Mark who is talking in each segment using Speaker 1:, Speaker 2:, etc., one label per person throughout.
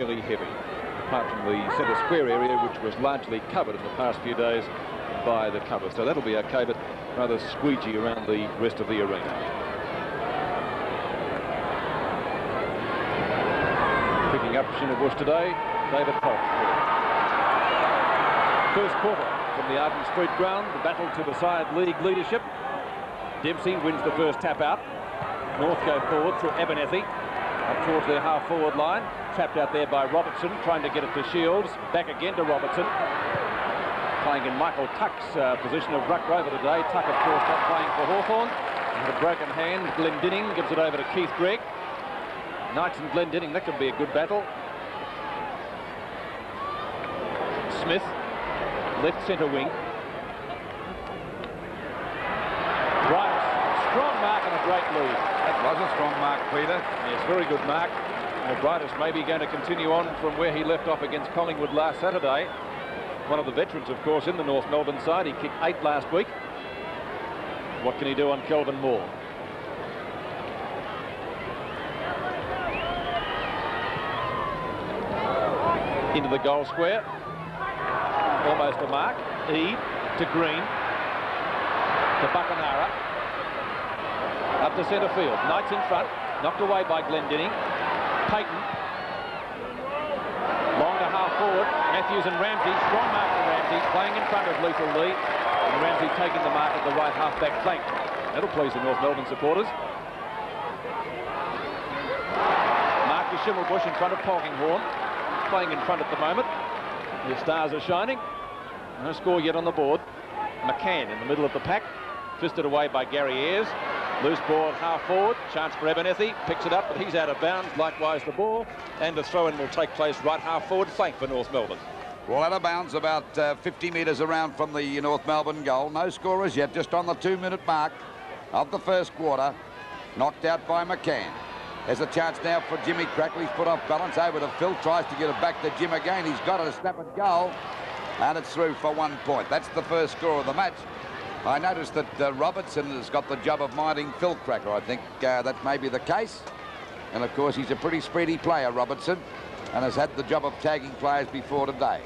Speaker 1: Really heavy, apart from the centre square area, which was largely covered in the past few days by the cover. So that'll be okay, but rather squeegee around the rest of the arena. Picking up Shinnebush today, David Polk. First quarter from the Arden Street ground, the battle to decide league leadership. Dempsey wins the first tap out. North go forward through Abernethy up towards their half-forward line. Trapped out there by Robertson, trying to get it to Shields. Back again to Robertson. Playing in Michael Tuck's position of ruck rover today. Tuck, of course, not playing for Hawthorn. With a broken hand, Glendinning gives it over to Keith Gregg. Knights and Glendinning, that could be a good battle. Smith, left centre wing. Bryce, strong mark and a great lead.
Speaker 2: That was a strong mark, Peter.
Speaker 1: Yes, very good mark. Well, Brightus may be going to continue on from where he left off against Collingwood last Saturday. One of the veterans, of course, in the North Melbourne side. He kicked 8 last week. What can he do on Kelvin Moore? Into the goal square. Almost a mark. Eade to Green. To Buckenara. Up to centre field. Knights in front. Knocked away by Glendinning. Payton. Long to half forward. Matthews and Ramsey. Strong mark to Ramsey. Playing in front of Lethal Lee. And Ramsey taking the mark at the right half-back flank. That'll please the North Melbourne supporters. Marcus Schimmelbusch in front of Polkinghorn. Playing in front at the moment. The stars are shining. No score yet on the board. McCann in the middle of the pack. Fisted away by Gary Ayres. Loose ball at half forward. Chance for Abernethy. Picks it up, but he's out of bounds. Likewise the ball. And the throw-in will take place right half forward flank for North Melbourne.
Speaker 2: Well, out of bounds about 50 metres around from the North Melbourne goal. No scorers yet, just on the 2-minute mark of the first quarter. Knocked out by McCann. There's a chance now for Jimmy Crackle. He's put off balance over to Phil. Tries to get it back to Jim again. He's got it, a snap at goal. And it's through for 1 point. That's the first score of the match. I noticed that Robertson has got the job of minding Phil Cracker. I think that may be the case. And, of course, he's a pretty speedy player, Robertson, and has had the job of tagging players before today.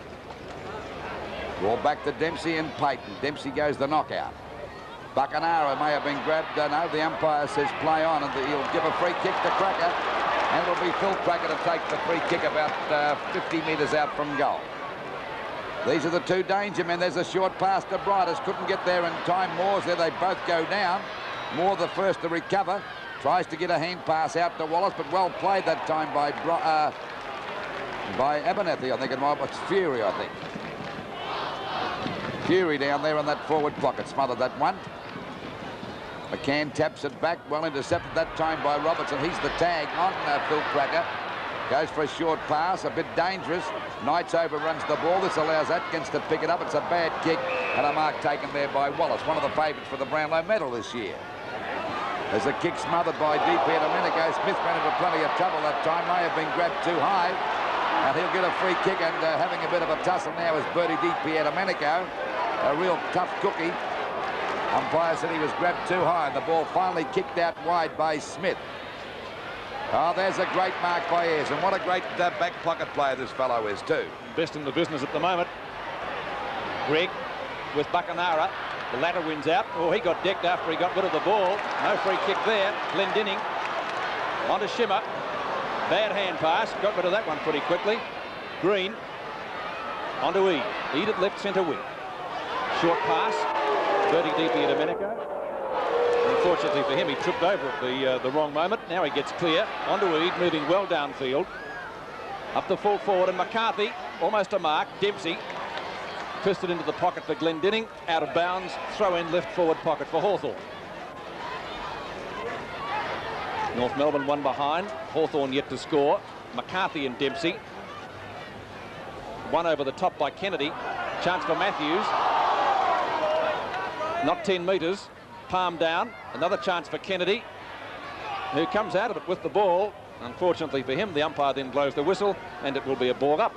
Speaker 2: Ball back to Dempsey and Payton. Dempsey goes the knockout. Buckenara may have been grabbed. No, the umpire says play on, and he'll give a free kick to Cracker. And it'll be Phil Cracker to take the free kick about 50 metres out from goal. These are the two danger men. There's a short pass to Brightus. Couldn't get there in time. Moore's there. They both go down. Moore the first to recover. Tries to get a hand pass out to Wallace, but well played that time by Abernethy. I think it was Fury, I think. Fury down there in that forward pocket. Smothered that one. McCann taps it back. Well intercepted that time by Robertson. He's the tag on Phil Cracker. Goes for a short pass, a bit dangerous. Knights overruns the ball. This allows Atkins to pick it up. It's a bad kick and a mark taken there by Wallace, one of the favourites for the Brownlow medal this year. There's a kick smothered by DP Domenico. Smith ran into plenty of trouble that time. May have been grabbed too high. And he'll get a free kick, and having a bit of a tussle now is Bertie DP Domenico. A real tough cookie. Umpire said he was grabbed too high, and the ball finally kicked out wide by Smith. Oh, there's a great mark by Ayres, and what a great back pocket player this fellow is too.
Speaker 1: Best in the business at the moment. Gregg with Buckenara. The latter wins out. Oh, he got decked after he got rid of the ball. No free kick there. Glendinning on to Shimmer. Bad hand pass. Got rid of that one pretty quickly. Green on to Eade. Eade at left centre wing. Short pass. Bertie DP Domenico. Unfortunately for him, he tripped over at the wrong moment. Now he gets clear. Onto Eade, moving well downfield. Up the full forward, and McCarthy, almost a mark. Dempsey, fisted into the pocket for Glendinning. Out of bounds, throw in left forward pocket for Hawthorn. North Melbourne one behind. Hawthorn yet to score. McCarthy and Dempsey. One over the top by Kennedy. Chance for Matthews. Not 10 metres. Palm down. Another chance for Kennedy, who comes out of it with the ball. Unfortunately for him, the umpire then blows the whistle, and it will be a ball up.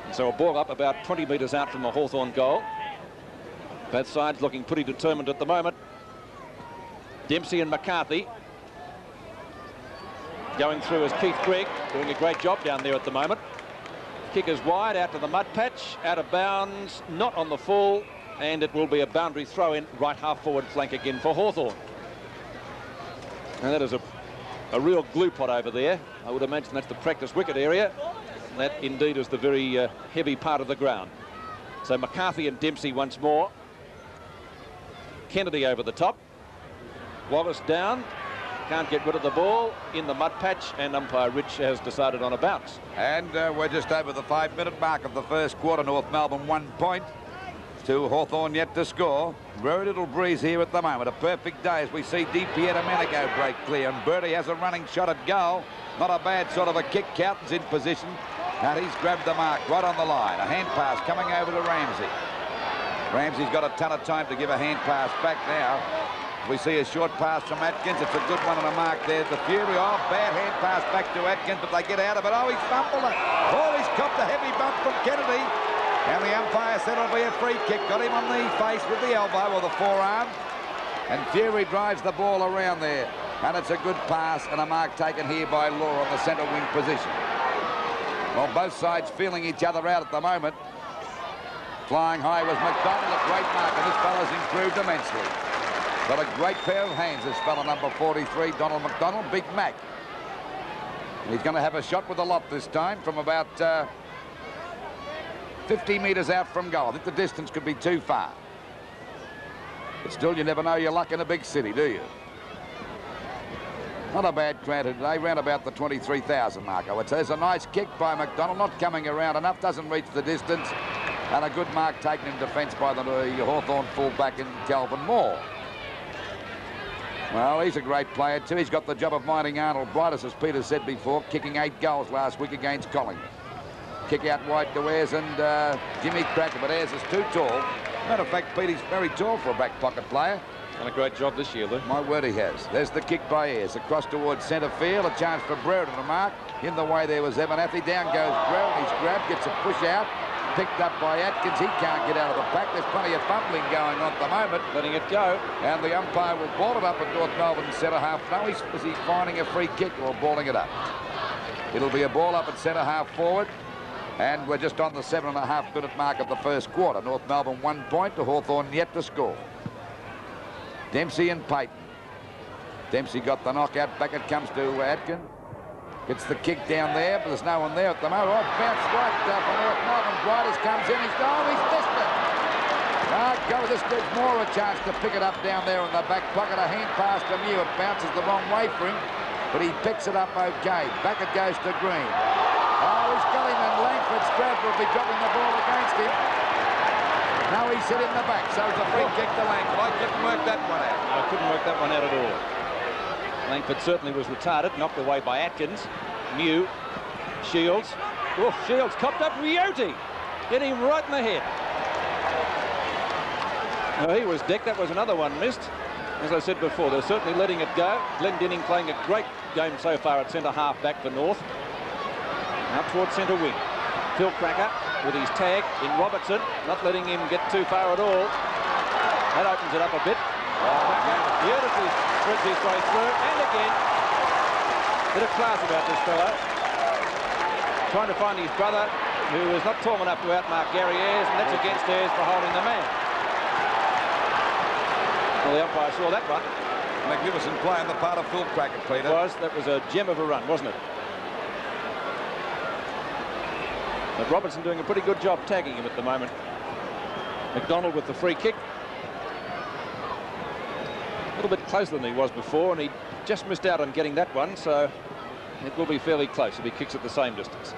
Speaker 1: And so a ball up about 20 metres out from the Hawthorn goal. Both sides looking pretty determined at the moment. Dempsey and McCarthy. going through is Keith Grigg, doing a great job down there at the moment. Kick is wide, out to the mud patch, out of bounds, not on the full, and it will be a boundary throw in, right half forward flank again for Hawthorn. And that is a real glue pot over there. I would imagine that's the practice wicket area. That indeed is the very heavy part of the ground. So McCarthy and Dempsey once more. Kennedy over the top. Wallace down. Can't get rid of the ball in the mud patch, and umpire Rich has decided on a bounce.
Speaker 2: And we're just over the 5-minute mark of the first quarter. North Melbourne 1 point to Hawthorn yet to score. Very little breeze here at the moment. A perfect day as we see DiPierdomenico break clear, and Bertie has a running shot at goal. Not a bad sort of a kick. Cowton's in position, and he's grabbed the mark right on the line. A hand pass coming over to Ramsey. Ramsey's got a ton of time to give a hand pass back now. We see a short pass from Atkins. It's a good one and a mark there. The Fury. Oh, bad hand pass back to Atkins, but they get out of it. Oh, he's fumbled it. Oh, he's copped a heavy bump from Kennedy. And the umpire said it'll be a free kick. Got him on the face with the elbow or the forearm. And Fury drives the ball around there. And it's a good pass and a mark taken here by Law on the centre wing position. Well, both sides feeling each other out at the moment. Flying high was McDonald, a great mark, and this fella's improved immensely. But a great pair of hands, this fella number 43, Donald McDonald, Big Mac. And he's going to have a shot with a lot this time from about 50 metres out from goal. I think the distance could be too far. But still, you never know your luck in a big city, do you? Not a bad crowd today, round about the 23,000 mark, I would say. There's a nice kick by McDonald, not coming around enough, doesn't reach the distance. And a good mark taken in defence by the Hawthorn fullback in Calvin Moore. Well, he's a great player too. He's got the job of minding Arnold Brightus, as Peter said before, kicking 8 goals last week against Collingwood. Kick out wide to Ayres and Jimmy Cracker, but Ayres is too tall. Matter of fact, Petey's very tall for a back pocket player.
Speaker 1: Done a great job this year, Lou.
Speaker 2: My word, he has. There's the kick by Ayres. Across towards centre field. A chance for Brereton to mark. In the way there was Abernathy. Down goes Brereton. He's grabbed, gets a push out. Picked up by Atkins. He can't get out of the pack. There's plenty of fumbling going on at the moment.
Speaker 1: Letting it go.
Speaker 2: And the umpire will ball it up at North Melbourne centre half. No, is he finding a free kick or balling it up? It'll be a ball up at centre half forward. And we're just on the 7.5-minute mark of the first quarter. North Melbourne 1 point to Hawthorn yet to score. Dempsey and Payton. Dempsey got the knockout. Back it comes to Atkins. Gets the kick down there, but there's no one there at the moment. Oh, bounce right for North Melbourne. Brightus comes in. He's missed it. This gives Moore a chance to pick it up down there in the back pocket. A hand pass to Mew. It bounces the wrong way for him, but he picks it up okay. Back it goes to Green. Oh, he's got him, and Langford Stratford will be dropping the ball against him. Now he's hit in the back, so it's a free kick to Langford. I couldn't work that one out.
Speaker 1: I couldn't work that one out at all. Langford certainly was retarded, knocked away by Atkins. Mew, Shields. Oh, Shields copped up Riotti. Hit him right in the head. Oh, he was decked. That was another one missed. As I said before, they're certainly letting it go. Glendinning playing a great game so far at centre half back for North. Out towards centre wing. Phil Cracker with his tag in Robertson, not letting him get too far at all. That opens it up a bit. Beautifully spreads his way through, and again, bit of class about this fellow. Trying to find his brother, who is not tall enough to outmark Gary Ayres, and that's against Ayres for holding the man. Well, the umpire saw that one.
Speaker 2: Magnificent play on the part of Phil Cracker, Peter.
Speaker 1: That was a gem of a run, wasn't it? But Robertson doing a pretty good job tagging him at the moment. McDonald with the free kick. A little bit closer than he was before, and he just missed out on getting that one, so it will be fairly close if he kicks at the same distance.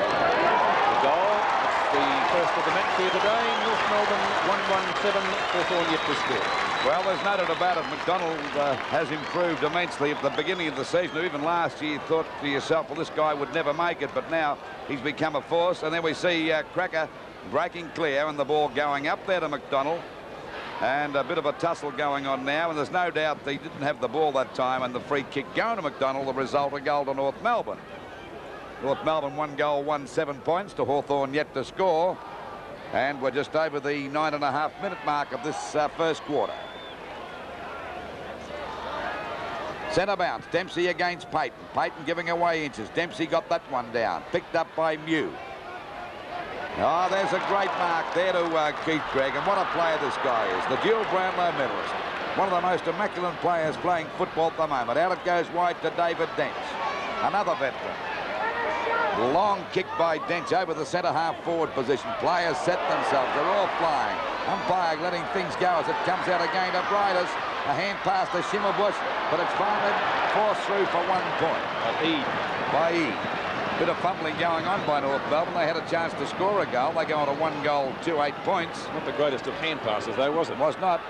Speaker 1: The goal, it's the first of the match here today. North Melbourne 1-1-7, Hawthorn yet to score.
Speaker 2: Well, there's no doubt about it. McDonald has improved immensely. At the beginning of the season, or even last year, you thought to yourself, well, this guy would never make it, but now he's become a force. And then we see Cracker breaking clear and the ball going up there to McDonald. And a bit of a tussle going on now, and there's no doubt they didn't have the ball that time, and the free kick going to McDonald, the result, a goal to North Melbourne. North Melbourne 1 goal, 7 points to Hawthorn yet to score. And we're just over the 9.5-minute mark of this first quarter. Centre bounce. Dempsey against Payton. Payton giving away inches. Dempsey got that one down. Picked up by Mew. Oh, there's a great mark there to Keith Gregg. And what a player this guy is. The dual Brownlow medalist. One of the most immaculate players playing football at the moment. Out it goes wide to David Dents. Another veteran. Long kick by Dents over the centre half forward position. Players set themselves. They're all flying. Umpire letting things go as it comes out again to Briders. A hand pass to Schimmelbusch, but it's finally forced through for 1 point. By Eade. Bit of fumbling going on by North Melbourne. They had a chance to score a goal. They go on a 1 goal, 2-8 points.
Speaker 1: Not the greatest of hand passes, though, was it?
Speaker 2: Was not.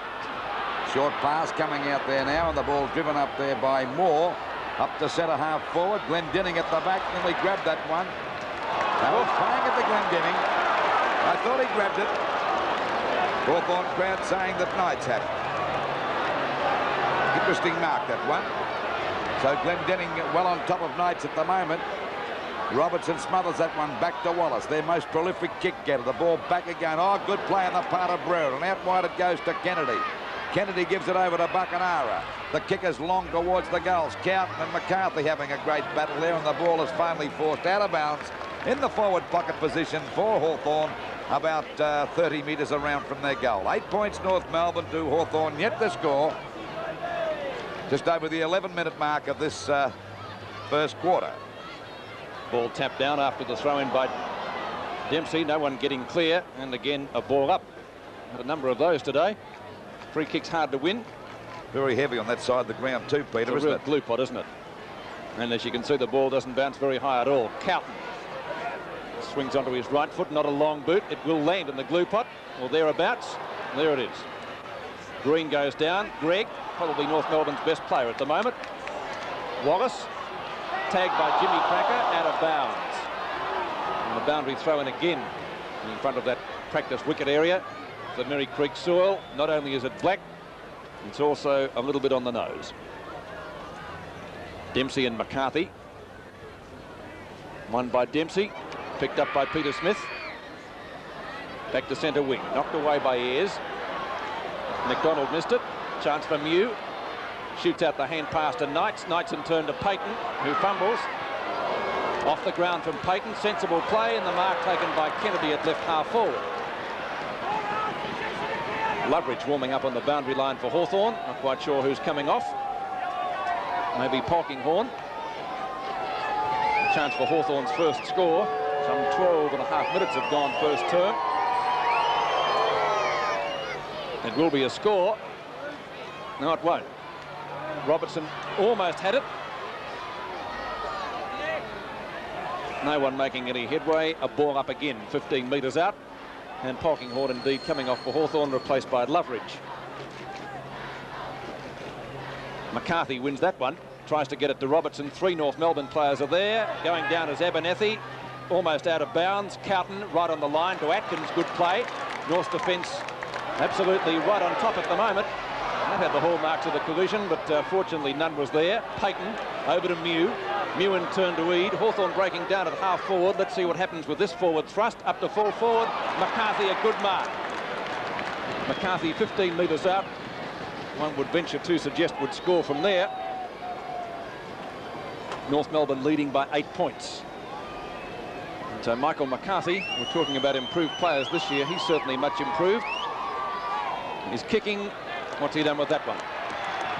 Speaker 2: Short pass coming out there now, and the ball driven up there by Moore. Up to centre half forward. Glendinning at the back. Nearly grabbed that one. Now playing at the Glendinning. I thought he grabbed it. Hawthorn crowd saying that Knight's had it. Interesting mark, that one. So Glendinning well on top of Knights at the moment. Robertson smothers that one back to Wallace, their most prolific kick getter. The ball back again. Oh, good play on the part of Brewer. And out wide it goes to Kennedy. Kennedy gives it over to Buckenara. The kick is long towards the goals. Cowton and McCarthy having a great battle there, and the ball is finally forced out of bounds in the forward pocket position for Hawthorn, about 30 metres around from their goal. 8 points North Melbourne to Hawthorn yet to score. Just over the 11-minute mark of this first quarter.
Speaker 1: Ball tapped down after the throw-in by Dempsey. No one getting clear, and again a ball up. Had a number of those today. Free kicks hard to win.
Speaker 2: Very heavy on that side of the ground too, Peter,
Speaker 1: isn't it? It's a real glue pot, isn't it? And as you can see, the ball doesn't bounce very high at all. Cowton swings onto his right foot, not a long boot. It will land in the glue pot, or thereabouts. There it is. Green goes down. Gregg, probably North Melbourne's best player at the moment. Wallace, tagged by Jimmy Cracker, out of bounds. And the boundary throw-in again in front of that practice wicket area. The Merry Creek soil. Not only is it black, it's also a little bit on the nose. Dempsey and McCarthy. Won by Dempsey, picked up by Peter Smith. Back to centre wing, knocked away by Ayres. McDonald missed it. Chance for Mew. Shoots out the hand pass to Knights. Knights in turn to Payton, who fumbles. Off the ground from Payton. Sensible play, and the mark taken by Kennedy at left half forward. Loveridge warming up on the boundary line for Hawthorn. Not quite sure who's coming off. Maybe Polkinghorne. Chance for Hawthorn's first score. Some 12.5 minutes have gone first term. It will be a score. No, it won't. Robertson almost had it. No one making any headway. A ball up again, 15 metres out. And Polkinghorne indeed coming off for Hawthorn, replaced by Loveridge. McCarthy wins that one. Tries to get it to Robertson. 3 North Melbourne players are there. Going down is Abernethy. Almost out of bounds. Cowton right on the line to Atkins. Good play. North's defence absolutely right on top at the moment. That had the hallmarks of the collision, but fortunately none was there. Payton over to Mew. Mew in turn to Eade. Hawthorn breaking down at half forward. Let's see what happens with this forward thrust. Up to full forward. McCarthy, a good mark. McCarthy 15 metres out. One would venture to suggest would score from there. North Melbourne leading by 8 points. And so Michael McCarthy, we're talking about improved players this year. He's certainly much improved. He's kicking. What's he done with that one?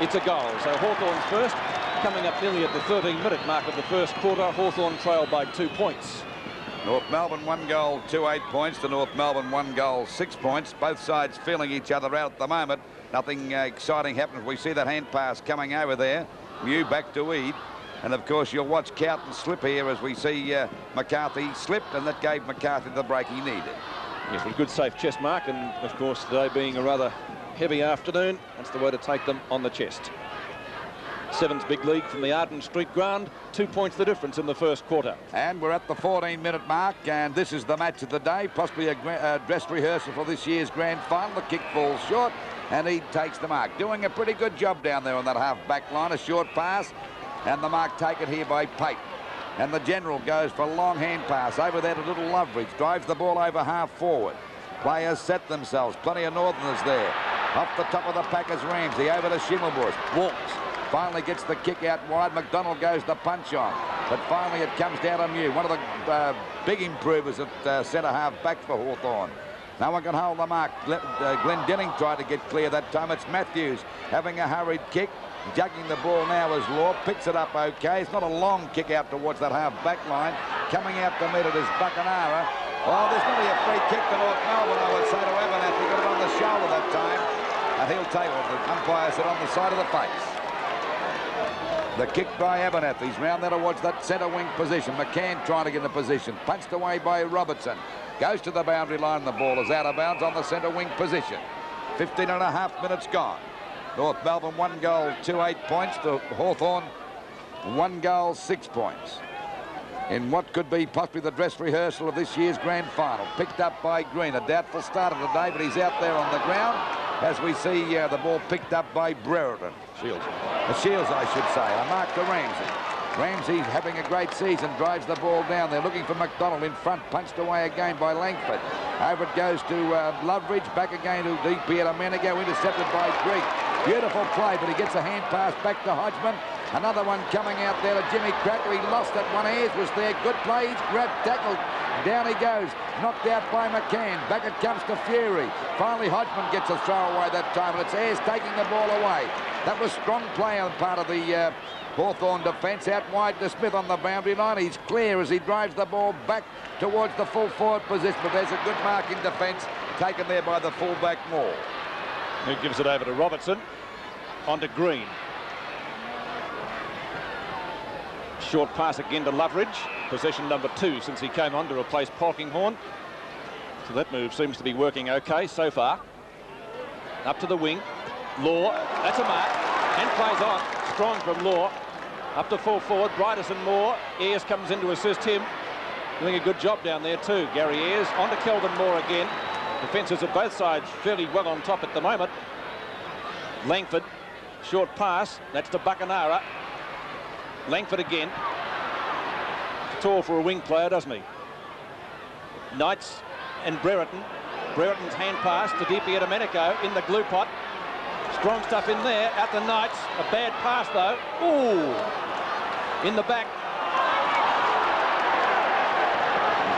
Speaker 1: It's a goal. So Hawthorn's first, coming up nearly at the 13-minute mark of the first quarter. Hawthorn trail by 2 points.
Speaker 2: North Melbourne 1 goal, 2-8 points to North Melbourne 1 goal, 6 points. Both sides feeling each other out at the moment. Nothing exciting happens. We see that hand pass coming over there. Mew back to Eade. And of course you'll watch Cowton slip here as we see McCarthy slipped, and that gave McCarthy the break he needed.
Speaker 1: Yes, with a good safe chest mark, and of course today being a rather heavy afternoon, that's the way to take them on the chest. Sevens big league from the Arden Street ground. 2 points the difference in the first quarter.
Speaker 2: And we're at the 14-minute mark, and this is the match of the day, possibly a dress rehearsal for this year's grand final. The kick falls short, and he takes the mark. Doing a pretty good job down there on that half-back line. A short pass, and the mark taken here by Payton. And the general goes for a long hand pass over there to Little Loveridge. Drives the ball over half forward. Players set themselves. Plenty of Northerners there. Off the top of the pack is Ramsey. Over to Schimmelbusch. Walks. Finally gets the kick out wide. McDonald goes the punch on. But finally it comes down to Mew. One of the big improvers at centre-half back for Hawthorn. No one can hold the mark. Glendinning tried to get clear that time. It's Matthews having a hurried kick. Jugging the ball now is Law. Picks it up okay. It's not a long kick out towards that half-back line. Coming out to meet it is Buckenara. Well, there's going to be a free kick to North Melbourne, I would say, to Abernathy. He got it on the shoulder that time. And he'll take it. The umpire said on the side of the face. The kick by Abernathy. He's round there towards that centre wing position. McCann trying to get in a position. Punched away by Robertson. Goes to the boundary line. The ball is out of bounds on the centre wing position. 15.5 minutes gone. North Melbourne 1 goal, 8 points to Hawthorn. 1 goal, 6 points. In what could be possibly the dress rehearsal of this year's grand final. Picked up by Green. A doubtful starter today, but he's out there on the ground. As we see the ball picked up by Brereton.
Speaker 1: Shields.
Speaker 2: Shields, I should say. A mark to Ramsey. Ramsey having a great season, drives the ball down. They're looking for McDonald in front, punched away again by Langford. Over it goes to Loveridge, back again to DP at a minute ago, intercepted by Greek. Beautiful play, but he gets a hand pass back to Hodgman. Another one coming out there to Jimmy Cracker. He lost it. One Ayres was there. Good play. He's grabbed, tackled. Down he goes. Knocked out by McCann. Back it comes to Fury. Finally, Hodgman gets a throwaway that time, and it's Ayres taking the ball away. That was strong play on part of the Hawthorn defence. Out wide to Smith on the boundary line. He's clear as he drives the ball back towards the full forward position, but there's a good mark in defence taken there by the fullback Moore.
Speaker 1: Who gives it over to Robertson. On to Green. Short pass again to Loveridge. Possession number 2 since he came on to replace Polkinghorne. So that move seems to be working okay so far. Up to the wing. Law. That's a mark. And plays on. Strong from Law. Up to full forward. Bryderson Moore. Ayres comes in to assist him. Doing a good job down there too. Gary Ayres. On to Kelvin Moore again. Defences of both sides fairly well on top at the moment. Langford. Short pass. That's to Buckenara. Langford again. Tall for a wing player, doesn't he? Knights and Brereton. Brereton's hand pass to DP Domenico in the glue pot. Strong stuff in there. Out the Knights. A bad pass though. Ooh! In the back.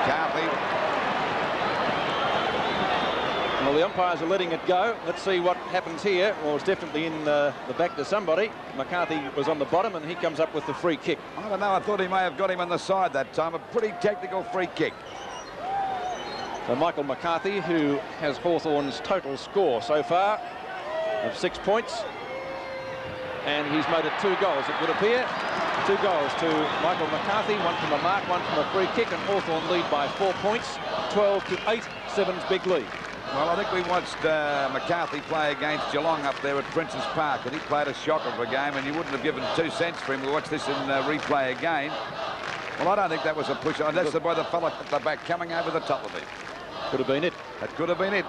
Speaker 2: McCarthy.
Speaker 1: Well, the umpires are letting it go. Let's see what happens here. Well, it's definitely in the back to somebody. McCarthy was on the bottom and he comes up with the free kick.
Speaker 2: I don't know. I thought he may have got him on the side that time. A pretty technical free kick.
Speaker 1: So Michael McCarthy, who has Hawthorn's total score so far of 6 points. And he's made it 2 goals, it would appear. 2 goals to Michael McCarthy, 1 from a mark, 1 from a free kick, and Hawthorn lead by 4 points, 12-8, 7's big lead.
Speaker 2: Well, I think we watched McCarthy play against Geelong up there at Princes Park, and he played a shocker of a game, and you wouldn't have given 2 cents for him. We watched this in replay again. Well, I don't think that was a push. That's by the fella at the back coming over the top of him.
Speaker 1: Could have been it.
Speaker 2: That could have been it.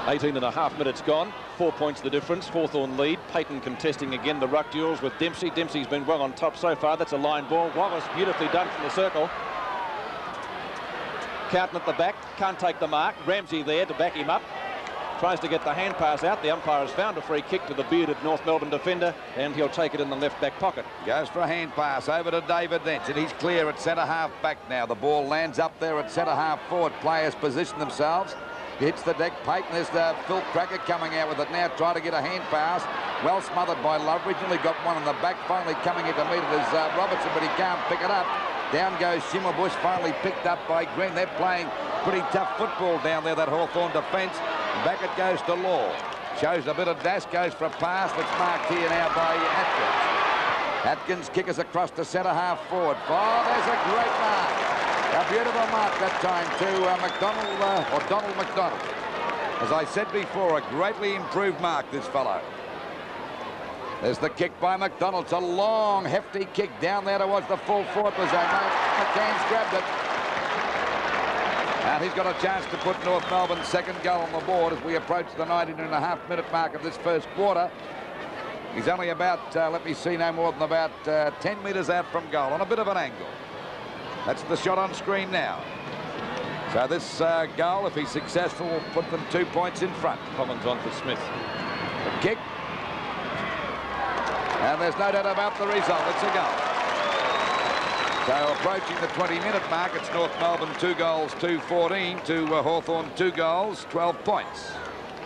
Speaker 1: 18.5 minutes gone. 4 points the difference. Hawthorn lead. Payton contesting again the ruck duels with Dempsey. Dempsey's been well on top so far. That's a line ball. Wallace beautifully done from the circle. Carlton at the back. Can't take the mark. Ramsey there to back him up. Tries to get the hand pass out. The umpire has found a free kick to the bearded North Melbourne defender, and he'll take it in the left back pocket.
Speaker 2: Goes for a hand pass over to David Nance, and he's clear at centre half back now. The ball lands up there at centre half forward. Players position themselves. Hits the deck. Payton, there's Phil Cracker coming out with it now, trying to get a hand pass. Well smothered by Loveridge. Only got one in the back. Finally coming in to meet it is Robertson, but he can't pick it up. Down goes Schimmelbusch, finally picked up by Green. They're playing pretty tough football down there, that Hawthorn defence. Back it goes to Law. Shows a bit of dash, goes for a pass that's marked here now by Atkins. Atkins kick us across to centre half forward. Oh, there's a great mark. A beautiful mark that time to Donald McDonald. As I said before, a greatly improved mark, this fellow. There's the kick by McDonald. It's a long, hefty kick down there towards the full forward position. McCann's grabbed it. And he's got a chance to put North Melbourne's second goal on the board as we approach the 19.5-minute mark of this first quarter. He's only about, let me see, no more than about 10 metres out from goal on a bit of an angle. That's the shot on screen now. So this goal, if he's successful, will put them 2 points in front.
Speaker 1: Collins on for Smith.
Speaker 2: The kick. And there's no doubt about the result. It's a goal. So approaching the 20-minute mark, it's North Melbourne 2 goals, 2-14 to Hawthorn 2 goals, 12 points.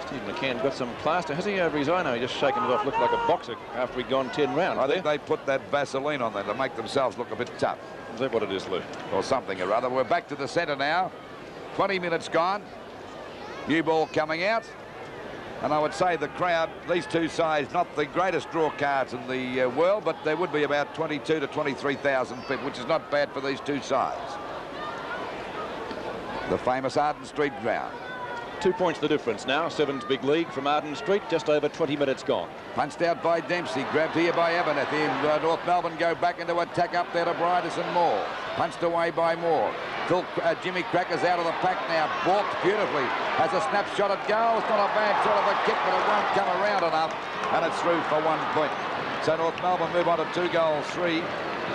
Speaker 1: Steve McCann got some plaster. Has he over his eye now? He just shaken it off, looked like a boxer after he'd gone 10 rounds.
Speaker 2: I think they put that Vaseline on there to make themselves look a bit tough.
Speaker 1: Is that what it is, Lou?
Speaker 2: Or something or other. We're back to the centre now. 20 minutes gone. New ball coming out. And I would say the crowd, these two sides, not the greatest draw cards in the world, but there would be about 22 to 23,000 people, which is not bad for these two sides. The famous Arden Street ground.
Speaker 1: 2 points the difference now. Sevens big league from Arden Street, just over 20 minutes gone.
Speaker 2: Punched out by Dempsey, grabbed here by Abernethy, and North Melbourne go back into attack up there to Bridus and Moore. Punched away by Moore. Jimmy Cracker's out of the pack now, balked beautifully. Has a snapshot at goal. It's not a bad sort of a kick, but it won't come around enough, and it's through for 1 point. So North Melbourne move on to 2 goals,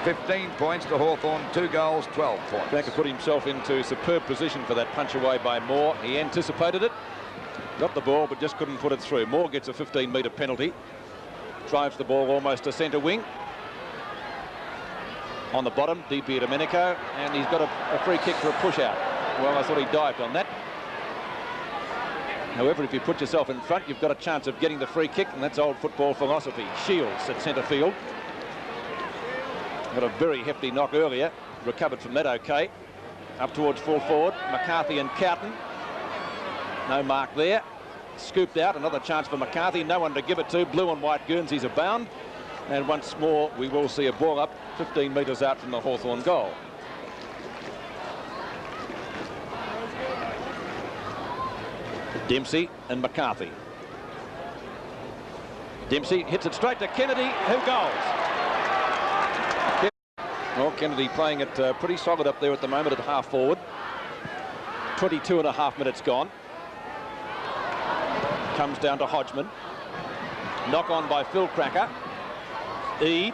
Speaker 2: 15 points to Hawthorn, 2 goals, 12 points.
Speaker 1: Becker put himself into superb position for that punch away by Moore. He anticipated it, got the ball, but just couldn't put it through. Moore gets a 15-metre penalty, drives the ball almost to centre wing. On the bottom, DP Domenico, and he's got a free kick for a push-out. Well, I thought he dived on that. However, if you put yourself in front, you've got a chance of getting the free kick, and that's old football philosophy. Shields at centre field. Got a very hefty knock earlier. Recovered from that okay. Up towards full forward. McCarthy and Cowton. No mark there. Scooped out. Another chance for McCarthy. No one to give it to. Blue and white Guernseys abound. And once more, we will see a ball up 15 metres out from the Hawthorn goal. Dempsey and McCarthy. Dempsey hits it straight to Kennedy, who goals. Well, Kennedy playing it pretty solid up there at the moment at half forward. 22 and a half minutes gone. Comes down to Hodgman. Knock on by Phil Cracker. Eade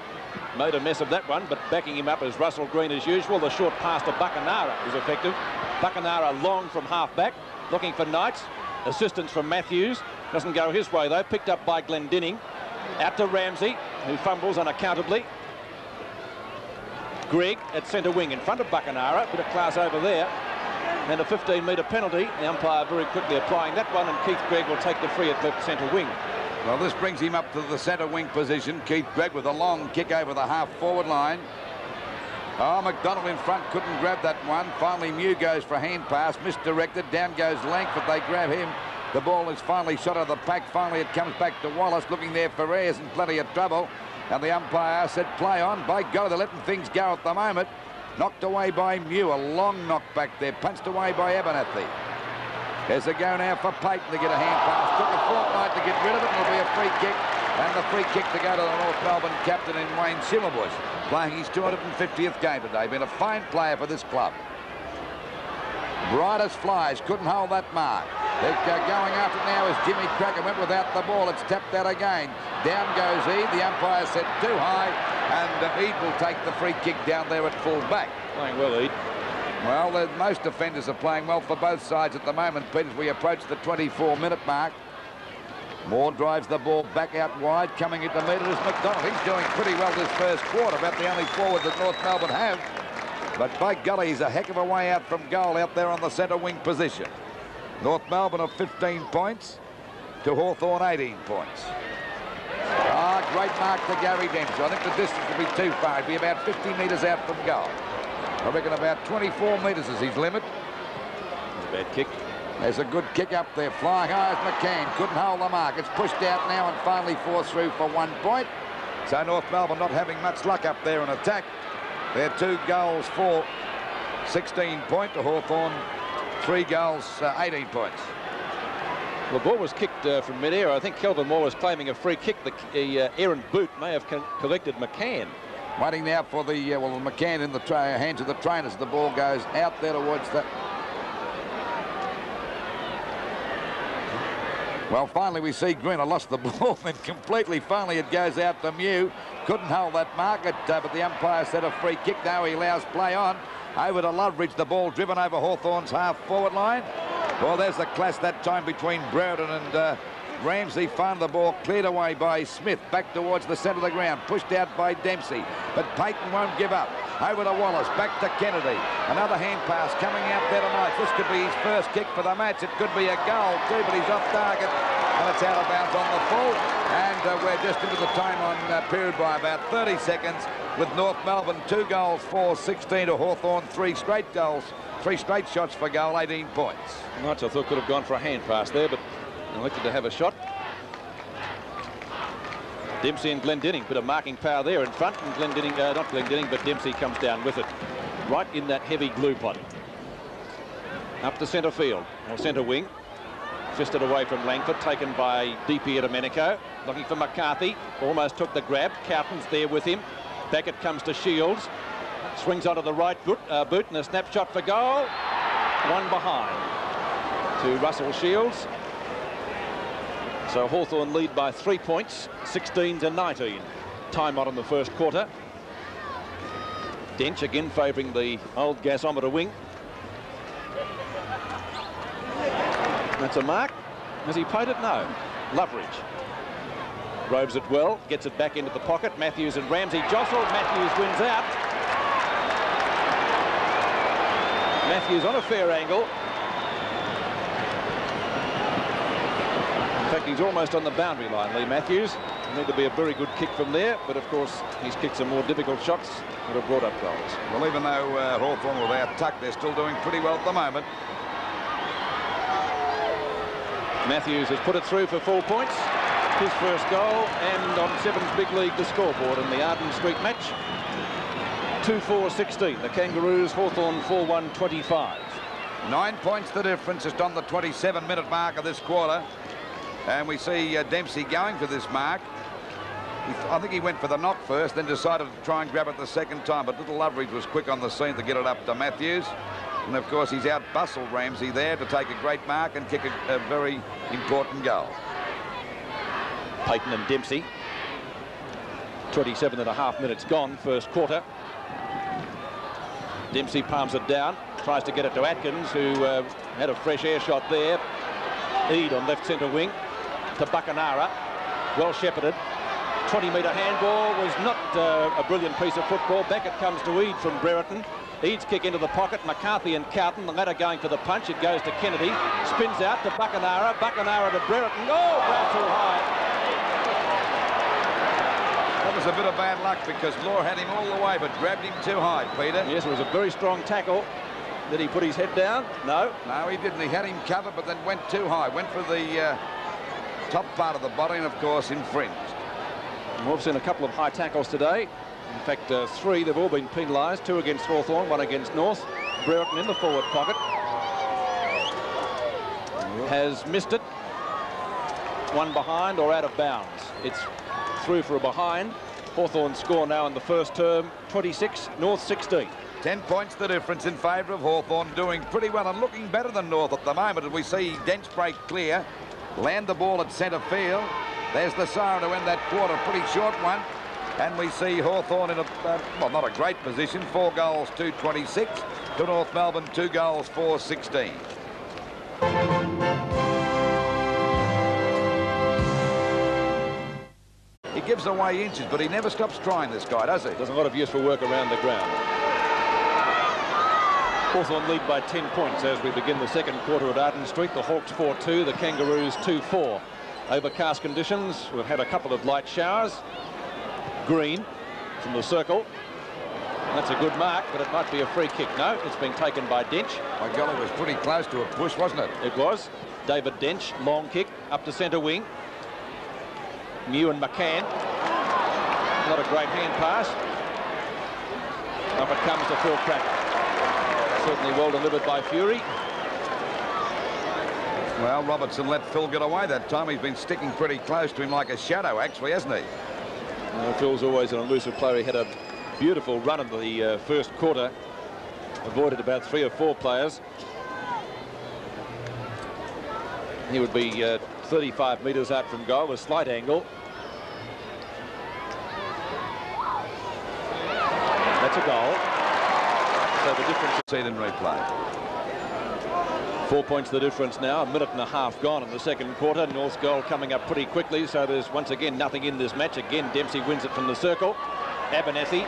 Speaker 1: made a mess of that one, but backing him up is Russell Green as usual. The short pass to Buckenara is effective. Buckenara long from half back, looking for Knights. Assistance from Matthews. Doesn't go his way though. Picked up by Glendinning. Out to Ramsey, who fumbles unaccountably. Gregg at centre wing in front of Buckenara. Bit of class over there. And a 15-metre penalty. The umpire very quickly applying that one, and Keith Gregg will take the free at left centre wing.
Speaker 2: Well, this brings him up to the centre wing position. Keith Gregg with a long kick over the half-forward line. Oh, McDonald in front couldn't grab that one. Finally, Mew goes for a hand pass, misdirected. Down goes Lank, but they grab him. The ball is finally shot out of the pack. Finally, it comes back to Wallace, looking there for Ayres in plenty of trouble. And the umpire said, play on. By God, they're letting things go at the moment. Knocked away by Mew. A long knock back there. Punched away by Abernethy. There's a go now for Payton to get a hand pass. Took a fortnight to get rid of it. It'll be a free kick. And the free kick to go to the North Melbourne captain in Wayne Schimmelbusch, playing his 250th game today. Been a fine player for this club. Bridus flies. Couldn't hold that mark. They're going after it now as Jimmy Cracker went without the ball. It's tapped out again. Down goes Eade. The umpire said too high. And Eade will take the free kick down there at full back.
Speaker 1: Playing well, Eade.
Speaker 2: Well, most defenders are playing well for both sides at the moment, Pete, as we approach the 24-minute mark. Moore drives the ball back out wide. Coming into meet it is McDonald. He's doing pretty well this first quarter, about the only forward that North Melbourne have. But by golly, he's a heck of a way out from goal out there on the centre wing position. North Melbourne of 15 points to Hawthorn 18 points. Ah, great mark to Gary Dempsey. I think the distance will be too far. It'll be about 50 metres out from goal. I reckon about 24 metres is his limit.
Speaker 1: That's a bad kick.
Speaker 2: There's a good kick up there. Flying high as McCann. Couldn't hold the mark. It's pushed out now and finally forced through for 1 point. So North Melbourne not having much luck up there in attack. They're 2 goals for 16 point to Hawthorn. 3 goals, 18 points.
Speaker 1: The ball was kicked from mid-air. I think Kelvin Moore was claiming a free kick. The errant boot may have collected McCann.
Speaker 2: Waiting now for the, McCann in the hands of the trainers. The ball goes out there towards the... Well, finally we see Greener lost the ball then completely. Finally it goes out to Mew. Couldn't hold that mark, but the umpire said a free kick. Now he allows play on. Over to Loveridge. The ball driven over Hawthorn's half-forward line. Well, there's the clash that time between Brereton and Ramsey found the ball, cleared away by Smith, back towards the centre of the ground, pushed out by Dempsey, but Payton won't give up. Over to Wallace, back to Kennedy. Another hand pass coming out there tonight. This could be his first kick for the match. It could be a goal too, but he's off target, and it's out of bounds on the full. And we're just into the time on period by about 30 seconds, with North Melbourne 2 goals for 16 to Hawthorn, 3 straight goals, 3 straight shots for goal, 18 points.
Speaker 1: Knights, I thought, could have gone for a hand pass there, but elected to have a shot. Dempsey and Glendinning, bit of marking power there in front, and Glendinning, not Glendinning, but Dempsey comes down with it, right in that heavy glue pot. Up to centre field, or centre wing, fisted away from Langford, taken by DP Domenico, looking for McCarthy, almost took the grab. Cowton's there with him. Back it comes to Shields, swings onto the right boot, and a snapshot for goal. One behind to Russell Shields. So Hawthorn lead by 3 points, 16 to 19. Time out on the first quarter. Dench again favouring the old gasometer wing. That's a mark. Has he played it? No. Loveridge robes it well, gets it back into the pocket. Matthews and Ramsey jostle. Matthews wins out. Matthews on a fair angle. In fact, he's almost on the boundary line, Lee Matthews. Need to be a very good kick from there, but of course he's kicked some more difficult shots that have brought up goals.
Speaker 2: Well, even though Hawthorn were without tuck, they're still doing pretty well at the moment.
Speaker 1: Matthews has put it through for 4 points. His first goal, and on Seven's big league the scoreboard in the Arden Street match. 2-4-16. The Kangaroos, Hawthorn 4-1-25.
Speaker 2: 9 points the difference, just on the 27-minute mark of this quarter. And we see Dempsey going for this mark. I think he went for the knock first, then decided to try and grab it the second time, but little Loveridge was quick on the scene to get it up to Matthews. And of course he's out-bustled Ramsey there to take a great mark and kick a very important goal.
Speaker 1: Payton and Dempsey. 27.5 minutes gone, first quarter. Dempsey palms it down, tries to get it to Atkins, who had a fresh air shot there. Eade on left centre wing to Buckenara, well shepherded. 20-metre handball was not a brilliant piece of football. Back it comes to Eade from Brereton. Eade's kick into the pocket. McCarthy and Cowton, the latter going for the punch. It goes to Kennedy, spins out to Buckenara. Buckenara to Brereton. Oh, ground too high.
Speaker 2: That was a bit of bad luck because Law had him all the way, but grabbed him too high, Peter.
Speaker 1: Yes, it was a very strong tackle. Did he put his head down? No.
Speaker 2: No, he didn't. He had him covered, but then went too high. Went for the top part of the body and, of course, infringed.
Speaker 1: We've seen a couple of high tackles today. In fact, 3. They've all been penalised. 2 against Hawthorn, 1 against North. Brereton in the forward pocket. Has missed it. 1 behind or out of bounds. It's through for a behind. Hawthorn score now in the first term, 26, North 16.
Speaker 2: 10 points the difference in favour of Hawthorn, doing pretty well and looking better than North at the moment. And we see Dench break clear, land the ball at centre field. There's the siren to end that quarter, pretty short one. And we see Hawthorn in a, well, not a great position. 4 goals, 2-26 to North Melbourne, 2 goals, 4-16. He gives away inches, but he never stops trying, this guy, does he?
Speaker 1: Does a lot of useful work around the ground. Hawthorn lead by 10 points as we begin the second quarter at Arden Street. The Hawks 4-2, the Kangaroos 2-4. Overcast conditions. We've had a couple of light showers. Green from the circle. That's a good mark, but it might be a free kick. No, it's been taken by Dench.
Speaker 2: My golly, it was pretty close to a push, wasn't it?
Speaker 1: It was. David Dench, long kick up to centre wing. Mew and McCann. Not a great hand pass. Up it comes to Phil Cracker. Certainly well delivered by Fury.
Speaker 2: Well, Robertson let Phil get away that time. He's been sticking pretty close to him like a shadow, actually, hasn't he?
Speaker 1: Phil's always an elusive player. He had a beautiful run in the first quarter. Avoided about 3 or 4 players. He would be 35 metres out from goal, a slight angle. That's a goal. So the difference is
Speaker 2: seen in replay.
Speaker 1: 4 points the difference now. A minute and a half gone in the second quarter. North's goal coming up pretty quickly, so there's once again nothing in this match. Again, Dempsey wins it from the circle. Abernethy.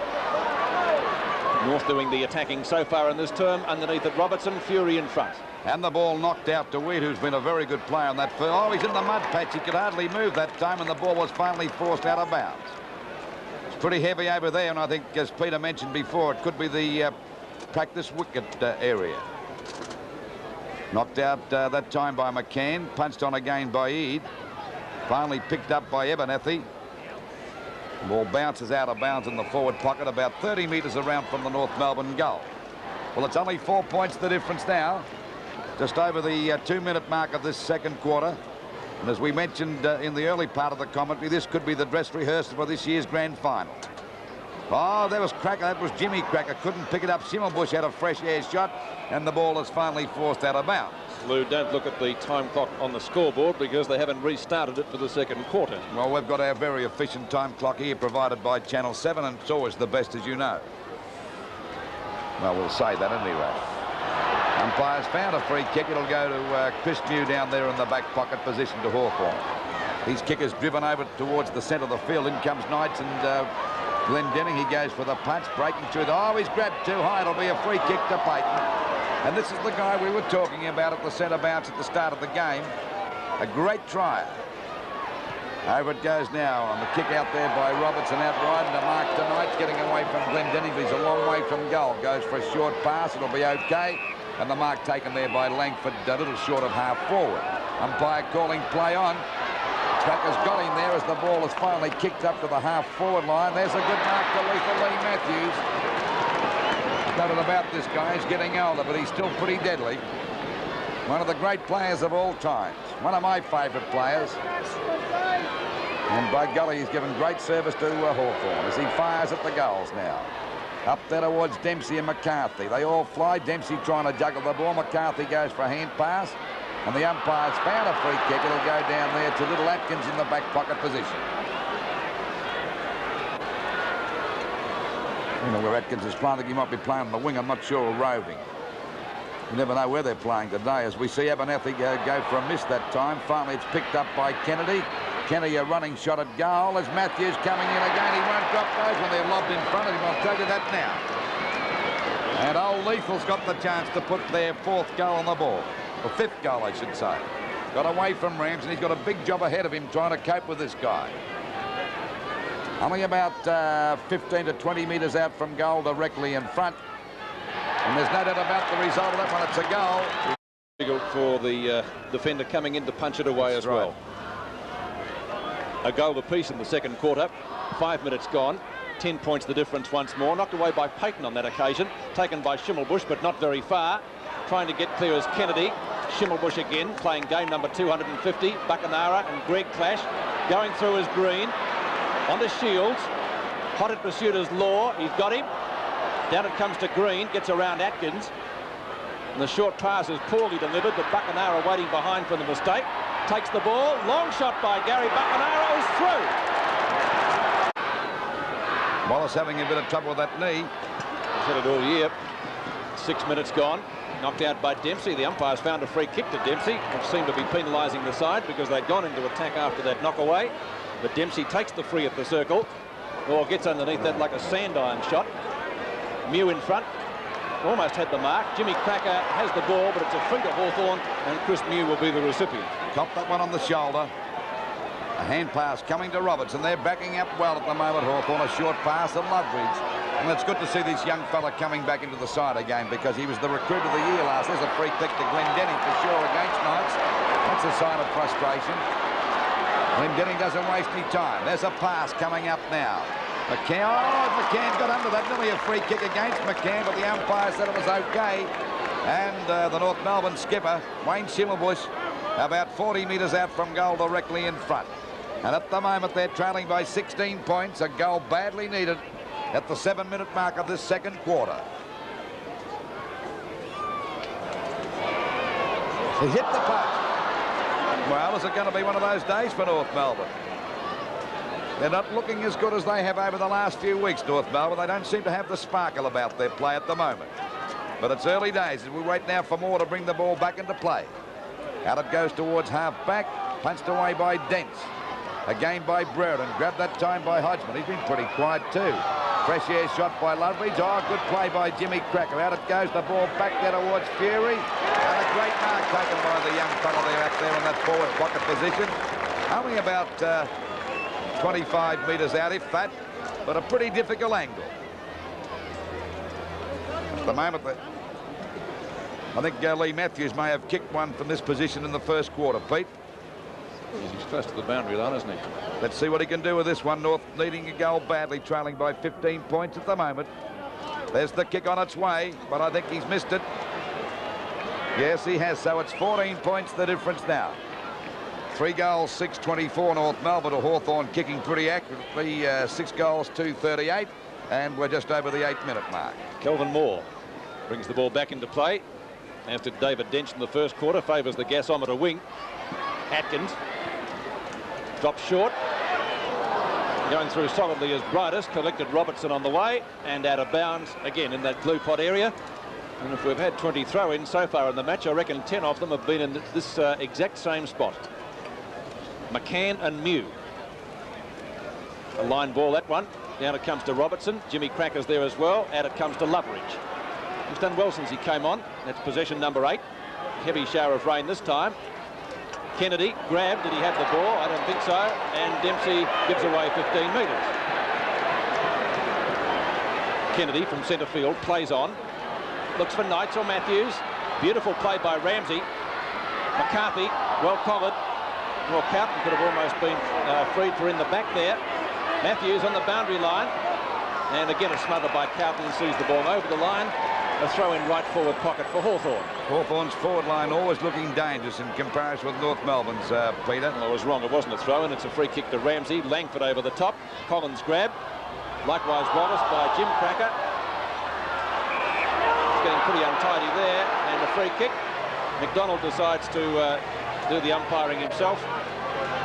Speaker 1: North doing the attacking so far in this term. Underneath it, Robertson. Fury in front.
Speaker 2: And the ball knocked out to Weed, who's been a very good player on that. Oh, he's in the mud patch. He could hardly move that time, and the ball was finally forced out of bounds. It's pretty heavy over there, and I think, as Peter mentioned before, it could be the practice wicket area. Knocked out that time by McCann. Punched on again by Eade. Finally picked up by Abernethy. Ball bounces out of bounds in the forward pocket, about 30 metres around from the North Melbourne goal. Well, it's only 4 points the difference now. Just over the 2-minute mark of this second quarter. And as we mentioned in the early part of the commentary, this could be the dress rehearsal for this year's grand final. Oh, there was Cracker. That was Jimmy Cracker. Couldn't pick it up. Schimmelbusch had a fresh air shot, and the ball is finally forced out of bounds.
Speaker 1: Lou, don't look at the time clock on the scoreboard because they haven't restarted it for the second quarter.
Speaker 2: Well, we've got our very efficient time clock here provided by Channel 7, and it's always the best, as you know. Well, we'll say that anyway. Umpire's found a free kick. It'll go to Chris Mew down there in the back pocket position to Hawthorn. His kick is driven over towards the centre of the field. In comes Knights and Glendenning. He goes for the punch, breaking through the... Oh, he's grabbed too high. It'll be a free kick to Payton. And this is the guy we were talking about at the centre bounce at the start of the game. A great try. Over it goes now on the kick out there by Robertson, out wide, and a mark to Knights, getting away from Glendenning. He's a long way from goal. Goes for a short pass. It'll be okay. And the mark taken there by Langford, a little short of half forward. Umpire calling play on. Cracker's got him there as the ball is finally kicked up to the half forward line. There's a good mark to lethal Lee Matthews. Nothing about this guy. He's getting older, but he's still pretty deadly. One of the great players of all times. One of my favourite players. And by golly, he's given great service to Hawthorn as he fires at the goals now. Up there towards Dempsey and McCarthy. They all fly. Dempsey trying to juggle the ball. McCarthy goes for a hand pass. And the umpire's found a free kick. It'll go down there to little Atkins in the back pocket position. You know where Atkins is playing. I think he might be playing on the wing. I'm not sure, or roving. You never know where they're playing today. As we see Abernethy go for a miss that time. Finally, it's picked up by Kennedy. Kennedy, a running shot at goal. As Matthews coming in again. He won't drop those when they're lobbed in front of him. I'll tell you that now. And old Lethal's got the chance to put their fourth goal on the board. Or fifth goal, I should say. Got away from Rams, and he's got a big job ahead of him trying to cope with this guy. Only about 15 to 20 metres out from goal, directly in front. And there's no doubt about the result of that one. It's a goal.
Speaker 1: Difficult for the defender coming in to punch it away as well. A goal apiece in the second quarter. 5 minutes gone. 10 points the difference once more. Knocked away by Payton on that occasion. Taken by Schimmelbusch, but not very far. Trying to get clear as Kennedy. Schimmelbusch again, playing game number 250. Buckenara and Greg clash. Going through is Green. Onto Shields. Hot in pursuit is Law. He's got him. Down it comes to Green. Gets around Atkins. And the short pass is poorly delivered, but Buckenara waiting behind for the mistake. Takes the ball. Long shot by Gary Buckenara is through.
Speaker 2: Wallace having a bit of trouble with that knee.
Speaker 1: He's had it all year. 6 minutes gone. Knocked out by Dempsey. The umpires found a free kick to Dempsey, which seemed to be penalising the side because they'd gone into attack after that knockaway. But Dempsey takes the free at the circle, or gets underneath that like a sand iron shot. Mew in front. Almost had the mark. Jimmy Cracker has the ball, but it's a free to Hawthorn, and Chris Mew will be the recipient.
Speaker 2: Copped that one on the shoulder. A hand pass coming to Robertson. They're backing up well at the moment, Hawthorn. A short pass to Loveridge. And it's good to see this young fella coming back into the side again because he was the recruit of the year last. There's a free kick to Glendenning for sure against Knights. That's a sign of frustration. Glendenning doesn't waste any time. There's a pass coming up now. McCann, McCann got under that. Nearly a free kick against McCann, but the umpire said it was okay. And the North Melbourne skipper, Wayne Schimmelbusch, about 40 metres out from goal directly in front. And at the moment, they're trailing by 16 points. A goal badly needed at the 7-minute mark of this second quarter. He hit the post. Well, is it going to be one of those days for North Melbourne? They're not looking as good as they have over the last few weeks, North Melbourne. They don't seem to have the sparkle about their play at the moment. But it's early days as we wait now for Moore to bring the ball back into play. Out it goes towards half-back. Punched away by Dents. Again by Brereton. Grabbed that time by Hodgman. He's been pretty quiet too. Fresh air shot by Loveridge. Oh, good play by Jimmy Cracker. Out it goes. The ball back there towards Fury. And a great mark taken by the young fella there up there in that forward pocket position. Only about 25 metres out, if that, but a pretty difficult angle. At the moment, I think Lee Matthews may have kicked one from this position in the first quarter, Pete.
Speaker 1: He's close to the boundary line, isn't he?
Speaker 2: Let's see what he can do with this one. North needing a goal badly, trailing by 15 points at the moment. There's the kick on its way, but I think he's missed it. Yes, he has, so it's 14 points the difference now. 3 goals, 6-24 North Melbourne to Hawthorn, kicking pretty accurately. 6 goals, 2-38, and we're just over the 8-minute mark.
Speaker 1: Kelvin Moore brings the ball back into play. As did David Dench in the first quarter, favours the gasometer wing. Atkins drops short. Going through solidly as Brightest, collected Robertson on the way, and out of bounds again in that glue pot area. And if we've had 20 throw-ins so far in the match, I reckon 10 of them have been in this exact same spot. McCann and Mew. A line ball, that one. Down it comes to Robertson. Jimmy Cracker's there as well. Out it comes to Loveridge. He's done well since he came on. That's possession number 8. Heavy shower of rain this time. Kennedy grabbed. Did he have the ball? I don't think so. And Dempsey gives away 15 metres. Kennedy from centre field plays on. Looks for Knights or Matthews. Beautiful play by Ramsey. McCarthy, well collared. Well, Carlton could have almost been freed for in the back there. Matthews on the boundary line. And again, a smother by Carlton, sees the ball over the line. A throw in right forward pocket for Hawthorn.
Speaker 2: Hawthorn's forward line always looking dangerous in comparison with North Melbourne's, Peter.
Speaker 1: Well, I was wrong. It wasn't a throw in. It's a free kick to Ramsey. Langford over the top. Collins grab. Likewise, Wallace by Jim Cracker. It's getting pretty untidy there. And a free kick. McDonald decides to do the umpiring himself.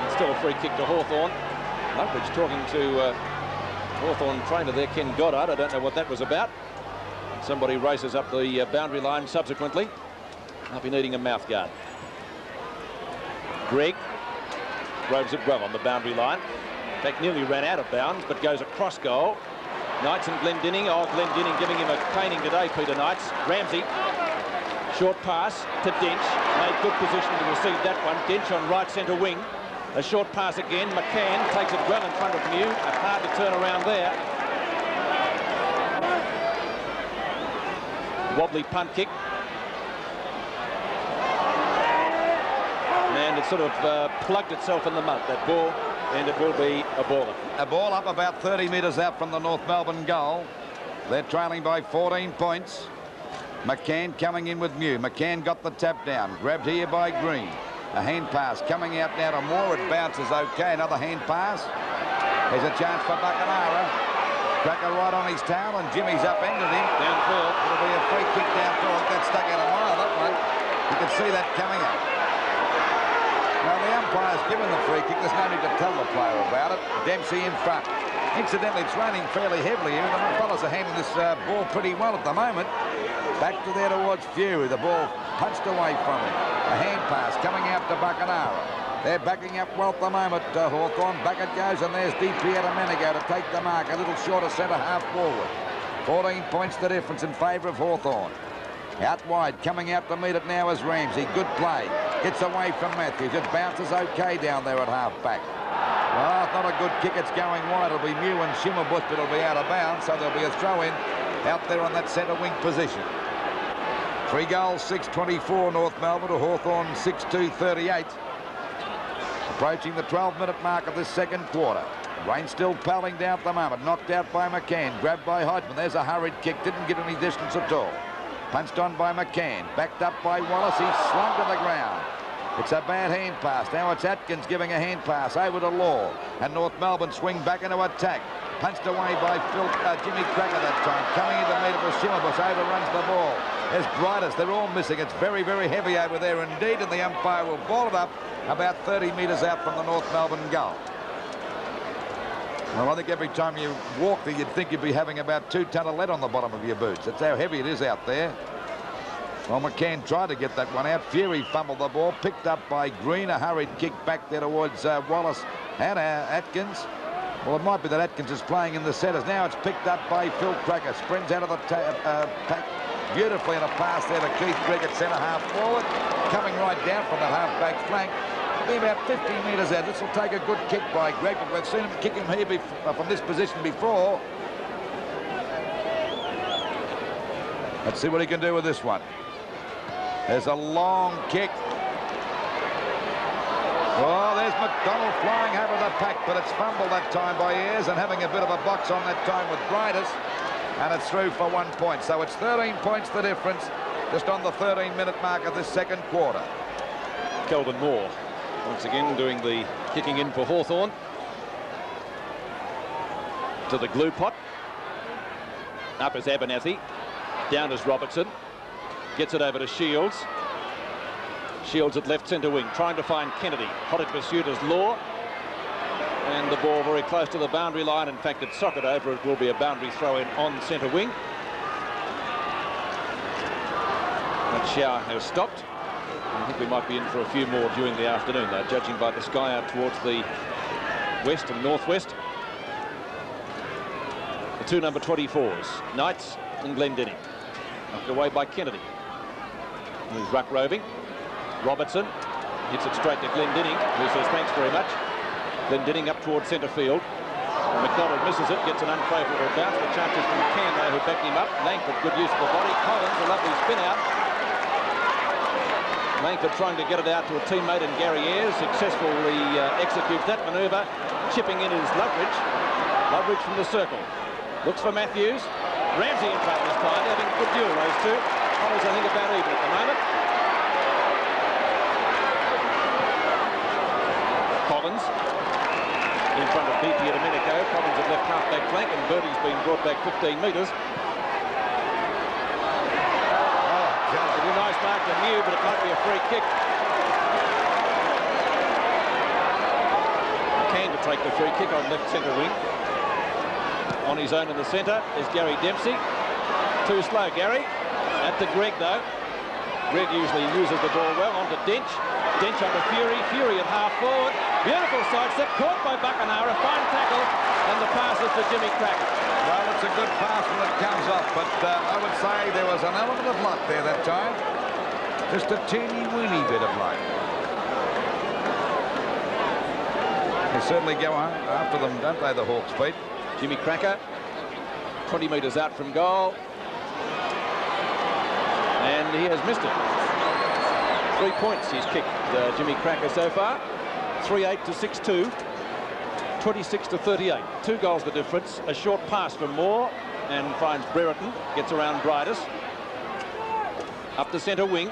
Speaker 1: It's still a free kick to Hawthorn. Loveridge talking to Hawthorn trainer there, Ken Goddard. I don't know what that was about. Somebody races up the boundary line subsequently. I'll be needing a mouthguard. Greg robes it well on the boundary line. In fact, nearly ran out of bounds, but goes across goal. Knights and Glendinning. Oh, Glendinning giving him a caning today, Peter Knights. Ramsey. Short pass to Dench. Made good position to receive that one. Dench on right centre wing. A short pass again. McCann takes it well in front of Mew. Hard to turn around there. Wobbly punt kick. And it sort of plugged itself in the mud, that ball, and it will be a baller.
Speaker 2: A ball up about 30 metres out from the North Melbourne goal. They're trailing by 14 points. McCann coming in with Mew. McCann got the tap down. Grabbed here by Green. A hand pass coming out now to Moore. It bounces okay. Another hand pass. There's a chance for Buckenara. Cracker right on his tail, and Jimmy's upended him.
Speaker 1: Downfield.
Speaker 2: It'll be a free kick downfield. That stuck out a mile, that one. You can see that coming up. Now, the umpire's given the free kick. There's no need to tell the player about it. Dempsey in front. Incidentally, it's raining fairly heavily here. The fellas are handling this ball pretty well at the moment. Back to there towards Fury. The ball punched away from him. A hand pass coming out to Buckenara. They're backing up well at the moment. Hawthorn, back it goes, and there's DiPietro Menego to take the mark. A little shorter centre half forward. 14 points the difference in favour of Hawthorn. Out wide, coming out to meet it now is Ramsey. Good play. Gets away from Matthews. It bounces okay down there at half-back. Well, it's not a good kick. It's going wide. It'll be Mew and Schimmelbusch, but it'll be out of bounds, so there'll be a throw-in out there on that centre wing position. 3 goals, 6-24 North Melbourne to Hawthorn, 6-2-38. Approaching the 12-minute mark of this second quarter. Rain still pelting down at the moment. Knocked out by McCann. Grabbed by Hodgman. There's a hurried kick. Didn't get any distance at all. Punched on by McCann. Backed up by Wallace. He's slung to the ground. It's a bad hand pass. Now it's Atkins giving a hand pass over to Law. And North Melbourne swing back into attack. Punched away by Jimmy Cracker that time. Coming in to meet it with Schimmelbusch. Overruns the ball. There's Brightest. They're all missing. It's very, very heavy over there indeed. And the umpire will ball it up about 30 metres out from the North Melbourne goal. Well, I think every time you walk there, you'd think you'd be having about 2 ton of lead on the bottom of your boots. That's how heavy it is out there. Well, McCann tried to get that one out. Fury fumbled the ball, picked up by Green. A hurried kick back there towards Wallace and Atkins. Well, it might be that Atkins is playing in the centres. Now it's picked up by Phil Cracker. Sprints out of the pack beautifully in a pass there to Keith Grigg at centre-half forward. Coming right down from the half-back flank. Be about 15 metres out. This will take a good kick by Greg, but we've seen him kick him here from this position before. Let's see what he can do with this one. There's a long kick. Oh, there's McDonald flying over the pack, but it's fumbled that time by Ayres and having a bit of a box on that time with Bridus. And it's through for 1 point. So it's 13 points the difference just on the 13-minute mark of this second quarter.
Speaker 1: Kelvin Moore once again doing the kicking in for Hawthorn. To the glue pot. Up is Abernathy. Down is Robertson. Gets it over to Shields. Shields at left centre wing, trying to find Kennedy. Hot in pursuit is Law. And the ball very close to the boundary line. In fact, it's socket over. It will be a boundary throw-in on centre wing. That shower has stopped. I think we might be in for a few more during the afternoon, though, judging by the sky out towards the west and northwest. The two number 24s, Knights and Glendinning. Knocked away by Kennedy. Who's ruck roving. Robertson hits it straight to Glendinning, who says thanks very much. Glendinning up towards centre field. McDonald misses it, gets an unfavourable bounce. The chances from McCann, though, who backed him up. Langford, good use of the body. Collins, a lovely spin out. Langford trying to get it out to a teammate, and Gary Ayres successfully executes that manoeuvre. Chipping in is Loveridge. Loveridge from the circle. Looks for Matthews. Ramsey in front this time. Having a good duel, those two. Collins, I think, about even at the moment. Collins in front of BP at Domenico. Collins at left half-back flank, and Birdie's been brought back 15 metres. It'll be a nice mark to Mew, but it might be a free kick. McCann to take the free kick on left centre wing. On his own in the centre is Gary Dempsey. Too slow, Gary. At the Greg, though. Greg usually uses the ball well. On to Dench. Dench under Fury. Fury at half forward. Beautiful sidestep. Caught by Buckenara. Fine tackle. And the pass is for Jimmy Cracker.
Speaker 2: Well, it's a good pass when it comes off, but I would say there was an element of luck there that time. Just a teeny-weeny bit of luck. They certainly go after them, don't they, the Hawks, Pete?
Speaker 1: Jimmy Cracker, 20 metres out from goal. And he has missed it. 3 points he's kicked, Jimmy Cracker, so far. 3-8 to 6-2. 26 to 38. 2 goals the difference. A short pass from Moore and finds Brereton. Gets around Bridus. Up the centre wing.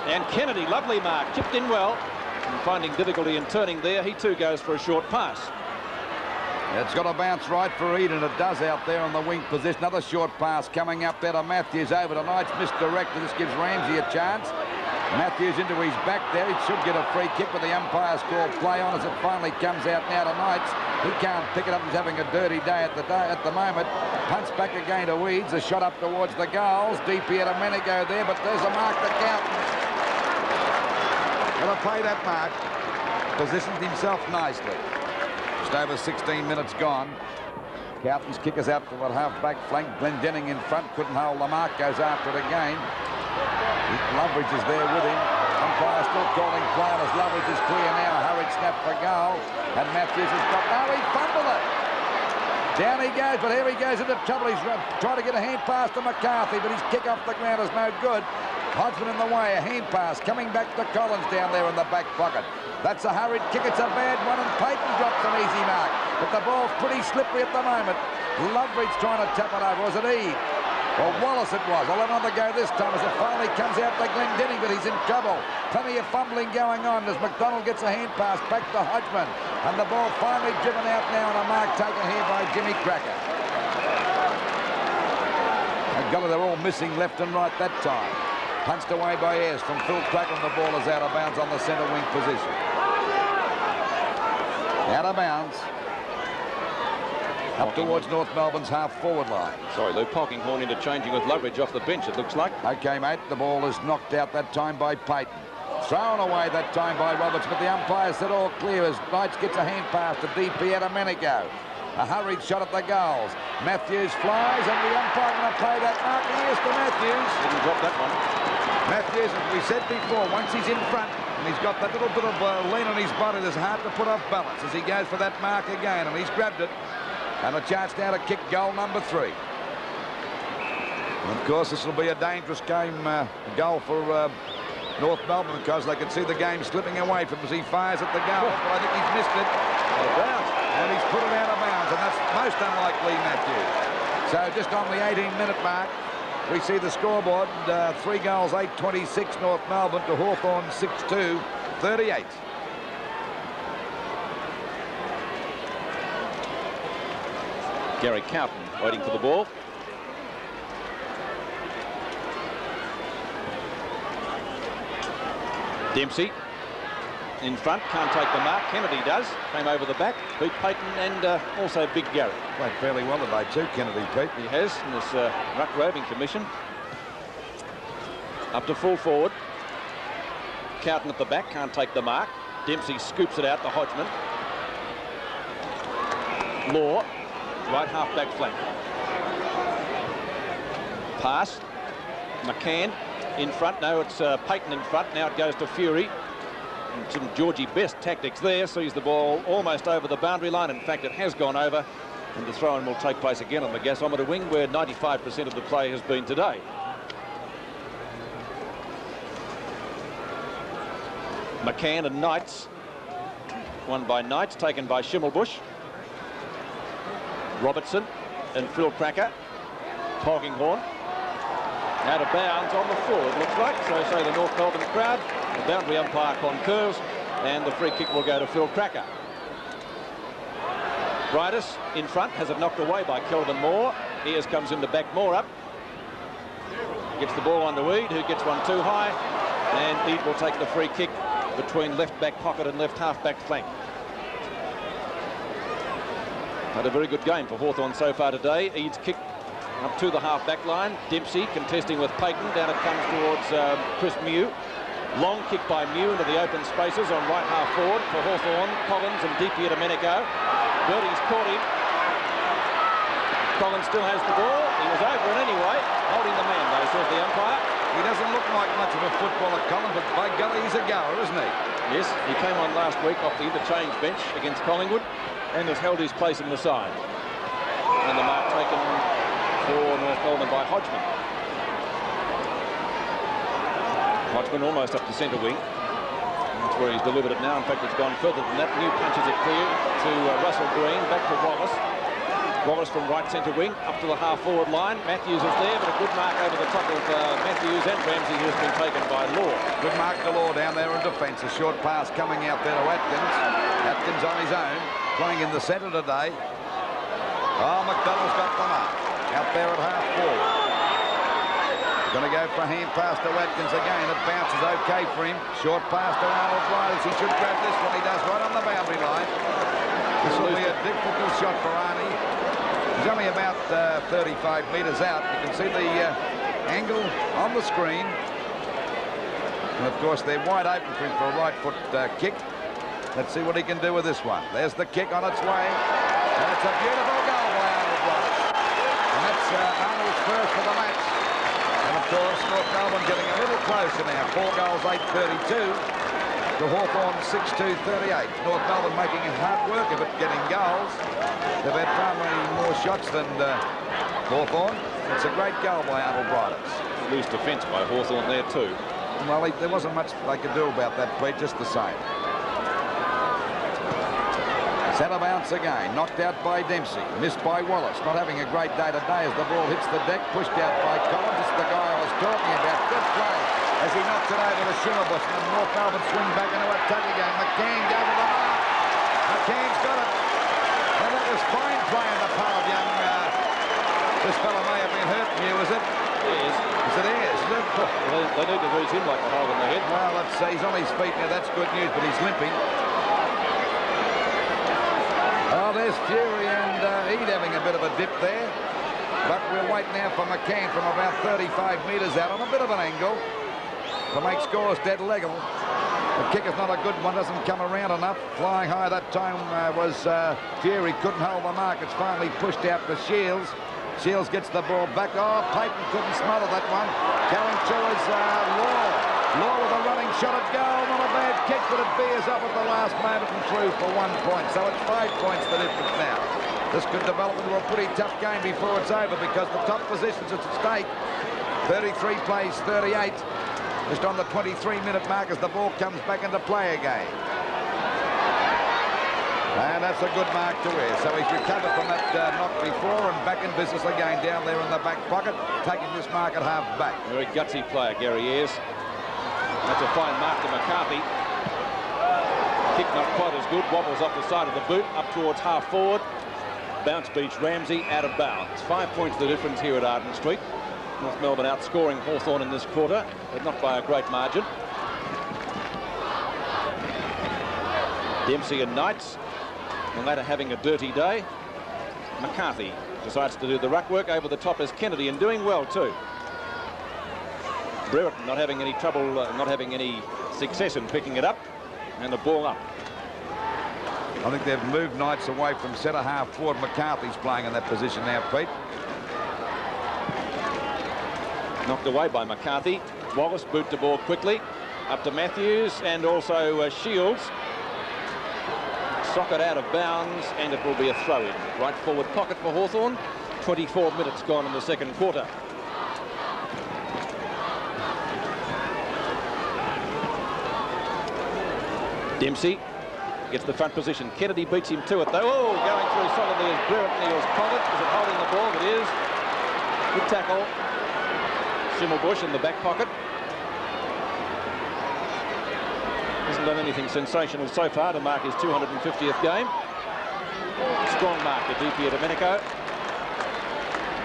Speaker 1: And Kennedy, lovely mark. Chipped in well. And finding difficulty in turning there, he too goes for a short pass.
Speaker 2: It's got to bounce right for Eden. It does out there on the wing position. Another short pass coming up there to Matthews over to Knights. Misdirected. This gives Ramsey a chance. Matthews into his back there. He should get a free kick, but the umpire's called play on as it finally comes out now to Knights. He can't pick it up. He's having a dirty day at the moment. Punts back again to Weeds. A shot up towards the goals. DP at Domenico there, but there's a mark to count. Going to play that mark. Positioned himself nicely. Just over 16 minutes gone. Carlton's kick is out to the half-back flank. Glendinning in front. Couldn't hold the mark. Goes after it again. Loveridge is there with him. Umpire still calling play on as Loveridge is clear now. A hurried snap for goal. And Matthews has got... No, he fumbled it. Down he goes, but here he goes into trouble. He's trying to get a hand pass to McCarthy, but his kick off the ground is no good. Hodgman in the way. A hand pass coming back to Collins down there in the back pocket. That's a hurried kick. It's a bad one, and Payton drops an easy mark. But the ball's pretty slippery at the moment. Loveridge trying to tap it over. Was it Eve? Well, Wallace it was. 11 on the go this time as it finally comes out to Glendinning, but he's in trouble. Plenty of fumbling going on as McDonald gets a hand pass back to Hodgman. And the ball finally driven out now, and a mark taken here by Jimmy Cracker. And golly, they're all missing left and right that time. Punched away by Ayres from Phil Cracker, and the ball is out of bounds on the centre wing position. Out of bounds. up towards North Melbourne's half-forward line.
Speaker 1: Sorry, Lou, Polkinghorn interchanging with Loveridge off the bench, it looks like.
Speaker 2: OK, mate, the ball is knocked out that time by Payton. Thrown away that time by Roberts, but the umpire said all clear as Knights gets a hand pass to DP Domenico. A hurried shot at the goals. Matthews flies, and the umpire going to play that mark. Here's to Matthews.
Speaker 1: Didn't drop that one.
Speaker 2: Matthews, as we said before, once he's in front, and he's got that little bit of lean on his body, there's hard to put off balance as he goes for that mark again, and he's grabbed it. And a chance now to kick goal number 3. And of course, this will be a dangerous game, goal for North Melbourne, because they can see the game slipping away from as he fires at the goal. But I think he's missed it. And he's put it out of bounds, and that's most unlikely Matthews. So just on the 18-minute mark, we see the scoreboard, 3 goals, 8-26 North Melbourne to Hawthorn 6-2, 38.
Speaker 1: Gary Cowton waiting for the ball. Dempsey in front, can't take the mark. Kennedy does. Came over the back, beat Payton and also Big Gary.
Speaker 2: Played fairly well today too, Kennedy, Pete.
Speaker 1: He has in this ruck roving commission. Up to full forward. Cowton at the back, can't take the mark. Dempsey scoops it out to Hodgman. Law, right half-back flank. Pass. McCann in front. No, it's Payton in front. Now it goes to Fury. And some Georgie Best tactics there. Sees the ball almost over the boundary line. In fact, it has gone over. And the throw-in will take place again on the gasometer wing, where 95% of the play has been today. McCann and Knights. Won by Knights, taken by Schimmelbusch. Robertson and Phil Cracker. Polkinghorn. Out of bounds on the floor, it looks like. So say the North Melbourne crowd. The boundary umpire concurs, and the free kick will go to Phil Cracker. Brightus in front, has it knocked away by Kelvin Moore. Ears comes in to back Moore up. Gets the ball on to Eade, who gets one too high. And Eade will take the free kick between left back pocket and left half back flank. Had a very good game for Hawthorn so far today. Eade's kick up to the half-back line. Dempsey contesting with Payton. Down it comes towards Chris Mew. Long kick by Mew into the open spaces on right half forward for Hawthorn. Collins and DP Domenico. Bertie's caught him. Collins still has the ball. He was over it anyway. Holding the man, though, says the umpire.
Speaker 2: He doesn't look like much of a footballer, Collins, but by golly, he's a goer, isn't he?
Speaker 1: Yes, he came on last week off the interchange bench against Collingwood and has held his place in the side. And the mark taken for North Melbourne by Hodgman. Hodgman almost up to centre wing. That's where he's delivered it now. In fact, it's gone further than that. New punches it clear to Russell Green. Back to Wallace. Wallace from right centre wing up to the half-forward line. Matthews is there, but a good mark over the top of Matthews, and Ramsey has been taken by Law.
Speaker 2: Good mark to Law down there in defence. A short pass coming out there to Atkins. Atkins on his own, playing in the centre today. Oh, McDonald's got the mark. Out there at half-forward. Going to go for a hand pass to Atkins again. It bounces okay for him. Short pass to Arnold Riders. He should grab this one. He does right on the boundary line. This will be a difficult shot for Arnie. He's only about 35 metres out. You can see the angle on the screen. And of course, they're wide open for him for a right foot kick. Let's see what he can do with this one. There's the kick on its way. And it's a beautiful goal by Arnold Riders. And that's Arnold's first for the match. And of course, North Melbourne getting a little closer now. 4 goals, 8-32. To Hawthorn 6-2-38. North Melbourne making hard work of it, getting goals. They've had far many more shots than Hawthorn. It's a great goal by Arnold Riders.
Speaker 1: Loose defence by Hawthorn there too.
Speaker 2: Well, there wasn't much they could do about that, Pete, just the same. It's out of bounds again. Knocked out by Dempsey. Missed by Wallace. Not having a great day today as the ball hits the deck. Pushed out by Collins. It's the guy I was talking about. Good play as he knocks it over to Schimmelbusch. And North Melbourne swing back into attack again. McCann go to the mark. McCann's got it. And that was fine play on the part of young... this fellow may have been hurt, Mew, is it?
Speaker 1: Yes.
Speaker 2: Yes, it is.
Speaker 1: Well, they need to reach him like a hole in the head.
Speaker 2: Well, let's say he's on his feet now. That's good news, but he's limping. Oh, there's Here's Fury, and he's having a bit of a dip there. But we'll wait now for McCann from about 35 metres out on a bit of an angle to make scores dead legal. The kick is not a good one, doesn't come around enough. Flying high that time was Fury, couldn't hold the mark. It's finally pushed out to Shields. Shields gets the ball back. Oh, Payton couldn't smother that one. Going to is Law. Law with a running shot at goal. Not a bad kick, but it veers up at the last moment and through for 1 point. So it's 5 points the difference now. This could develop into a pretty tough game before it's over because the top positions at stake. 33 plays 38. Just on the 23-minute mark as the ball comes back into play again. And that's a good mark to wear. So he's recovered from that knock before and back in business again down there in the back pocket, taking this mark at half back.
Speaker 1: Very gutsy player, Gary Ayres. That's a fine mark to McCarthy. Kick not quite as good. Wobbles off the side of the boot, up towards half forward. Bounce beats Ramsey, out of bounds. 5 points the difference here at Arden Street. North Melbourne outscoring Hawthorn in this quarter, but not by a great margin. Dempsey and Knights, the latter having a dirty day. McCarthy decides to do the ruck work. Over the top is Kennedy, and doing well too. Brereton not having any trouble, not having any success in picking it up, and the ball up.
Speaker 2: I think they've moved Knights away from centre half forward. McCarthy's playing in that position now, Pete.
Speaker 1: Knocked away by McCarthy. Wallace boot the ball quickly up to Matthews, and also Shields. Socket out of bounds, and it will be a throw-in. Right forward pocket for Hawthorn. 24 minutes gone in the second quarter. Dempsey gets the front position. Kennedy beats him to it though. Oh, going through solidly as Brereton. He was Collins. Is it holding the ball? It is. Good tackle. Schimmelbusch in the back pocket. Hasn't done anything sensational so far to mark his 250th game. Strong mark to DP Domenico.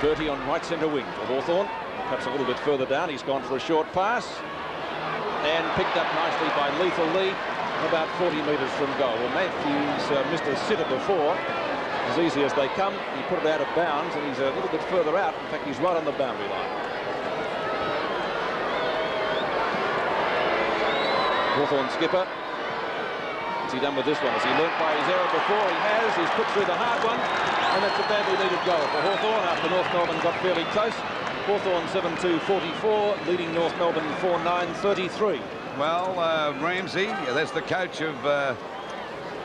Speaker 1: Bertie on right centre wing for Hawthorn. Perhaps a little bit further down. He's gone for a short pass. And picked up nicely by Lethal Lee, about 40 metres from goal. Well, Matthews missed a sitter before. As easy as they come, he put it out of bounds, and he's a little bit further out. In fact, he's right on the boundary line. Hawthorn skipper. What's he done with this one? Has he learnt by his error before? He has. He's put through the hard one, and that's a badly needed goal for Hawthorn after North Melbourne got fairly close. Hawthorn 7-2-44, leading North Melbourne 4-9-33.
Speaker 2: Well, Ramsey, that's the coach of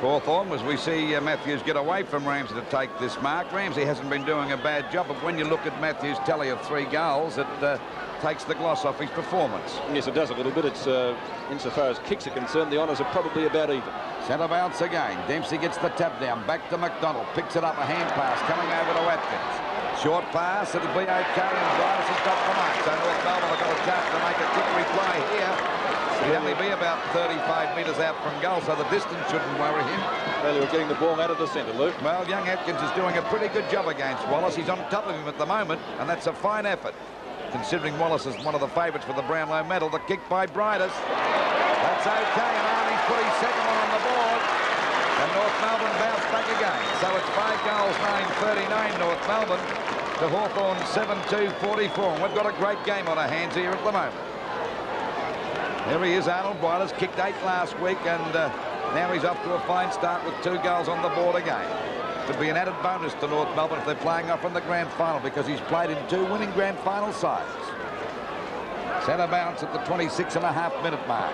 Speaker 2: Hawthorn, as we see Matthews get away from Ramsey to take this mark. Ramsey hasn't been doing a bad job, but when you look at Matthews' tally of 3 goals, it takes the gloss off his performance.
Speaker 1: Yes, it does a little bit. It's insofar as kicks are concerned, the honours are probably about even.
Speaker 2: Centre bounce again. Dempsey gets the tap down. Back to McDonald. Picks it up. A hand pass coming over to Watkins. Short pass. It'll be okay. And Bryce has got the mark. So North Melbourne have got a chance to make a quick reply here. He'll only be about 35 metres out from goal, so the distance shouldn't worry him.
Speaker 1: Well, they were getting the ball out of the centre, Luke.
Speaker 2: Well, young Atkins is doing a pretty good job against Wallace. He's on top of him at the moment, and that's a fine effort, considering Wallace is one of the favourites for the Brownlow medal. The kick by Briders. That's okay, and Arnie's put his second one on the board. And North Melbourne bounce back again. So it's 5 goals, 9-39 North Melbourne to Hawthorn 7-2-44. And we've got a great game on our hands here at the moment. Here he is, Arnold Briders, kicked 8 last week, and now he's off to a fine start with 2 goals on the board again. Could be an added bonus to North Melbourne if they're playing off in the grand final, because he's played in 2 winning grand final sides. Centre bounce at the 26.5-minute mark.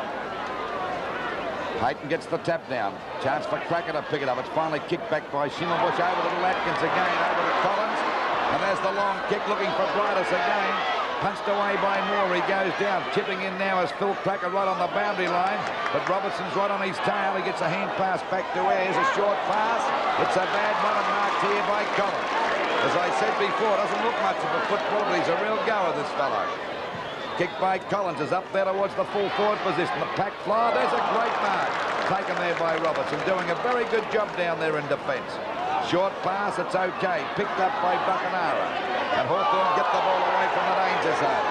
Speaker 2: Payton gets the tap down. Chance for Cracker to pick it up. It's finally kicked back by Schimmelbusch over to Atkins again, over to Collins. And there's the long kick looking for Briders again. Punched away by Moore. He goes down. Chipping in now is Phil Cracker right on the boundary line. But Robertson's right on his tail. He gets a hand pass back to Ayres. A short pass. It's a bad one and marked here by Collins. As I said before, doesn't look much of a football, but he's a real goer, this fellow. Kick by Collins is up there towards the full forward position. The pack fly. There's a great mark taken there by Robertson, doing a very good job down there in defence. Short pass, it's okay. Picked up by Buckenara. And Hawthorn get the ball away from the danger zone.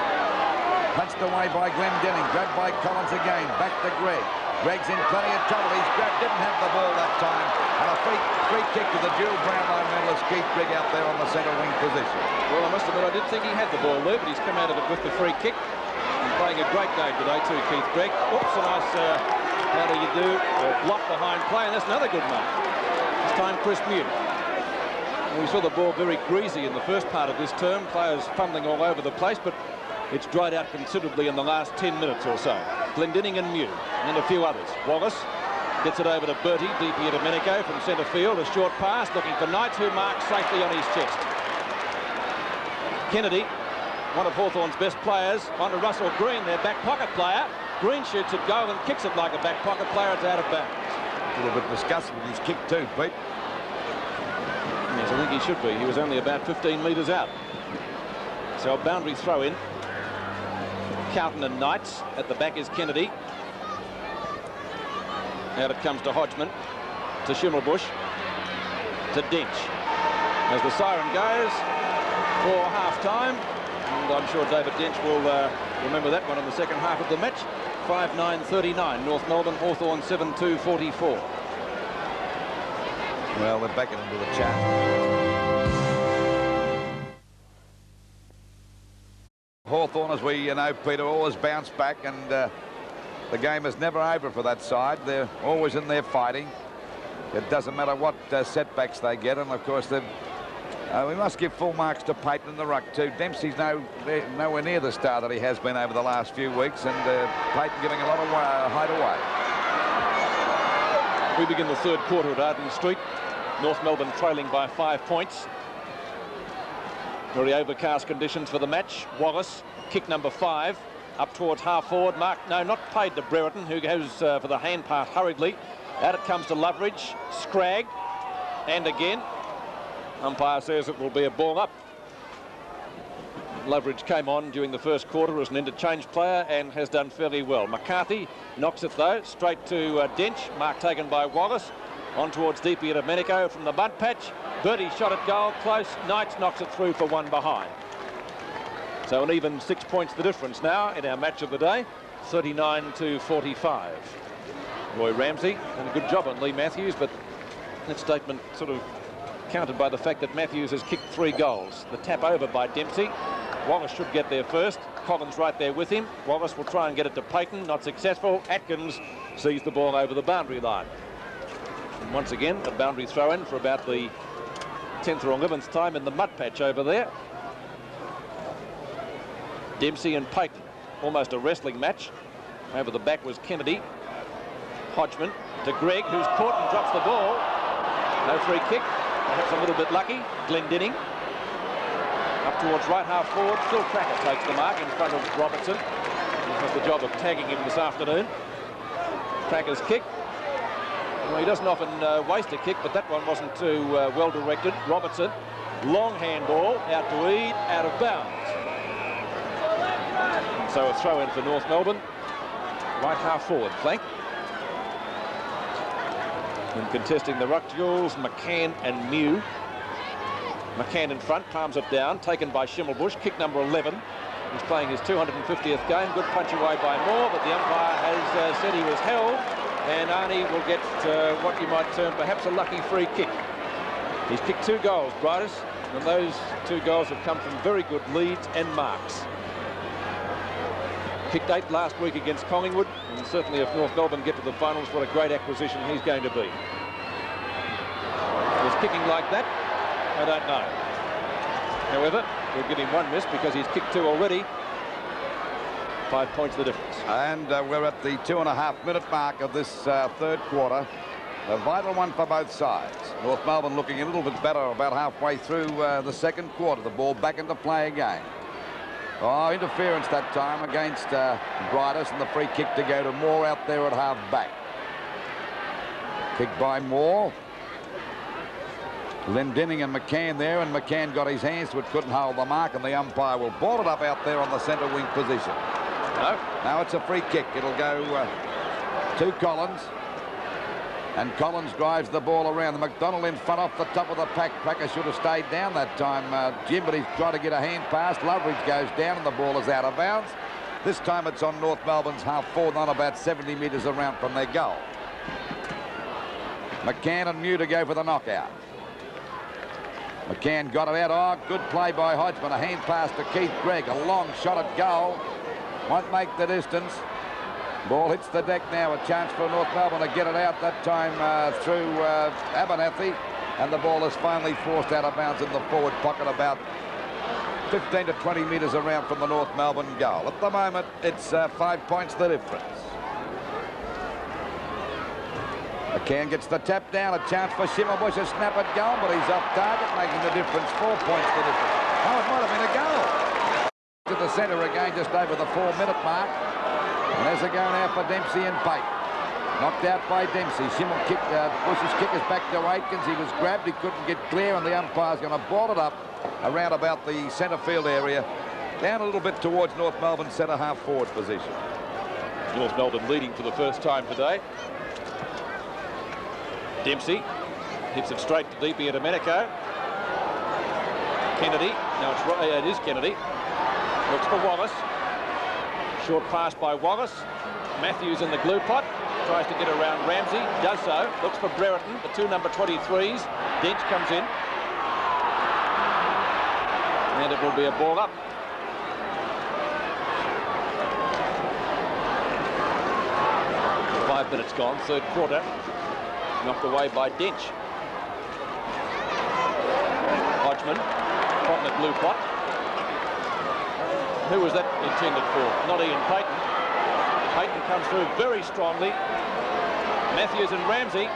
Speaker 2: Punched away by Glendenning. Grabbed by Collins again. Back to Greg. Gregg's in plenty of trouble. Didn't have the ball that time. And a free kick to the dual Brownlow medalist Keith Grigg out there on the centre wing position.
Speaker 1: Well, I must admit, I did think he had the ball there, but he's come out of it with the free kick. And playing a great game today too, Keith Grigg. Oops, a nice, how do you do? Block behind play, and that's another good mark. This time Chris Mew. We saw the ball very greasy in the first part of this term. Players fumbling all over the place, but it's dried out considerably in the last 10 minutes or so. Glendinning and Mew, and then a few others. Wallace gets it over to Bertie. Deep here to Domenico from centre field. A short pass, looking for Knights, who marks safely on his chest. Kennedy, one of Hawthorn's best players, onto Russell Green, their back pocket player. Green shoots at goal and kicks it like a back pocket player. It's out of bounds.
Speaker 2: A little bit disgusted with his kick too, Pete.
Speaker 1: Yes, I think he should be. He was only about 15 metres out. So a boundary throw in. Carlton and Knights. At the back is Kennedy. Out it comes to Hodgman. To Schimmelbusch. To Dench. As the siren goes for half-time. And I'm sure David Dench will remember that one in the second half of the match. 5-9-39. North Melbourne, Hawthorn 7-2-44.
Speaker 2: Well, they're back into the chat. Hawthorn, as we know, Peter, always bounce back, and the game is never over for that side. They're always in there fighting. It doesn't matter what setbacks they get, and of course we must give full marks to Payton in the ruck too. Dempsey's nowhere near the star that he has been over the last few weeks, and Payton giving a lot of height away.
Speaker 1: We begin the third quarter at Arden Street. North Melbourne trailing by 5 points. Very overcast conditions for the match. Wallace, kick number 5, up towards half forward. not paid to Brereton, who goes for the hand pass hurriedly. Out it comes to Loveridge. Scragg, and again. Umpire says it will be a ball up. Loveridge came on during the first quarter as an interchange player and has done fairly well. McCarthy knocks it though straight to Dench. Mark taken by Wallace. On towards Deepy to Domenico from the mud patch. Bertie shot at goal, close. Knights knocks it through for one behind. So an even 6 points the difference now in our match of the day. 39-45. Roy Ramsey done a good job on Lee Matthews, but that statement sort of countered by the fact that Matthews has kicked 3 goals. The tap over by Dempsey. Wallace should get there first. Collins right there with him. Wallace will try and get it to Payton. Not successful. Atkins sees the ball over the boundary line. And once again, a boundary throw in for about the 10th or 11th time in the mud patch over there. Dempsey and Payton. Almost a wrestling match. Over the back was Kennedy. Hodgman to Gregg, who's caught and drops the ball. No free kick. Perhaps a little bit lucky. Glendinning. Up towards right half forward. Phil Cracker takes the mark in front of Robertson. He has the job of tagging him this afternoon. Cracker's kick. Well, he doesn't often waste a kick, but that one wasn't too well directed. Robertson, long handball, out to Eade, out of bounds. So a throw in for North Melbourne. Right half forward flank. And contesting the ruck duels, McCann and Mew. McCann in front, palms it down, taken by Schimmelbusch, kick number 11. He's playing his 250th game. Good punch away by Moore, but the umpire has said he was held, and Arnie will get what you might term perhaps a lucky free kick. He's kicked 2 goals, Brightus, and those 2 goals have come from very good leads and marks. Kicked 8 last week against Collingwood, and certainly if North Melbourne get to the finals, what a great acquisition he's going to be. Was kicking like that? I don't know. However, we'll give him 1 miss because he's kicked 2 already. 5 points the difference.
Speaker 2: And we're at the 2.5-minute mark of this third quarter. A vital one for both sides. North Melbourne looking a little bit better about halfway through the second quarter. The ball back into play again. Oh, interference that time against Brightus, and the free kick to go to Moore out there at half back. Kicked by Moore. Glendinning and McCann there, and McCann got his hands to it, couldn't hold the mark, and the umpire will ball it up out there on the centre wing position.
Speaker 1: No.
Speaker 2: Now it's a free kick. It'll go to Collins. And Collins drives the ball around. The McDonald in front off the top of the pack. Cracker should have stayed down that time, Jim, but he's trying to get a hand pass. Loveridge goes down and the ball is out of bounds. This time it's on North Melbourne's half forward, not about 70 metres around from their goal. McCann and Mew to go for the knockout. McCann got it out. Oh, good play by Hodgman. A hand pass to Keith Gregg. A long shot at goal. Won't make the distance. Ball hits the deck now. A chance for North Melbourne to get it out, that time through Abernethy. And the ball is finally forced out of bounds in the forward pocket, about 15 to 20 metres around from the North Melbourne goal. At the moment, it's 5 points the difference. McCann gets the tap down. A chance for Schimmelbusch, a snap at goal, but he's off target, making the difference. 4 points the difference. Oh, it might have been a goal. To the centre again, just over the 4-minute mark. And there's a go now for Dempsey and Pate. Knocked out by Dempsey. Bush's kick is back to Aikens. He was grabbed. He couldn't get clear, and the umpire's going to ball it up around about the centre field area. Down a little bit towards North Melbourne centre half forward position.
Speaker 1: North Melbourne leading for the first time today. Dempsey hits it straight to deep here to Domenico. Kennedy. No, it is Kennedy. Looks for Wallace. Short pass by Wallace. Matthews in the glue pot. Tries to get around Ramsey. Does so. Looks for Brereton. The two number 23s. Dench comes in. And it will be a ball up. Five minutes gone. Third quarter. Knocked away by Dench. Hodgman from the blue pot. Who was that intended for? Not Ian Payton. Payton comes through very strongly. Matthews and Ramsey.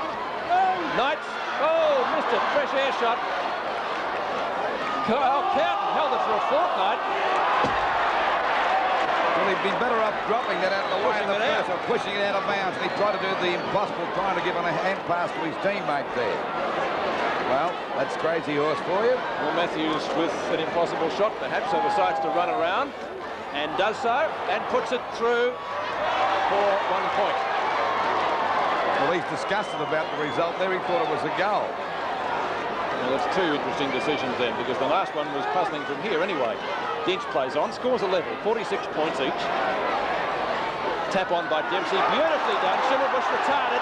Speaker 1: Knights. Oh, missed it. Fresh air shot. Kyle Cowton held it for a fortnight.
Speaker 2: Well, he'd been better off dropping that out of the way in the first, or pushing it out of bounds. And he tried to do the impossible, trying to give a hand pass to his teammate there. Well, that's crazy horse for you.
Speaker 1: Well, Matthews with an impossible shot, perhaps, so decides to run around and does so and puts it through for 1 point.
Speaker 2: Well, he's disgusted about the result there. He thought it was a goal.
Speaker 1: Well, that's two interesting decisions then, because the last one was puzzling from here anyway. Dench plays on, scores a level, 46 points each. Tap on by Dempsey, beautifully done. Schimmelbusch retarded.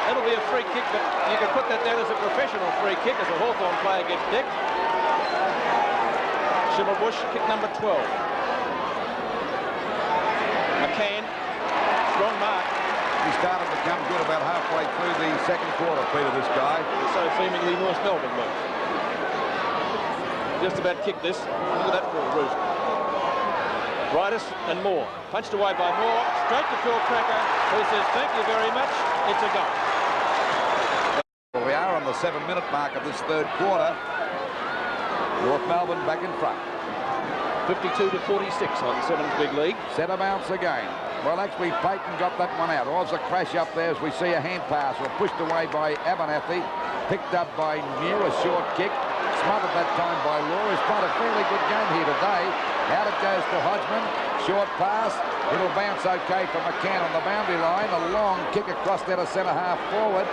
Speaker 1: That'll be a free kick, but you could put that down as a professional free kick as a Hawthorn player gets decked. Schimmelbusch, kick number 12. McCann, strong mark.
Speaker 2: He started to come good about halfway through the second quarter, Peter, this guy.
Speaker 1: So seemingly North Melbourne will. Just about kicked this. Look at that for a roost. Brightus and Moore. Punched away by Moore. Straight to Phil Cracker, who says, thank you very much. It's a goal.
Speaker 2: Well, we are on the 7-minute mark of this third quarter. North Melbourne back in front.
Speaker 1: 52 to 46 on Sevens Big League.
Speaker 2: Centre bounce again. Well, actually, Payton got that one out. There was a crash up there as we see a hand pass. Or pushed away by Abernethy. Picked up by Mew, a short kick. Smothered that time by Law. He's played a fairly good game here today. Out it goes to Hodgman. Short pass. It'll bounce okay for McCann on the boundary line. A long kick across there to centre half forward.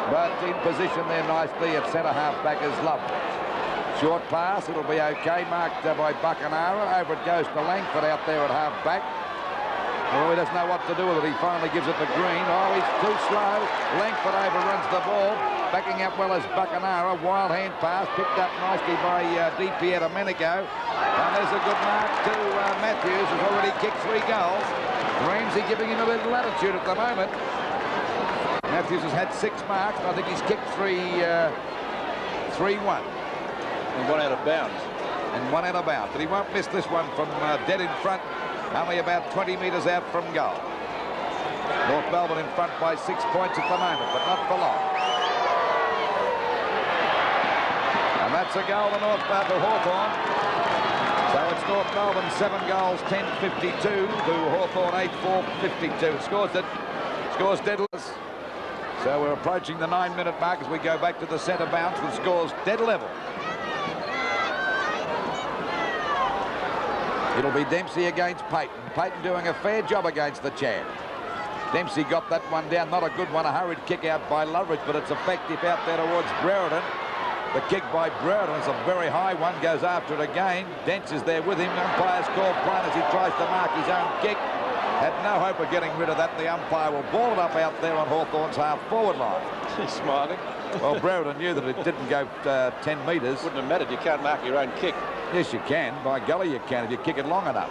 Speaker 2: But in position there nicely at centre half back is Lovely. Short pass. It'll be okay. Marked by Buckenara. Over it goes to Langford out there at half back. Oh, he doesn't know what to do with it. He finally gives it to Green. Oh, he's too slow. Langford overruns the ball. Backing up well as Buckenara. Wild hand pass. Picked up nicely by DP Domenico. And there's a good mark to Matthews, who's already kicked 3 goals. Ramsey giving him a little latitude at the moment. Matthews has had 6 marks. I think he's kicked 3-1.
Speaker 1: And one out of bounds.
Speaker 2: And one out of bounds. But he won't miss this one from dead in front. Only about 20 metres out from goal. North Melbourne in front by 6 points at the moment, but not for long. And that's a goal to North Melbourne Hawthorn. So it's North Melbourne 7 goals, 10-52 to Hawthorn 8-4-52. Scores deadless. So we're approaching the 9-minute mark as we go back to the centre bounce with scores dead level. It'll be Dempsey against Payton. Payton doing a fair job against the Chad. Dempsey got that one down. Not a good one. A hurried kick out by Loveridge, but it's effective out there towards Brereton. The kick by Brereton is a very high one, goes after it again. Dents is there with him. Umpire's called plain as he tries to mark his own kick. Had no hope of getting rid of that. The umpire will ball it up out there on Hawthorn's half-forward line.
Speaker 1: He's smiling.
Speaker 2: Well, Brereton knew that it didn't go 10 metres.
Speaker 1: Wouldn't have mattered. You can't mark your own kick.
Speaker 2: Yes, you can. By golly, you can if you kick it long enough.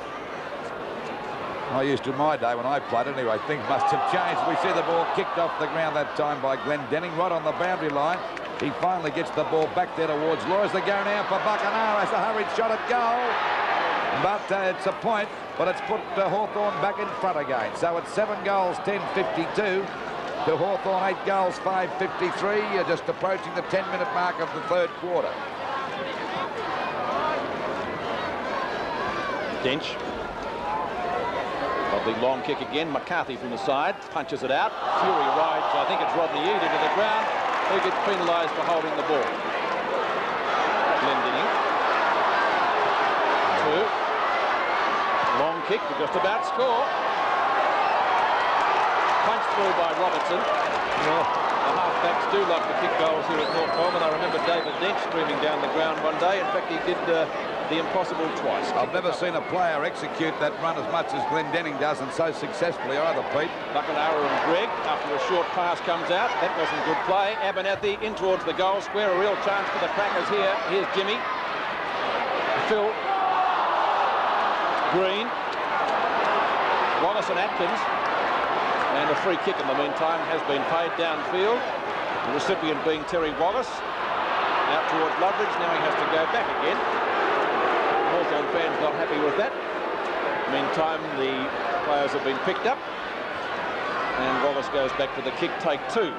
Speaker 2: I used to in my day when I played. Anyway, things must have changed. We see the ball kicked off the ground that time by Glendenning, right on the boundary line. He finally gets the ball back there towards Lawyers. They go now for Buckenara. It's a hurried shot at goal. But it's a point, but it's put Hawthorn back in front again. So it's 7 goals, 10-52 to Hawthorn, 8 goals, 5-53. You're just approaching the 10-minute mark of the third quarter.
Speaker 1: Dench. Lovely long kick again. McCarthy from the side punches it out. Fury rides, I think it's Rodney Eade into the ground. Who gets penalised for holding the ball? Glendenning. 2. Long kick to just about score. Punched through by Robertson. Well, the halfbacks do like to kick goals here at North Melbourne. I remember David Dench streaming down the ground one day. In fact, he did the impossible twice.
Speaker 2: I've never seen a player execute that run as much as Glendenning does, and so successfully either, Pete.
Speaker 1: Buckenara and Gregg, after a short pass comes out. That wasn't good play. Abernethy in towards the goal square. A real chance for the Crackers here. Here's Jimmy. Phil. Green. Wallace and Atkins. And a free kick in the meantime has been paid downfield. The recipient being Terry Wallace. Out towards Loveridge. Now he has to go back again. Hawthorn fans not happy with that. Meantime, the players have been picked up. And Wallace goes back to the kick, take 2.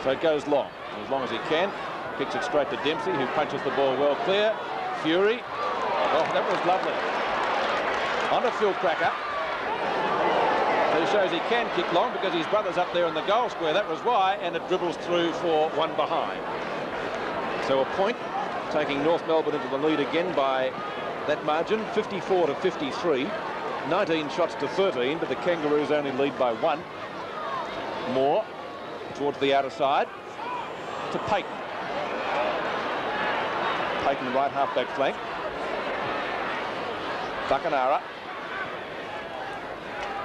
Speaker 1: So it goes long as he can. Kicks it straight to Dempsey, who punches the ball well clear. Fury. Oh, that was lovely. On to Phil Cracker. He shows he can kick long because his brother's up there in the goal square. That was why, and it dribbles through for one behind. So a point, taking North Melbourne into the lead again by that margin, 54-53. 19 shots to 13, but the Kangaroos only lead by 1. Moore towards the outer side to Payton. Payton right half-back flank. Buckenara.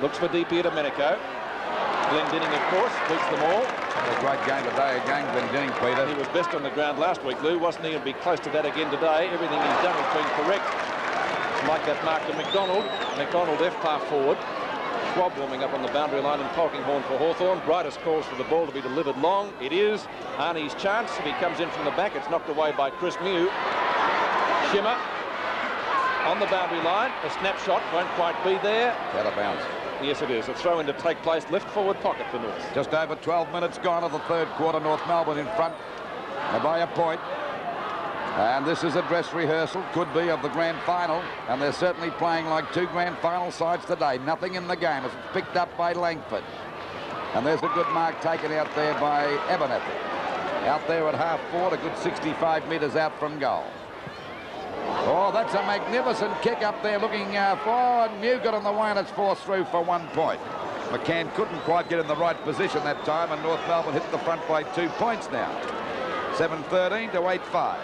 Speaker 1: Looks for DP Domenico. Glendenning, of course, beats them all.
Speaker 2: A great game today again, Glendenning, Peter.
Speaker 1: He was best on the ground last week, Lou, wasn't he? He'll be close to that again today. Everything he's done has been correct. Like that mark to McDonald. McDonald half forward. Schwab warming up on the boundary line and Polkinghorne for Hawthorn. Brightest calls for the ball to be delivered long. It is Arnie's chance. If he comes in from the back, it's knocked away by Chris Mew. Shimmer on the boundary line. A snapshot won't quite be there.
Speaker 2: Out of bounds.
Speaker 1: Yes, it is. A throw-in to take place. Left forward pocket for North.
Speaker 2: Just over 12 minutes gone of the third quarter. North Melbourne in front by a point. And this is a dress rehearsal, could be, of the grand final. And they're certainly playing like 2 grand final sides today. Nothing in the game. It's picked up by Langford. And there's a good mark taken out there by Abernethy. Out there at half-forward, a good 65 metres out from goal. Oh, that's a magnificent kick up there looking forward. Mew got on the way and it's forced through for 1 point. McCann couldn't quite get in the right position that time, and North Melbourne hit the front by 2 points now. 7-13 to 8-5.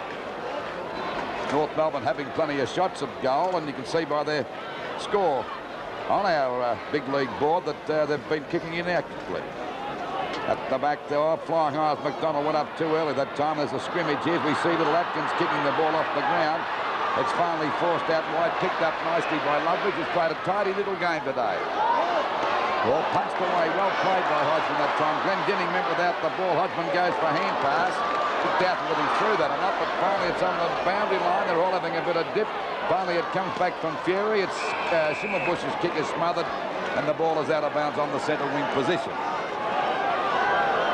Speaker 2: North Melbourne having plenty of shots of goal, and you can see by their score on our big league board that they've been kicking inactively. At the back, they are flying high as McDonald went up too early that time. There's a scrimmage here. We see little Atkins kicking the ball off the ground. It's finally forced out wide, picked up nicely by Loveridge, who's played a tidy little game today. Ball punched away, well played by Hodgman that time. Glendenning went without the ball. Hodgman goes for hand pass. Looked out whether he threw that or not, but finally it's on the boundary line. They're all having a bit of dip. Finally it comes back from Fury. It's Schimmelbusch's kick is smothered, and the ball is out of bounds on the centre wing position.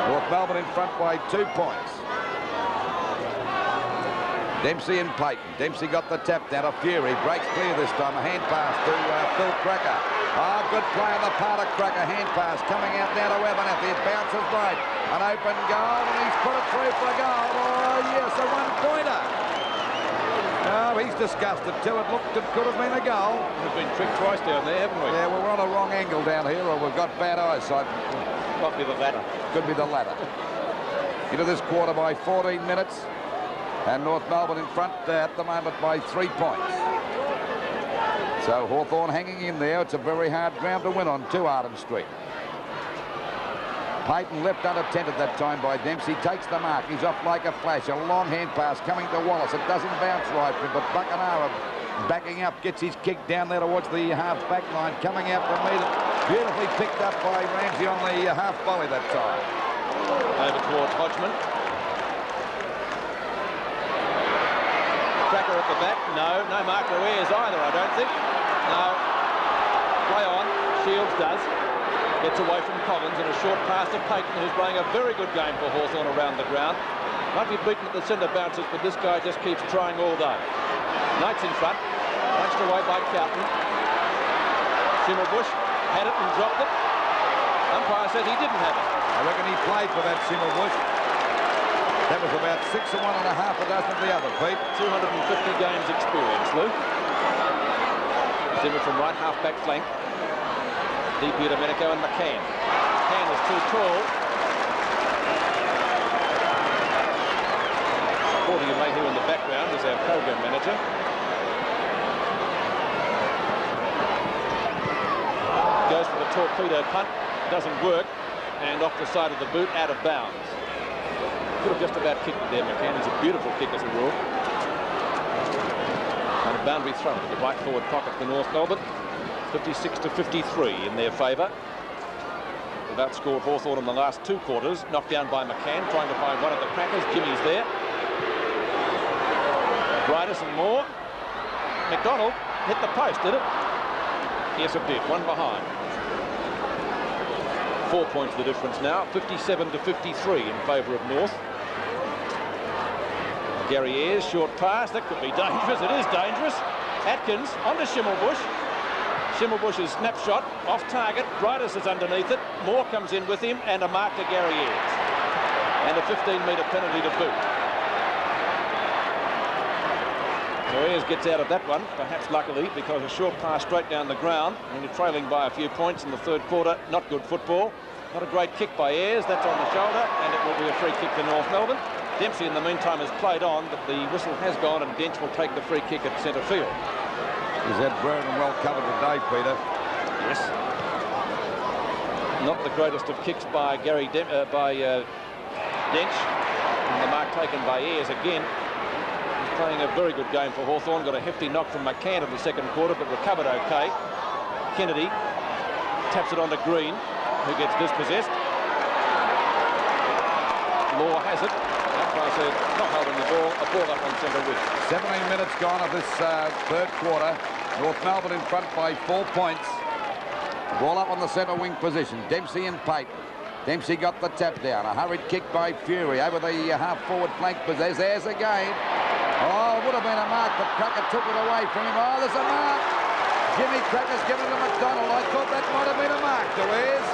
Speaker 2: North Melbourne in front by 2 points. Dempsey and Payton. Dempsey got the tap down to Fury. Breaks clear this time. A hand pass to Phil Cracker. Ah, good play on the part of Cracker. Hand pass coming out now to Abernethy. It bounces right. An open goal, and he's put it through for a goal. Oh, yes, a 1-pointer. Oh, he's disgusted too. It looked, it could have been a goal.
Speaker 1: We've been tricked twice down there, haven't we?
Speaker 2: Yeah, well, we're on a wrong angle down here, or we've got bad eyesight.
Speaker 1: Might be the latter.
Speaker 2: Could be the latter. Into this quarter by 14 minutes. And North Melbourne in front at the moment by 3 points. So Hawthorn hanging in there. It's a very hard ground to win on, 2 Arden Street. Payton left unattended that time by Dempsey. Takes the mark. He's off like a flash. A long hand pass coming to Wallace. It doesn't bounce right for him, but Buckenara backing up, gets his kick down there towards the half-back line. Coming out to meet it. Beautifully picked up by Ramsey on the half volley that time.
Speaker 1: Over towards Hodgman. Tracker at the back. No Mark Ruiz either, I don't think. No. Play on. Shields does. Gets away from Collins and a short pass to Payton, who's playing a very good game for Hawthorn around the ground. Might be beaten at the centre bounces, but this guy just keeps trying all day. Knight's in front. Punched away by Carlton. Schimmelbusch had it and dropped it. Umpire said he didn't have it.
Speaker 2: I reckon he played for that Schimmelbusch. That was about 6 and 1 and a half a dozen of the other, Pete.
Speaker 1: 250 games experience, Lou. Zimmer from right half-back flank. Deep here to Domenico and McCann. McCann is too tall. Supporting you may hear in the background is our program manager. Goes for the torpedo punt. Doesn't work. And off the side of the boot, out of bounds. Could have just about kicked it there, McCann. He's a beautiful kick as a rule. And a boundary throw to the right forward pocket for North Melbourne. 56 to 53 in their favour. They've outscored Hawthorn in the last 2 quarters. Knocked down by McCann, trying to find one of the crackers. Jimmy's there. Bridus and Moore. McDonald hit the post, did it? Yes, it did. One behind. 4 points the difference now. 57 to 53 in favour of North. Gary Ayres, short pass. That could be dangerous. It is dangerous. Atkins onto Schimmelbusch. Schimmelbusch's snapshot off target. Bridus is underneath it. Moore comes in with him and a mark to Gary Ayres. And a 15-metre penalty to boot. So Ayres gets out of that one, perhaps luckily, because a short pass straight down the ground. When you're trailing by a few points in the 3rd quarter, not good football. Not a great kick by Ayres. That's on the shoulder, and it will be a free kick to North Melbourne. Dempsey, in the meantime, has played on, but the whistle has gone, and Dench will take the free kick at centre field.
Speaker 2: Is that Brereton well covered today, Peter?
Speaker 1: Yes. Not the greatest of kicks by Dench. And the mark taken by Ayres again. He's playing a very good game for Hawthorn. Got a hefty knock from McCann in the 2nd quarter, but recovered okay. Kennedy taps it onto Green, who gets dispossessed. Law has it. Umpire said not holding the ball. A ball up on centre wing.
Speaker 2: 17 minutes gone of this 3rd quarter. North Melbourne in front by 4 points. Ball up on the centre wing position. Dempsey and Payton. Dempsey got the tap down. A hurried kick by Fury over the half-forward flank. There's again. Oh, it would have been a mark, but Cracker took it away from him. Oh, there's a mark. Jimmy Cracker's given to McDonald. I thought that might have been a mark to Ayres.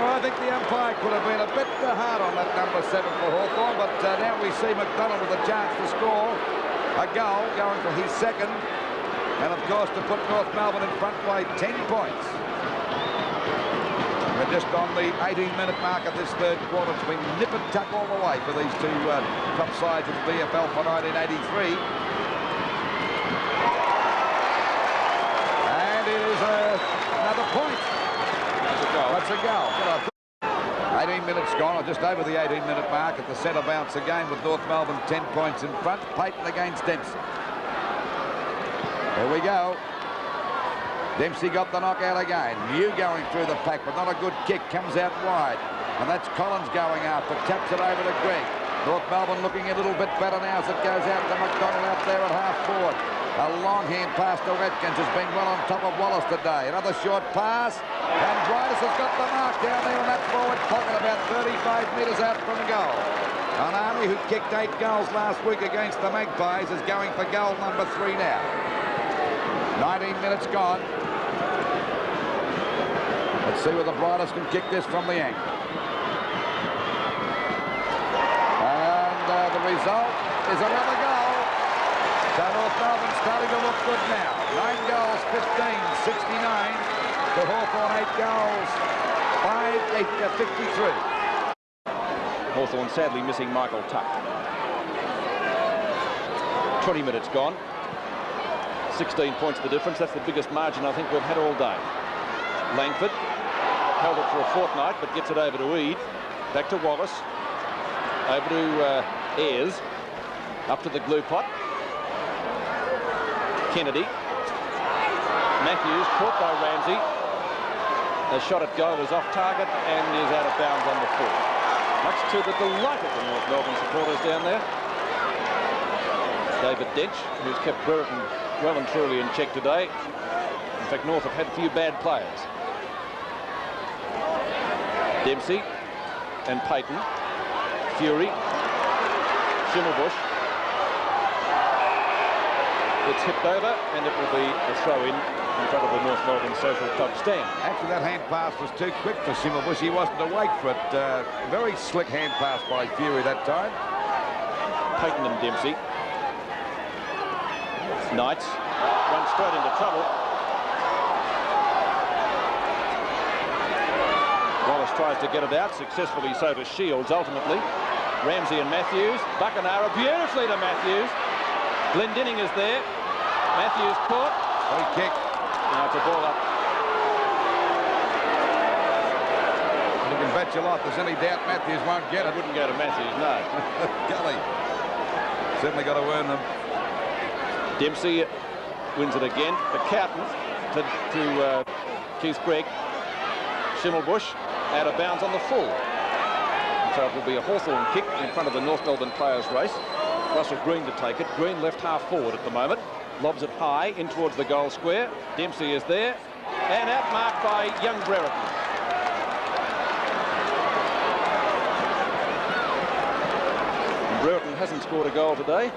Speaker 2: I think the umpire could have been a bit hard on that number 7 for Hawthorn, but now we see McDonald with a chance to score a goal, going for his 2nd, and of course to put North Melbourne in front by 10 points. We're just on the 18-minute mark of this 3rd quarter. It's been nip and tuck all the way for these 2 top sides of the VFL for 1983. And it is another point. That's a goal. 18 minutes gone, or just over the 18-minute mark at the centre bounce again with North Melbourne 10 points in front. Payton against Dempsey. There we go. Dempsey got the knockout again. Mew going through the pack, but not a good kick. Comes out wide. And that's Collins going after. Taps it over to Greg. North Melbourne looking a little bit better now as it goes out to McDonald out there at half-forward. A long hand pass to Atkins, has been well on top of Wallace today. Another short pass, and Bridus has got the mark down there in that forward pocket, about 35 metres out from goal. Anani, who kicked 8 goals last week against the Magpies, is going for goal number 3 now. 19 minutes gone. Let's see whether Bridus can kick this from the angle. And the result is another goal. So North Melbourne starting to look good now. 9 goals, 15, 69. To Hawthorn, 8 goals, 5, 8, 53.
Speaker 1: Hawthorn sadly missing Michael Tuck. 20 minutes gone. 16 points the difference. That's the biggest margin I think we've had all day. Langford held it for a fortnight, but gets it over to Eade. Back to Wallace. Over to Ayres. Up to the glue pot. Kennedy. Matthews caught by Ramsey. A shot at goal is off target and is out of bounds on the full. Much to the delight of the North Melbourne supporters down there. David Dench, who's kept Brereton well and truly in check today. In fact, North have had a few bad players. Dempsey and Payton. Fury. Schimmelbusch. It's hipped over and it will be a throw-in front of the North Melbourne Social Club stand.
Speaker 2: Actually, that hand pass was too quick for Schimmelbusch. He wasn't awake for it. Very slick hand pass by Fury that time.
Speaker 1: Payton and Dempsey. Knights run straight into trouble. Wallace tries to get it out, successfully so to Shields ultimately. Ramsey and Matthews. Buckenara beautifully to Matthews. Glendinning is there. Matthews caught.
Speaker 2: Free kick.
Speaker 1: Now it's a ball up.
Speaker 2: You can bet your life there's any doubt Matthews won't get it.
Speaker 1: It wouldn't go to Matthews, no.
Speaker 2: Gully. Certainly got to earn them.
Speaker 1: Dempsey wins it again. The Cowton to Keith Gregg. Schimmelbusch out of bounds on the full. So it will be a Hawthorn kick in front of the North Melbourne players' race. Russell Green to take it. Green left half forward at the moment. Lobs it high in towards the goal square. Dempsey is there. And outmarked by young Brereton. Brereton hasn't scored a goal today.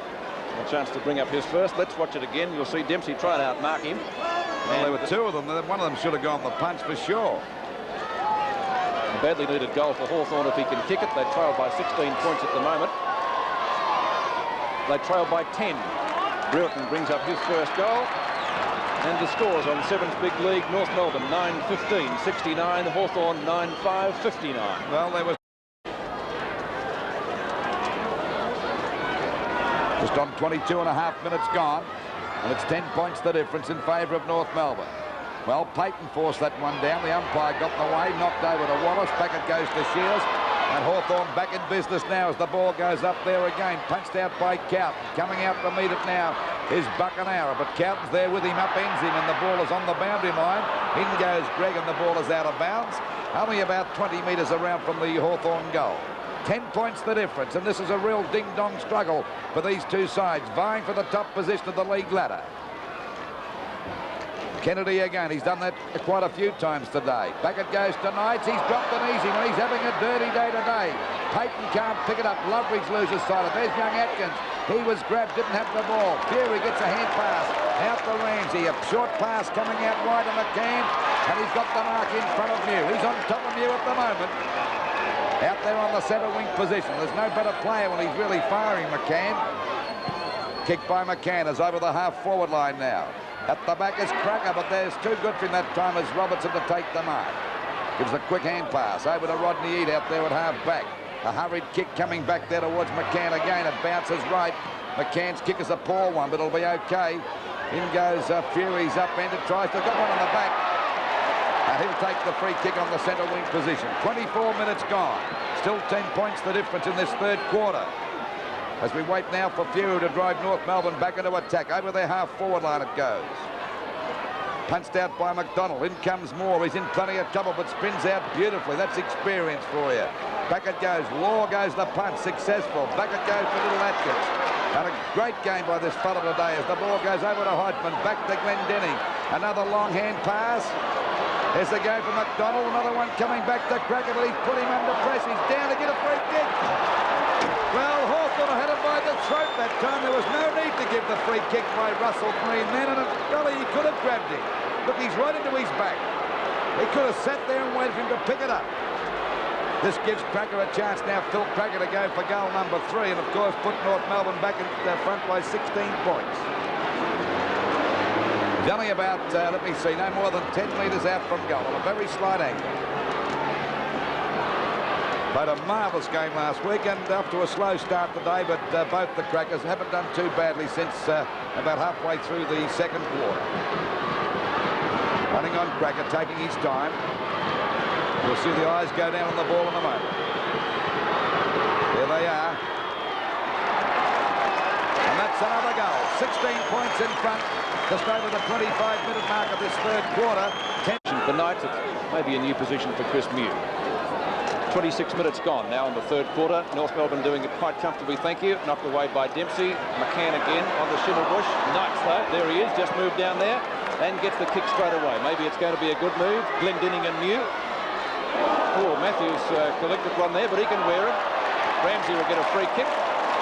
Speaker 1: A chance to bring up his first. Let's watch it again. You'll see Dempsey try and outmark him.
Speaker 2: Well, there were two of them. One of them should have gone the punch for sure.
Speaker 1: Badly needed goal for Hawthorn if he can kick it. They trail by 16 points at the moment. They trail by 10. Brereton brings up his first goal. And the scores on Sevens Big League. North Melbourne 9-15, 69. Hawthorn 9-5, 59.
Speaker 2: Well, there was just on 22 and a half minutes gone. And it's 10 points the difference in favour of North Melbourne. Well, Payton forced that one down. The umpire got in the way, knocked over to Wallace. Back it goes to Shears. And Hawthorn back in business now as the ball goes up there again. Punched out by Cowton. Coming out to meet it now is Buckenara. But Cowton's there with him, upends him, and the ball is on the boundary line. In goes Gregg, and the ball is out of bounds. Only about 20 metres around from the Hawthorn goal. 10 points the difference, and this is a real ding-dong struggle for these two sides, vying for the top position of the league ladder. Kennedy again. He's done that quite a few times today. Back it goes to Knights. He's dropped an easy one. He's having a dirty day today. Payton can't pick it up. Loveridge loses sight of it. There's young Atkins. He was grabbed, didn't have the ball. Fury gets a hand pass out to Ramsey. A short pass coming out wide to McCann, and he's got the mark in front of Mew. He's on top of Mew at the moment. Out there on the centre wing position. There's no better player when he's really firing, McCann. Kick by McCann is over the half-forward line now. At the back is Cracker, but there's too good for him that time as Robertson to take the mark. Gives a quick hand pass over to Rodney Eade out there at half-back. A hurried kick coming back there towards McCann again. It bounces right. McCann's kick is a poor one, but it'll be okay. In goes Fury's upended, tries to get one on the back. And he'll take the free kick on the centre wing position. 24 minutes gone. Still 10 points the difference in this third quarter. As we wait now for Fury to drive North Melbourne back into attack. Over their half-forward line it goes. Punched out by McDonald. In comes Moore. He's in plenty of trouble, but spins out beautifully. That's experience for you. Back it goes. Law goes the punt. Successful. Back it goes for Little Atkins. And a great game by this fella today as the ball goes over to Heitman. Back to Glendinning. Another long hand pass. There's the go for McDonald. Another one coming back to Cracker, but he's put him under press. He's down to get a free kick. Well, Hawthorn had him by the throat that time. There was no need to give the free kick by Russell Green then, and golly, he could have grabbed him. Look, he's right into his back. He could have sat there and waited for him to pick it up. This gives Cracker a chance now, Phil Cracker, to go for goal number 3, and of course put North Melbourne back in front by 16 points. He's only about, let me see, no more than 10 metres out from goal on a very slight angle. Played a marvellous game last week and up to a slow start today, but both the Crackers haven't done too badly since about halfway through the second quarter. Running on Cracker, taking his time. We'll see the eyes go down on the ball in a moment. There they are. And that's another goal. 16 points in front, just over the 25-minute mark of this third quarter.
Speaker 1: Tension for Knights. It's maybe a new position for Chris Mew. 26 minutes gone now in the third quarter. North Melbourne doing it quite comfortably, thank you. Knocked away by Dempsey. McCann again on the Schimmelbusch. Knights, though, there he is, just moved down there and gets the kick straight away. Maybe it's going to be a good move. Glendinning and Mew. Oh, Matthews collected one there, but he can wear it. Ramsey will get a free kick.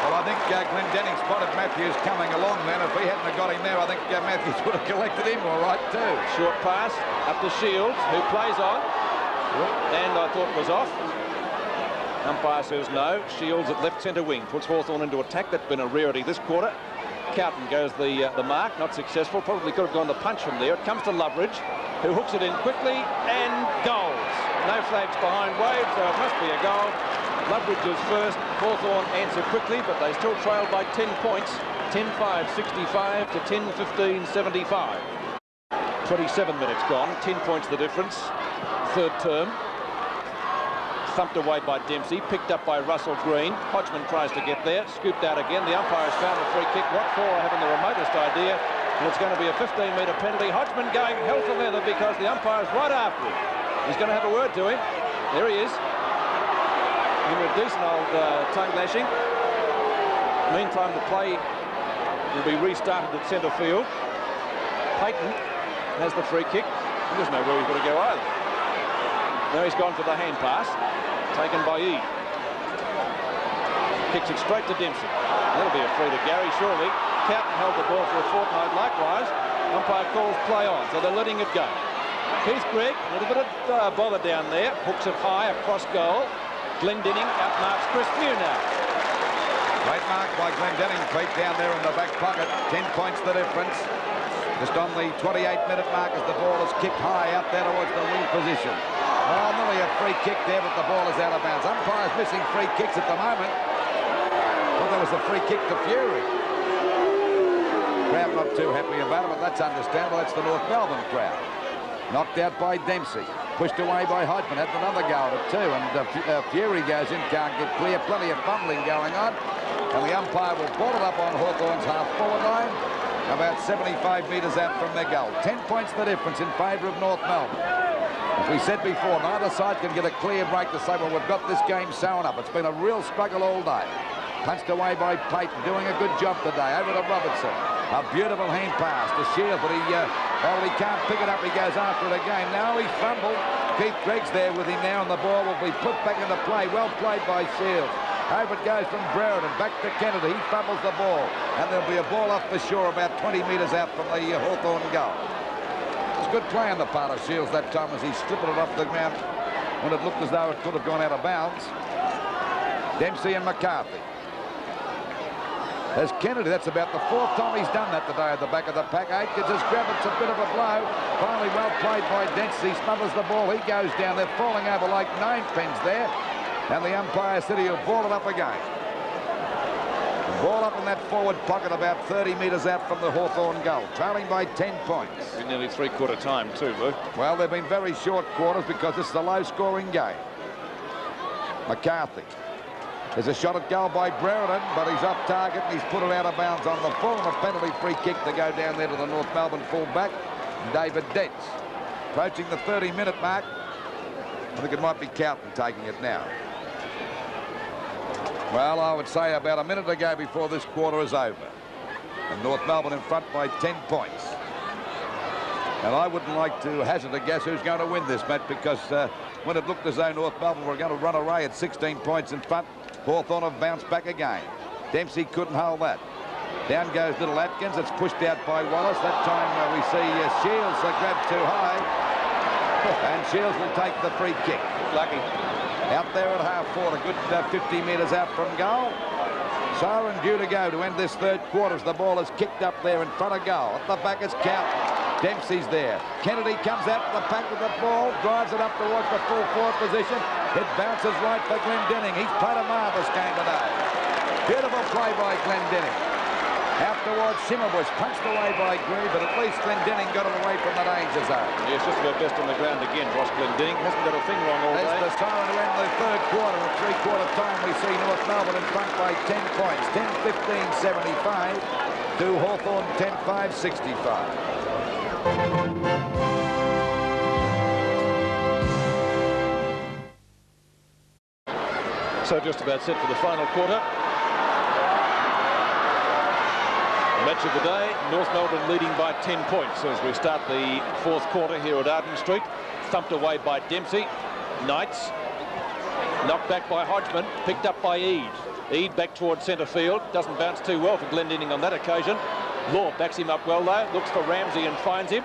Speaker 2: Well, I think Glendinning spotted Matthews coming along then. If he hadn't have got him there, I think Matthews would have collected him all right too.
Speaker 1: Short pass up to Shields, who plays on. And I thought was off. Umpire says no. Shields at left centre wing puts Hawthorn into attack. That's been a rarity this quarter. Cowton goes the mark, not successful. Probably could have gone the punch from there. It comes to Loveridge, who hooks it in quickly and goals. No flags behind Wade, so it must be a goal. Loveridge is first. Hawthorn answer quickly, but they still trail by 10 points. 10-5, 65 to 10-15, 75. 27 minutes gone. 10 points the difference. Third term. Thumped away by Dempsey, picked up by Russell Green. Hodgman tries to get there, scooped out again. The umpire's found a free kick. What for? I haven't the remotest idea. And it's going to be a 15-metre penalty. Hodgman going hell for leather because the umpire's right after him. He's going to have a word to him. There he is. Give him a decent old tongue lashing. Meantime, the play will be restarted at centre field. Payton has the free kick. He doesn't know where he's going to go either. Now he's gone for the hand pass, taken by E. Kicks it straight to Dempsey. That'll be a free to Gary, surely. Cowton held the ball for a fortnight likewise. Umpire calls play on, so they're letting it go. Keith Gregg, a little bit of bother down there. Hooks it high across goal. Glendinning outmarks Chris Mew now.
Speaker 2: Great mark by Glendinning, Pete, down there in the back pocket. 10 points the difference. Just on the 28-minute mark as the ball is kicked high out there towards the wing position. Oh, nearly a free kick there, but the ball is out of bounds. Umpire's missing free kicks at the moment. Well, there was a free kick to Fury. Crowd not too happy about it, but that's understandable. That's the North Melbourne crowd. Knocked out by Dempsey. Pushed away by Hodgman. Had another go at it too. And Fury goes in, can't get clear. Plenty of fumbling going on. And the umpire will ball it up on Hawthorn's half-forward line. About 75 metres out from their goal. 10 points the difference in favour of North Melbourne. As we said before, neither side can get a clear break to say, well, we've got this game sewn up. It's been a real struggle all day. Punched away by Payton, doing a good job today. Over to Robertson. A beautiful hand pass to Shields, but he can't pick it up. He goes after it again. Now he's fumbled. Keith Gregg's there with him now, and the ball will be put back into play. Well played by Shields. Over it goes from Brereton, back to Kennedy. He fumbles the ball, and there'll be a ball off the shore about 20 metres out from the Hawthorn goal. It was good play on the part of Shields that time as he slipped it off the ground when it looked as though it could have gone out of bounds. Dempsey and McCarthy. There's Kennedy. That's about the fourth time he's done that today at the back of the pack. Aitkins has grabbed it. It's a bit of a blow. Finally well played by Dempsey. Smothers the ball. He goes down. They're falling over like 9 pins there. And the umpire said he'll ball it up again. Ball up in that forward pocket about 30 metres out from the Hawthorn goal. Trailing by 10 points.
Speaker 1: Been nearly three-quarter time too, Luke.
Speaker 2: Well, they've been very short quarters because this is a low-scoring game. McCarthy. There's a shot at goal by Brereton, but he's off target and he's put it out of bounds on the full, and a penalty free kick to go down there to the North Melbourne full-back, David Dents. Approaching the 30-minute mark. I think it might be Cowton taking it now. Well, I would say about a minute ago before this quarter is over. And North Melbourne in front by 10 points. And I wouldn't like to hazard a guess who's going to win this match, because when it looked as though North Melbourne were going to run away at 16 points in front, Hawthorn have bounced back again. Dempsey couldn't hold that. Down goes little Atkins. It's pushed out by Wallace. That time we see Shields grabbed too high. And Shields will take the free kick.
Speaker 1: Lucky.
Speaker 2: Out there at half-forward, a good 50 metres out from goal. Siren due to go to end this third quarter as the ball is kicked up there in front of goal. At the back is Cowton. Dempsey's there. Kennedy comes out to the pack with the ball, drives it up towards the full forward position. It bounces right for Glendinning. He's played a marvellous game today. Beautiful play by Glendinning. Out towards Shimmerbush, punched away by Green, but at least Glendinning got it away from the danger zone.
Speaker 1: Yes, just about best on the ground again, Ross Glendinning. Hasn't got a thing wrong all day.
Speaker 2: There's the siren to end the third quarter. At three-quarter time, we see North Melbourne in front by 10 points. 10-15-75 to Hawthorn 10-5-65.
Speaker 1: So just about set for the final quarter. Match of the day, North Melbourne leading by 10 points as we start the fourth quarter here at Arden Street. Thumped away by Dempsey. Knights knocked back by Hodgman, picked up by Eade. Eade back towards centre field, doesn't bounce too well for Glendinning on that occasion. Law backs him up well though, looks for Ramsey and finds him.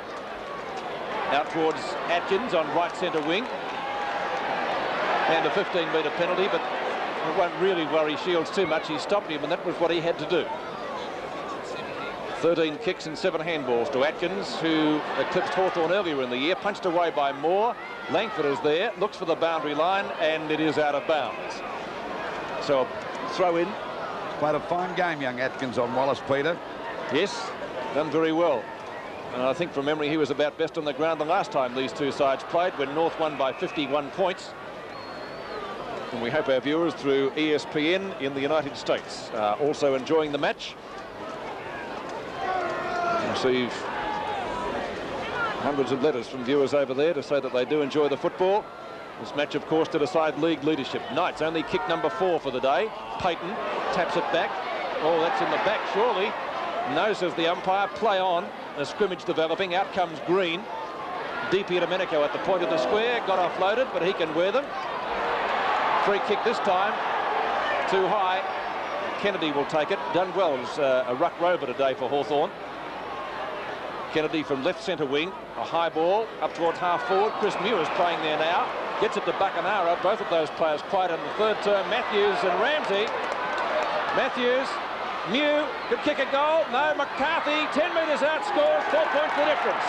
Speaker 1: Out towards Atkins on right centre wing. And a 15-metre penalty, but it won't really worry Shields too much. He stopped him and that was what he had to do. 13 kicks and 7 handballs to Atkins, who eclipsed Hawthorn earlier in the year. Punched away by Moore. Langford is there, looks for the boundary line, and it is out of bounds. So a throw in.
Speaker 2: Played a fine game, young Atkins, on Wallace, Peter.
Speaker 1: Yes, done very well. And I think from memory he was about best on the ground the last time these two sides played, when North won by 51 points. And we hope our viewers through ESPN in the United States are also enjoying the match. Receive hundreds of letters from viewers over there to say that they do enjoy the football. This match, of course, to decide league leadership. Knights only kick number 4 for the day. Payton taps it back. Oh, that's in the back, surely. No, says the umpire. Play on. A scrimmage developing. Out comes Green. DP Domenico at the point of the square. Got offloaded, but he can wear them. Free kick this time. Too high. Kennedy will take it. Done well as a ruck rover today for Hawthorn. Kennedy from left centre wing, a high ball up towards half forward. Chris Mew is playing there now, gets it to Buckenara. Both of those players quiet in the third term. Matthews and Ramsey. Matthews, Mew could kick a goal. No, McCarthy 10 metres out, scores 4 points the difference.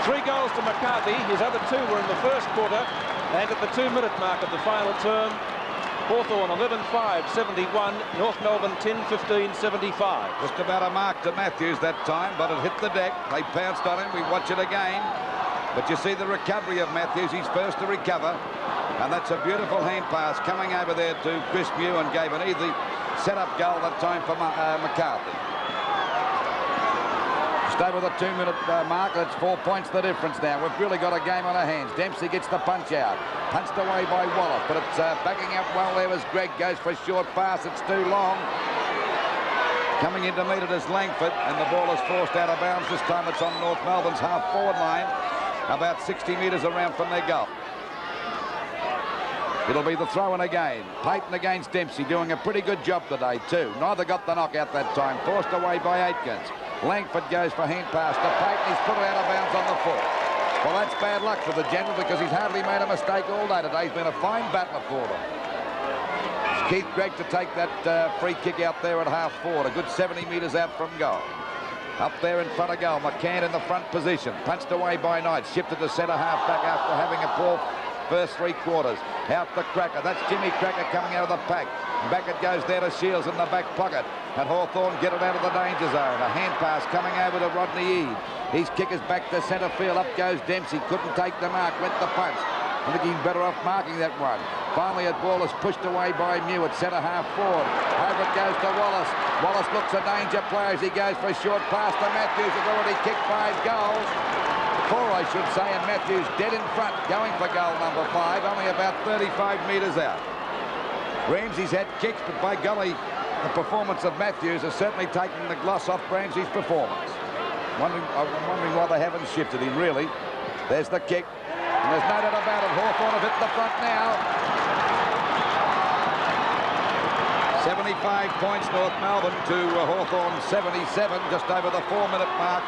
Speaker 1: 3 goals to McCarthy. His other 2 were in the first quarter, and at the 2-minute mark of the final term, Hawthorn 11-5-71, North Melbourne 10-15-75.
Speaker 2: Just about a mark to Matthews that time, but it hit the deck. They pounced on him. We watch it again. But you see the recovery of Matthews. He's first to recover. And that's a beautiful hand pass coming over there to Chris Mew and gave an easy set-up goal that time for McCarthy. Stay with the 2-minute mark. That's 4 points the difference now. We've really got a game on our hands. Dempsey gets the punch out. Punched away by Wallace, but it's backing up well there as Greg goes for a short pass. It's too long. Coming in to meet it is Langford, and the ball is forced out of bounds. This time it's on North Melbourne's half-forward line, about 60 metres around from their goal. It'll be the throw-in again. Payton against Dempsey, doing a pretty good job today too. Neither got the knockout that time. Forced away by Atkins. Langford goes for hand pass to Payton. He's put it out of bounds on the foot. Well, that's bad luck for the General because he's hardly made a mistake all day today. He's been a fine battler for them. It's Keith Gregg to take that free kick out there at half-forward. A good 70 metres out from goal. Up there in front of goal. McCann in the front position. Punched away by Knight. Shifted to centre half back after having a poor first 3 quarters. Out the Cracker. That's Jimmy Cracker coming out of the pack. Back it goes there to Shields in the back pocket. And Hawthorn get it out of the danger zone. A hand pass coming over to Rodney Eade. His kick is back to centre field. Up goes Dempsey. Couldn't take the mark. Went the punch. I think he's better off marking that one. Finally, a ball is pushed away by Mew at centre half forward. Over it goes to Wallace. Wallace looks a danger player as he goes for a short pass to Matthews, who's already kicked 5 goals. 4, I should say, and Matthews dead in front, going for goal number 5, only about 35 metres out. Ramsey's had kicks, but by golly, the performance of Matthews has certainly taken the gloss off Ramsey's performance. I'm wondering why they haven't shifted him, really. There's the kick, and there's no doubt about it. Hawthorn have hit the front now. 75 points, North Melbourne, to Hawthorn 77, just over the 4-minute mark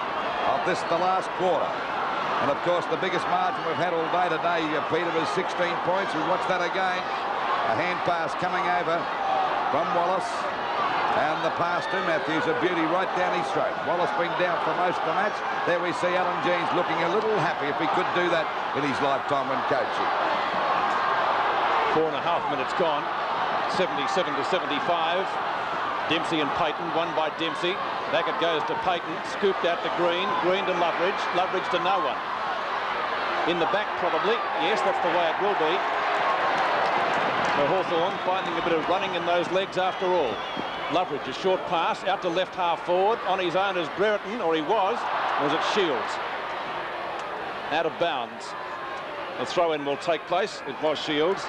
Speaker 2: of this, the last quarter. And, of course, the biggest margin we've had all day today, Peter, is 16 points. We'll watch that again. A hand pass coming over from Wallace. And the pass to Matthews, a beauty right down his throat. Wallace been down for most of the match. There we see Alan Jeans looking a little happy if he could do that in his lifetime when coaching.
Speaker 1: 4.5 minutes gone. 77 to 75. Dempsey and Payton, won by Dempsey. Back it goes to Payton, scooped out to Green. Green to Loveridge. Loveridge to no one. In the back, probably. Yes, that's the way it will be. So Hawthorn finding a bit of running in those legs after all. Loveridge, a short pass out to left half forward. On his own is Brereton, or he was it Shields? Out of bounds. A throw-in will take place. It was Shields.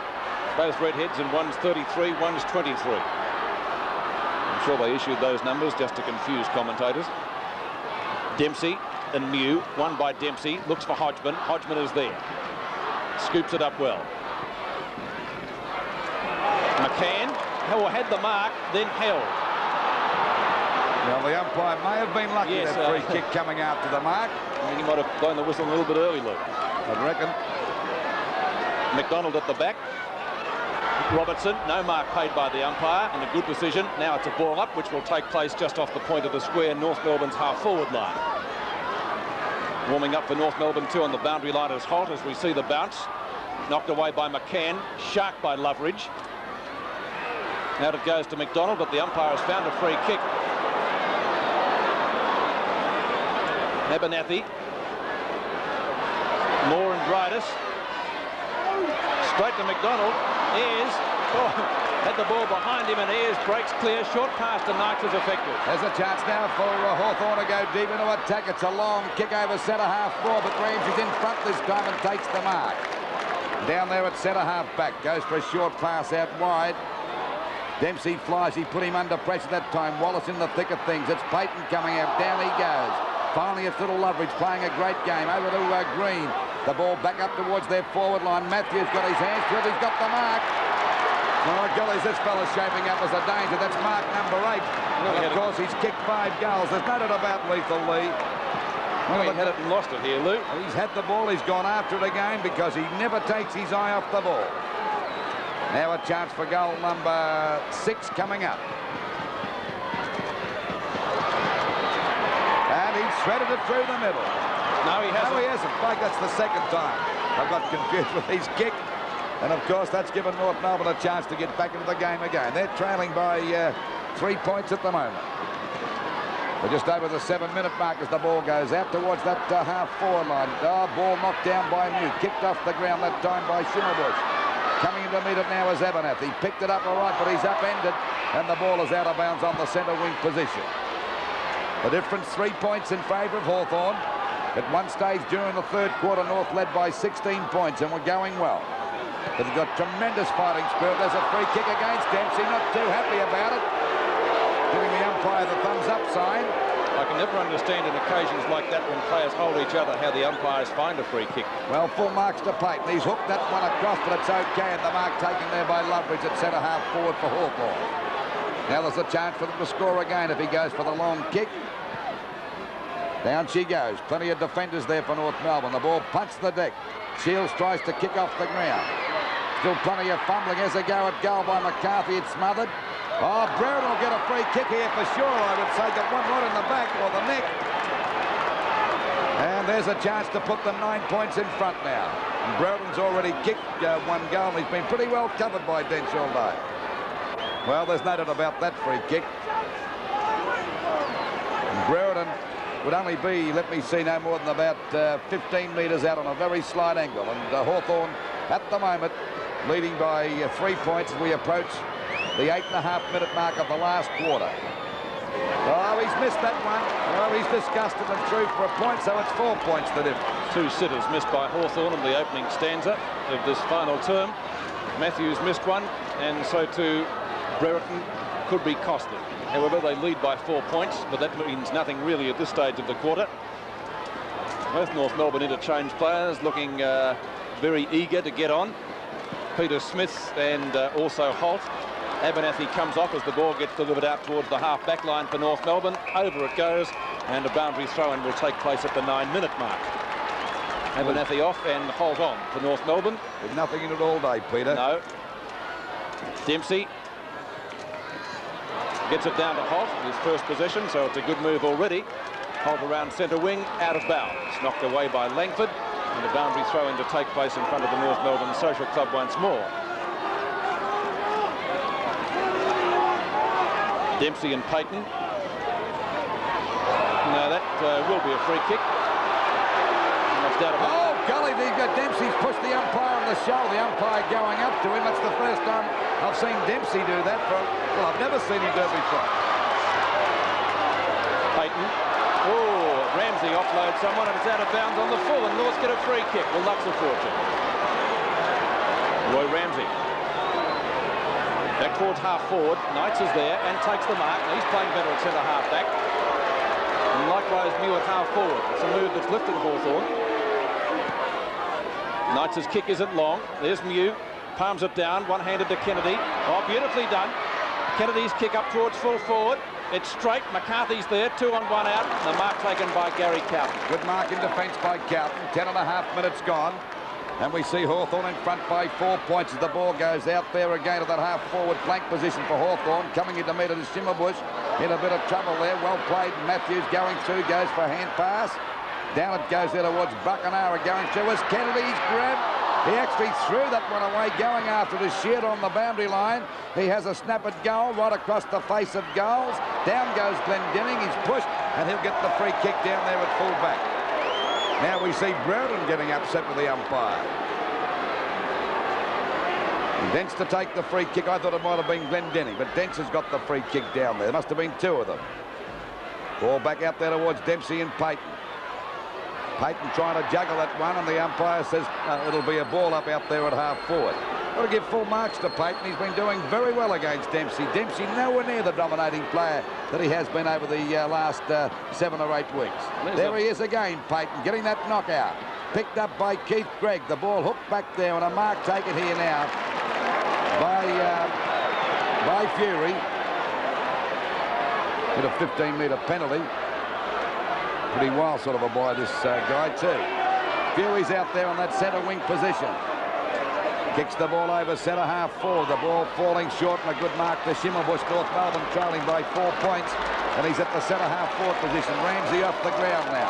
Speaker 1: Both redheads, and one's 33, one's 23. I'm sure they issued those numbers just to confuse commentators. Dempsey and Mew, won by Dempsey, looks for Hodgman. Hodgman is there. Scoops it up well. McCann, who had the mark, then held.
Speaker 2: Well, the umpire may have been lucky,
Speaker 1: yes,
Speaker 2: that free kick coming after the mark.
Speaker 1: I mean, he might have blown the whistle a little bit early, Luke.
Speaker 2: I reckon.
Speaker 1: McDonald at the back. Robertson, no mark paid by the umpire, and a good decision. Now it's a ball up, which will take place just off the point of the square, North Melbourne's half-forward line. Warming up for North Melbourne too on the boundary line is Holt as we see the bounce. Knocked away by McCann, sharked by Loveridge. Out it goes to McDonald, but the umpire has found a free kick. Abernathy. Moore and Drydas. Straight to McDonald. Ayres had the ball behind him, and Ayres breaks clear. Short pass to Knights is effective.
Speaker 2: There's a chance now for Hawthorn to go deep into attack. It's a long kick over centre half forward, but Ramsey's in front this time and takes the mark. Down there at centre half back, goes for a short pass out wide. Dempsey flies, he put him under pressure that time. Wallace in the thick of things. It's Payton coming out, down he goes. Finally it's little Loveridge playing a great game. Over to Green. The ball back up towards their forward line. Matthews got his hands to it, he's got the mark. Oh, gollies, this fella's shaping up as a danger. That's mark number 8. And of course he's kicked 5 goals. There's no doubt about Lethal Lee.
Speaker 1: Well, he had it and lost it here, Lou.
Speaker 2: He's had the ball, he's gone after it again because he never takes his eye off the ball. Now a chance for goal number 6 coming up. And he's threaded it through the middle.
Speaker 1: No, he hasn't.
Speaker 2: No, he hasn't. Like, that's the second time. I got confused with his kick. And, of course, that's given North Melbourne a chance to get back into the game again. They're trailing by 3 points at the moment. We're just over the 7-minute mark as the ball goes out towards that half-forward line. Oh, ball knocked down by Mew. Kicked off the ground that time by Schimmelbusch. Coming in to meet it now is Abernathy. He picked it up all right, but he's upended. And the ball is out of bounds on the centre wing position. The difference, 3 points in favour of Hawthorn. At one stage during the third quarter, North led by 16 points, and we're going well. They've got tremendous fighting spirit. There's a free kick against Dempsey. Not too happy about it. Giving the umpire the thumbs-up sign.
Speaker 1: I can never understand in occasions like that when players hold each other how the umpires find a free kick.
Speaker 2: Well, full marks to Payton. He's hooked that one across, but it's okay. And the mark taken there by Loveridge at centre half forward for Hawthorn. Now there's a chance for them to score again if he goes for the long kick. Down she goes. Plenty of defenders there for North Melbourne. The ball punts the deck. Shields tries to kick off the ground. Still plenty of fumbling as a go at goal by McCarthy. It's smothered. Oh, Brereton will get a free kick here for sure, I would say. Got one right in the back or the neck. And there's a chance to put them 9 points in front now. And Brereton's already kicked 1 goal. And he's been pretty well covered by Dench all day. Well, there's no doubt about that free kick. And Brereton would only be, let me see, no more than about 15 metres out on a very slight angle. And Hawthorn, at the moment, leading by 3 points as we approach the 8.5-minute mark of the last quarter. Oh, he's missed that one. Oh, he's disgusted and through for a point, so it's 4 points the difference.
Speaker 1: 2 sitters missed by Hawthorn in the opening stanza of this final term. Matthews missed one, and so too Brereton could be costly. However, they lead by 4 points, but that means nothing really at this stage of the quarter. Both North Melbourne interchange players looking very eager to get on. Peter Smith and also Holt. Abernathy comes off as the ball gets delivered out towards the half-back line for North Melbourne. Over it goes, and a boundary throw-in will take place at the 9-minute mark. Abernathy off and Holt on for North Melbourne.
Speaker 2: With nothing in it all day, Peter.
Speaker 1: No. Dempsey. Gets it down to Holt, his first possession, so it's a good move already. Holt around centre wing, out of bounds. Knocked away by Langford, and a boundary throw-in to take place in front of the North Melbourne Social Club once more. Dempsey and Payton. Now that will be a free kick.
Speaker 2: Oh, golly, Dempsey's pushed the umpire on the shoulder. The umpire going up to him. That's the first time I've seen Dempsey do that. Well, I've never seen him do it before.
Speaker 1: Payton. Oh, Ramsey offloads someone and it's out of bounds on the full, and North's get a free kick. Well, that's a fortune. Roy Ramsey. Back towards half forward. Knights is there and takes the mark. He's playing better at centre half back. And likewise Mew at half forward. It's a move that's lifted Hawthorn. Knights' kick isn't long. There's Mew. Palms it down. One-handed to Kennedy. Oh, beautifully done. Kennedy's kick up towards full forward. It's straight. McCarthy's there. 2 on 1 out. The mark taken by Gary Cowton.
Speaker 2: Good mark in defence by Cowton. 10.5 minutes gone. And we see Hawthorn in front by 4 points as the ball goes out there again at that half-forward flank position for Hawthorn. Coming in to meet it is Shimmerbush. In a bit of trouble there. Well played. Matthews going through. Goes for a hand pass. Down it goes there towards Buckenara. Going through as Kennedy's grabbed. He actually threw that one away, going after the sheared on the boundary line. He has a snap at goal right across the face of goals. Down goes Glendinning. He's pushed, and he'll get the free kick down there at full back. Now we see Browden getting upset with the umpire. Dents to take the free kick. I thought it might have been Glendinning, but Dents has got the free kick down there. There must have been 2 of them. Ball back out there towards Dempsey and Payton. Payton trying to juggle that one, and the umpire says it'll be a ball up out there at half forward. Got to give full marks to Payton. He's been doing very well against Dempsey. Dempsey nowhere near the dominating player that he has been over the last 7 or 8 weeks. There he is again, Payton, getting that knockout. Picked up by Keith Gregg. The ball hooked back there, and a mark taken here now by Fury. With a 15-metre penalty. Pretty wild sort of a boy, this guy too. Fury's out there on that centre wing position. Kicks the ball over centre half forward. The ball falling short, and a good mark to Shimmerbush. North Melbourne trailing by 4 points, and he's at the centre half forward position. Ramsey off the ground now.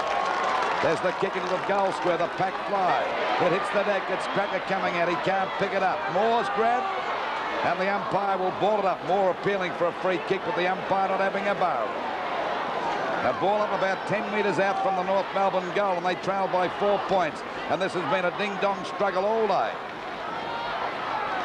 Speaker 2: There's the kick into the goal square, the pack fly. It hits the deck. It's Cracker coming out. He can't pick it up. Moore's grab, and the umpire will ball it up. Moore appealing for a free kick, but the umpire not having a bow. A ball up about 10 metres out from the North Melbourne goal, and they trail by 4 points. And this has been a ding-dong struggle all day.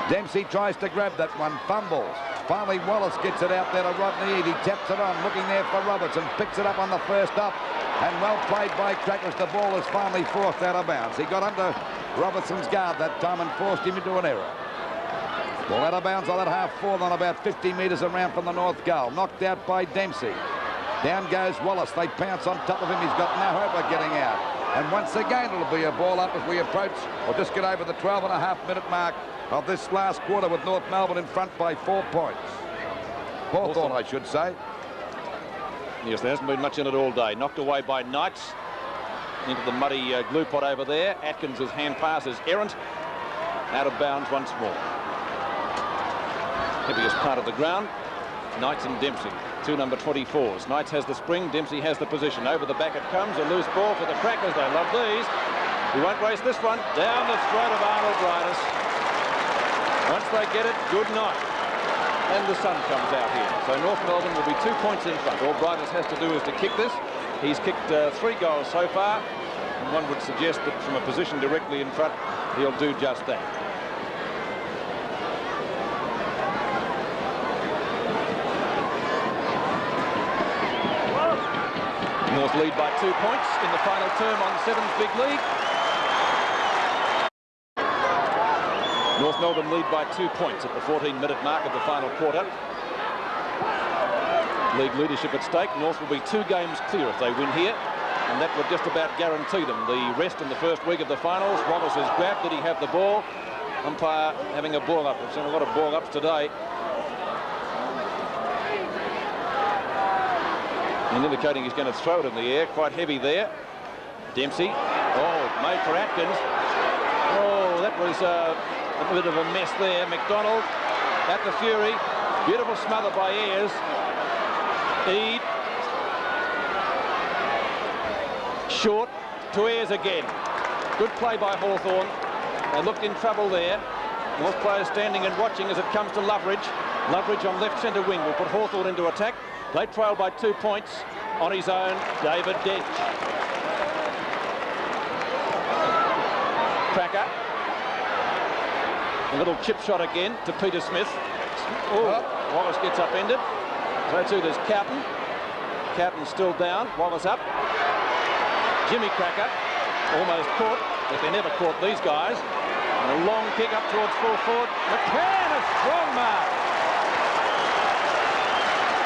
Speaker 2: Dempsey tries to grab that one, fumbles. Finally, Wallace gets it out there to Rodney Eade. He taps it on, looking there for Robertson, picks it up on the first up, and well played by Crackers. The ball is finally forced out of bounds. He got under Robertson's guard that time and forced him into an error. Ball out of bounds on that half forward on about 50 metres around from the North goal. Knocked out by Dempsey. Down goes Wallace. They pounce on top of him. He's got no hope of getting out. And once again, it'll be a ball up as we approach, or just get over the 12.5-minute mark of this last quarter, with North Melbourne in front by 4 points. Hawthorn, I should say.
Speaker 1: Yes, there hasn't been much in it all day. Knocked away by Knights into the muddy glue pot over there. Atkins' hand pass is errant. Out of bounds once more. Heaviest part of the ground. Knights and Dempsey, 2 number 24s. Knights has the spring, Dempsey has the position. Over the back it comes, a loose ball for the Crackers. They love these. He won't waste this one. Down the throat of Arnold Brightus. Once they get it, good night. And the sun comes out here. So North Melbourne will be 2 points in front. All Brightus has to do is to kick this. He's kicked 3 goals so far. And one would suggest that from a position directly in front, he'll do just that. North lead by 2 points in the final term on 7's big lead. North Melbourne lead by 2 points at the 14-minute mark of the final quarter. League leadership at stake. North will be 2 games clear if they win here, and that would just about guarantee them the rest in the first week of the finals. Wallace has grabbed. Did he have the ball? Umpire having a ball up. We've seen a lot of ball ups today. And indicating he's going to throw it in the air. Quite heavy there. Dempsey. Oh, made for Atkins. Oh, that was a bit of a mess there. McDonald at the Fury. Beautiful smother by Ayres. Eade. Short to Ayres again. Good play by Hawthorn. They looked in trouble there. North players standing and watching as it comes to Loveridge. Loveridge on left centre wing will put Hawthorn into attack. They trail by 2 points on his own, David Dench. Cracker. A little chip shot again to Peter Smith. Oh, Wallace gets upended. So too does Cowton. Cowton's still down. Wallace up. Jimmy Cracker almost caught, but they never caught these guys. And a long kick up towards full forward. McCann, a strong mark.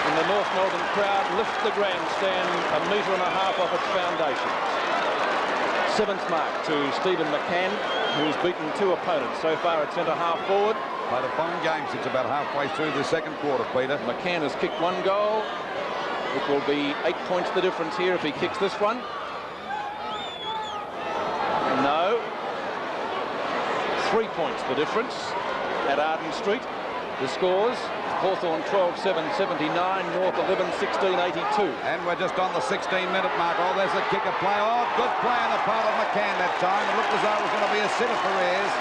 Speaker 1: And the North Melbourne crowd lift the grandstand 1.5 metres off its foundation. 7th mark to Stephen McCann, who's beaten 2 opponents so far at centre half forward.
Speaker 2: Played a fine game since about halfway through the second quarter, Peter.
Speaker 1: McCann has kicked 1 goal. It will be 8 points the difference here if he kicks this one. No. 3 points the difference at Arden Street. The scores: Hawthorn 12-7-79, North 11-16-82.
Speaker 2: And we're just on the 16-minute mark. Oh, there's a kick of play. Oh, good play on the part of McCann that time. It looked as though it was going to be a sitter for Ayres.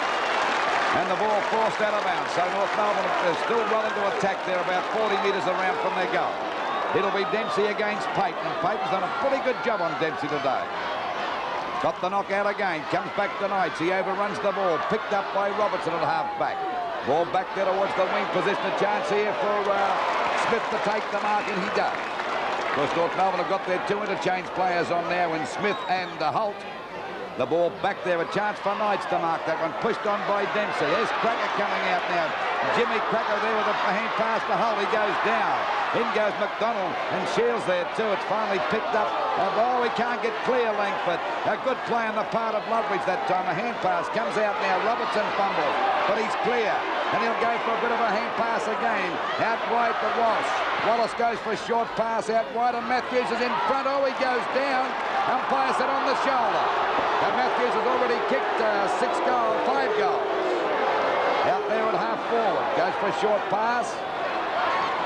Speaker 2: And the ball forced out of bounds. So North Melbourne is still willing to attack there about 40 metres around from their goal. It'll be Dempsey against Payton. And Payton's done a pretty good job on Dempsey today. Got the knockout again. Comes back to Knights. He overruns the ball. Picked up by Robertson at half-back. Ball back there towards the wing position. A chance here for Smith to take the mark, and he does. Of course, North Melbourne have got their 2 interchange players on now in Smith and Holt. The ball back there. A chance for Knights to mark that one. Pushed on by Dempsey. There's Cracker coming out now. Jimmy Cracker there with a hand pass to Holt. He goes down. In goes McDonald, and Shields there too. It's finally picked up. Oh, he can't get clear, Langford. A good play on the part of Loveridge that time. A hand pass comes out now. Robertson fumbles, but he's clear. And he'll go for a bit of a hand pass again. Out wide to Walsh. Wallace goes for a short pass out wide, and Matthews is in front. Oh, he goes down. Umpire said on the shoulder. And Matthews has already kicked 5 goals. Out there at half forward. Goes for a short pass.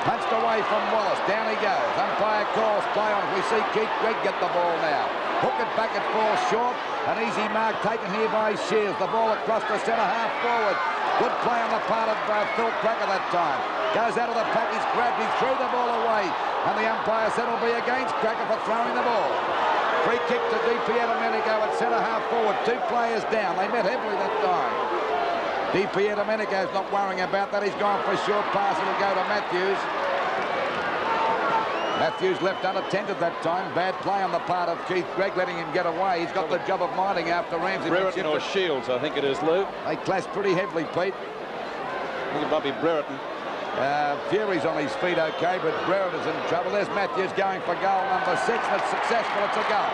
Speaker 2: Punched away from Wallace. Down he goes. Umpire calls play on. We see Keith Gregg get the ball now. Hook it back, it falls short. An easy mark taken here by Shields. The ball across the centre half forward. Good play on the part of Phil Cracker that time. Goes out of the pack. He's grabbed. He threw the ball away. And the umpire said it'll be against Cracker for throwing the ball. Free kick to DiPierdomenico at centre half forward. 2 players down. They met heavily that time. DiPierdomenico's not worrying about that. He's gone for a short pass. It'll go to Matthews. Matthews left unattended that time. Bad play on the part of Keith Gregg, letting him get away. He's got the job of minding after Ramsey.
Speaker 1: Brereton or Shields, I think it is, Lou.
Speaker 2: They clashed pretty heavily, Pete.
Speaker 1: I think it might be Brereton.
Speaker 2: Fury's on his feet okay, but Brereton's in trouble. There's Matthews going for goal number 6, and it's successful. It's a goal.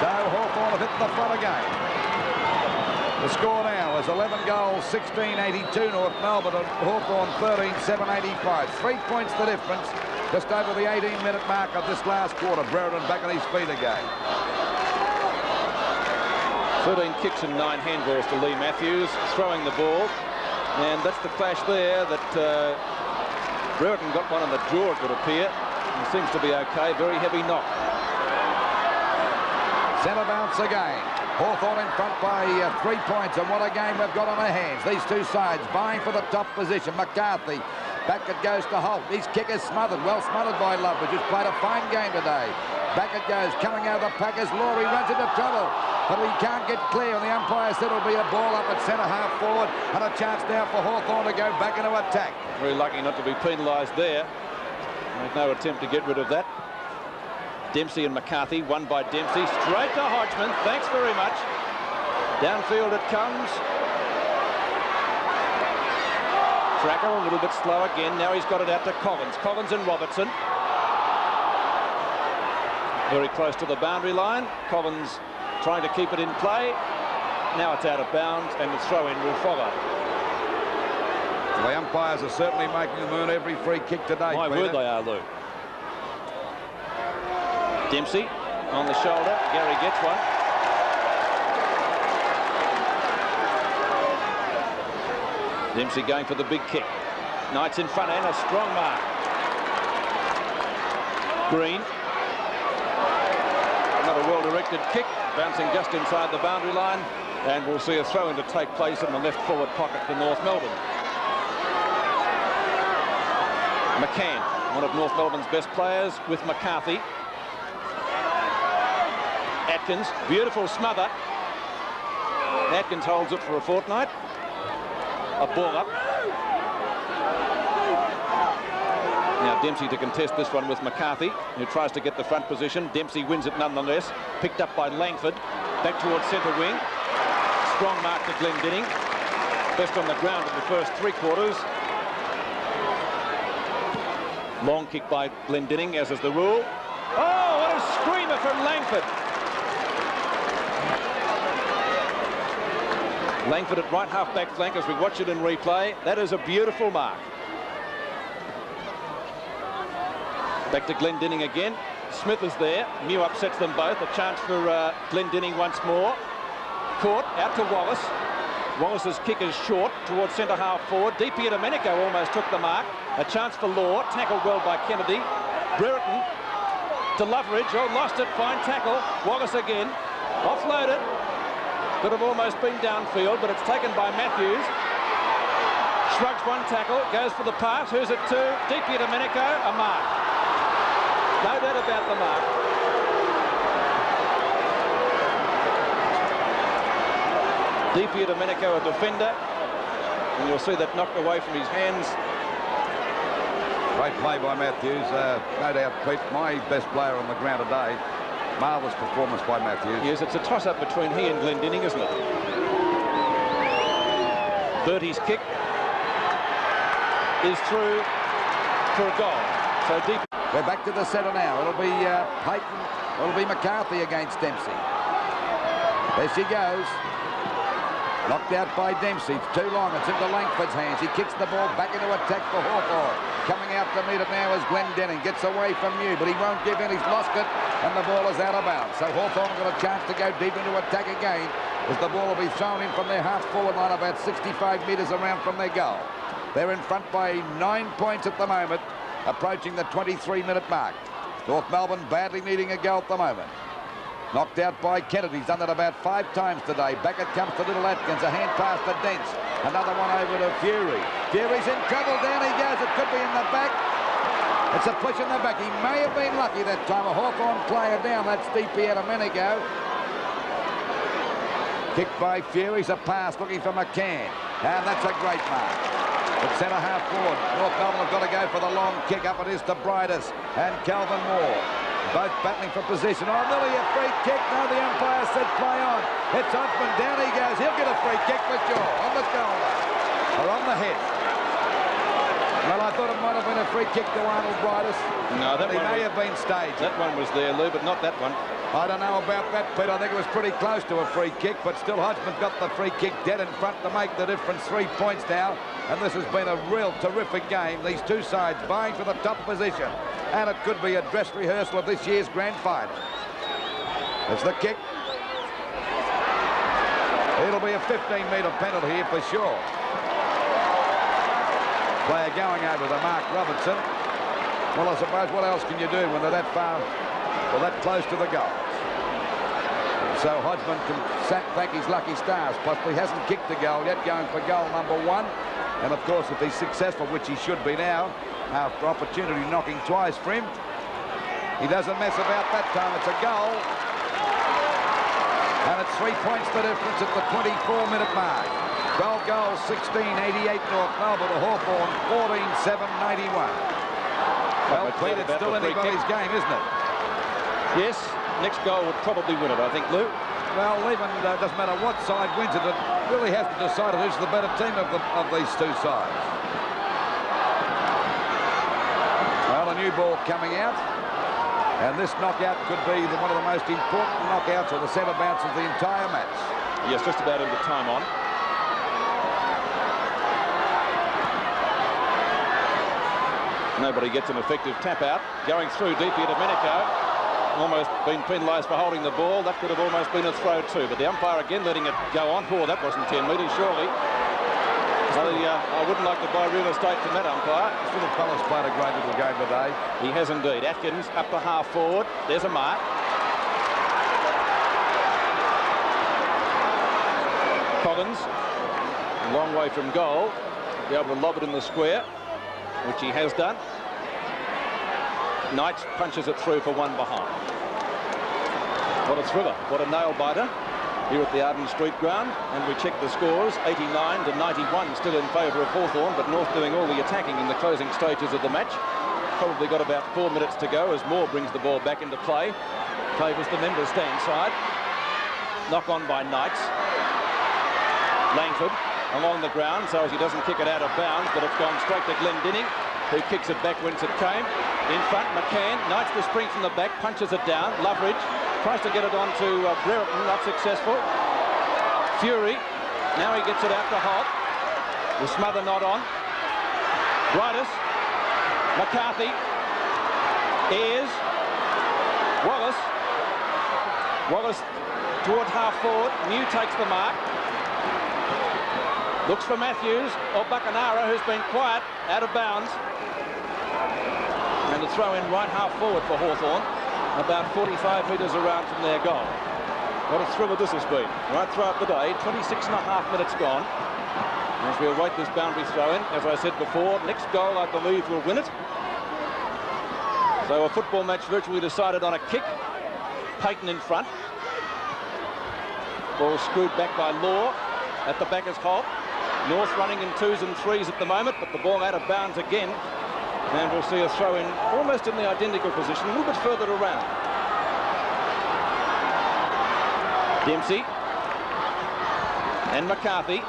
Speaker 2: So Hawthorn have hit the front again. The score now is 11 goals, 16-82 North Melbourne, and Hawthorn 13-7-85. 3 points the difference, just over the 18-minute mark of this last quarter. Brereton back on his feet again.
Speaker 1: 13 kicks and 9 handballs to Lee Matthews, throwing the ball. And that's the clash there that Brereton got one in the jaw, it would appear. And seems to be okay. Very heavy knock.
Speaker 2: Centre bounce again. Hawthorn in front by 3 points, and what a game we've got on our hands. These 2 sides vying for the top position. McCarthy, back it goes to Holt. His kick is smothered, well smothered by Loveridge, who's played a fine game today. Back it goes, coming out of the pack as Laurie runs into trouble, but he can't get clear, and the umpire said it'll be a ball up at centre half forward, and a chance now for Hawthorn to go back into attack.
Speaker 1: Very lucky not to be penalised there. There's no attempt to get rid of that. Dempsey and McCarthy, won by Dempsey. Straight to Hodgman. Thanks very much. Downfield it comes. Cracker a little bit slow again. Now he's got it out to Collins. Collins and Robertson. Very close to the boundary line. Collins trying to keep it in play. Now it's out of bounds, and the throw-in will follow.
Speaker 2: The umpires are certainly making them earn every free kick today.
Speaker 1: My word, they are, Lou. Dempsey on the shoulder. Gary gets one. Dempsey going for the big kick. Knight's in front and a strong mark. Green. Another well-directed kick, bouncing just inside the boundary line, and we'll see a throw-in to take place in the left forward pocket for North Melbourne. McCann, one of North Melbourne's best players, with McCarthy. Atkins, beautiful smother. Atkins holds it for a fortnight. A ball up. Now Dempsey to contest this one with McCarthy, who tries to get the front position. Dempsey wins it nonetheless. Picked up by Langford. Back towards centre wing. Strong mark to Glendinning. Best on the ground in the first 3 quarters. Long kick by Glendinning, as is the rule. Oh, what a screamer from Langford. Langford at right half-back flank as we watch it in replay. That is a beautiful mark. Back to Glendinning again. Smith is there. Mew upsets them both. A chance for Glendinning once more. Caught out to Wallace. Wallace's kick is short towards centre half forward. DP Domenico almost took the mark. A chance for Law. Tackled well by Kennedy. Brereton to Loveridge. Oh, lost it. Fine tackle. Wallace again. Offloaded. Could have almost been downfield, but it's taken by Matthews. Shrugs one tackle. Goes for the pass. Who's it to? DP Domenico. A mark. No doubt about the mark. DP Domenico, a defender, and you'll see that knocked away from his hands.
Speaker 2: Great play by Matthews. No doubt, Pete, my best player on the ground today. Marvellous performance by Matthews.
Speaker 1: Yes, it's a toss-up between he and Glendinning, isn't it? Bertie's kick is through for a goal. So deep.
Speaker 2: We're back to the centre now. It'll be Payton. It'll be McCarthy against Dempsey. There she goes. Knocked out by Dempsey. It's too long. It's into Langford's hands. He kicks the ball back into attack for Hawthorn. Coming out to meet it now is Glendinning. Gets away from you, but he won't give in. He's lost it, and the ball is out of bounds. So Hawthorn got a chance to go deep into attack again, as the ball will be thrown in from their half-forward line about 65 metres around from their goal. They're in front by 9 points at the moment, approaching the 23-minute mark. North Melbourne badly needing a goal at the moment. Knocked out by Kennedy. He's done that about 5 times today. Back it comes to little Atkins. A hand pass to Dents. Another one over to Fury. Fury's in trouble. Down he goes. It could be in the back. It's a push in the back. He may have been lucky that time. A Hawthorn player down. That's DP Domenico. Kicked by Fury. It's a pass looking for McCann. And that's a great mark. At centre half forward. North Melbourne have got to go for the long kick. Up it is to Bridus and Calvin Moore. Both battling for position. Oh, nearly a free kick. No, the umpire said play on. It's Hodgman. Down he goes. He'll get a free kick for sure. On the shoulder. Or on the head. Well, I thought it might have been a free kick to Arnold Bridus.
Speaker 1: No, that
Speaker 2: one may have been staged.
Speaker 1: That one was there, Lou, but not that one.
Speaker 2: I don't know about that, Pete. I think it was pretty close to a free kick, but still Hodgman's got the free kick dead in front to make the difference. 3 points now, and this has been a real terrific game. These two sides vying for the top position, and it could be a dress rehearsal of this year's grand final. There's the kick. It'll be a 15-metre penalty here for sure. Player going over to Mark Robertson. Well, I suppose what else can you do when they're that far or that close to the goal? So Hodgman can thank his lucky stars. Possibly hasn't kicked the goal yet, going for goal number 1. And of course, if he's successful, which he should be now, after opportunity knocking twice for him, he doesn't mess about that time. It's a goal. And it's 3 points the difference at the 24-minute mark. 12 goals, 16-88 North Melbourne to Hawthorn, 14-7-91. Well, Pete, it's still anybody's game, isn't it?
Speaker 1: Yes, next goal would probably win it, I think, Lou.
Speaker 2: Well, even doesn't matter what side wins it, it really has to decide who's the better team of these two sides. Well, a new ball coming out, and this knockout could be one of the most important knockouts or the centre bounce of the entire match.
Speaker 1: Yes, just about into time on. Nobody gets an effective tap out. Going through DP Domenico. Almost been penalised for holding the ball. That could have almost been a throw too. But the umpire again letting it go on. Oh, that wasn't 10 metres, surely. I wouldn't like to buy real estate from that umpire.
Speaker 2: This little fella's played a great little game today.
Speaker 1: He has indeed. Atkins up the half forward. There's a mark. Collins, a long way from goal. Be able to lob it in the square, which he has done. Knights punches it through for one behind. What a thriller. What a nail-biter here at the Arden Street ground. And we check the scores. 89 to 91 still in favour of Hawthorn, but North doing all the attacking in the closing stages of the match. Probably got about 4 minutes to go as Moore brings the ball back into play. Favours the members stand side. Knock on by Knights. Langford along the ground so as he doesn't kick it out of bounds, but it's gone straight to Glendinning, who kicks it back whence it came. In front, McCann, Knights the spring from the back, punches it down. Loveridge tries to get it on to Brereton, not successful. Fury, now he gets it out to Holt. The smother not on. Brightus, McCarthy, Ayres, Wallace towards half forward. New takes the mark. Looks for Matthews or Buckenara, who's been quiet, out of bounds. And a throw in right half forward for Hawthorn, about 45 metres around from their goal. What a thriller this has been. Right throughout the day, 26 and a half minutes gone. As we await this boundary throw in, as I said before, next goal I believe will win it. So a football match virtually decided on a kick. Payton in front. Ball screwed back by Law. At the back is Holt. North running in 2s and 3s at the moment, but the ball out of bounds again. And we'll see a throw in almost in the identical position, a little bit further around. Dempsey and McCarthy.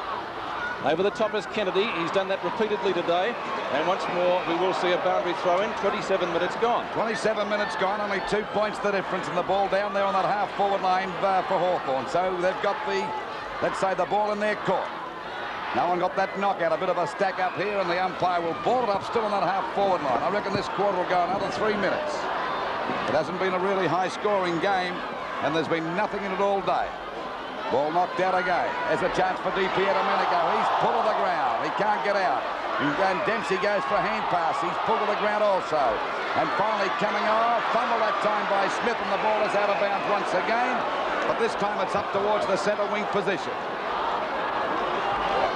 Speaker 1: Over the top is Kennedy. He's done that repeatedly today. And once more, we will see a boundary throw in. 27 minutes gone.
Speaker 2: 27 minutes gone, only 2 points the difference, and the ball down there on that half-forward line for Hawthorn. So they've got the, let's say, the ball in their court. No one got that knockout, a bit of a stack up here, and the umpire will ball it up still on that half-forward line. I reckon this quarter will go another 3 minutes. It hasn't been a really high-scoring game, and there's been nothing in it all day. Ball knocked out again. There's a chance for Di Domenico. He's pulled to the ground. He can't get out. And Dempsey goes for a hand pass. He's pulled to the ground also. And finally coming off. Fumble that time by Smith, and the ball is out of bounds once again. But this time it's up towards the centre wing position.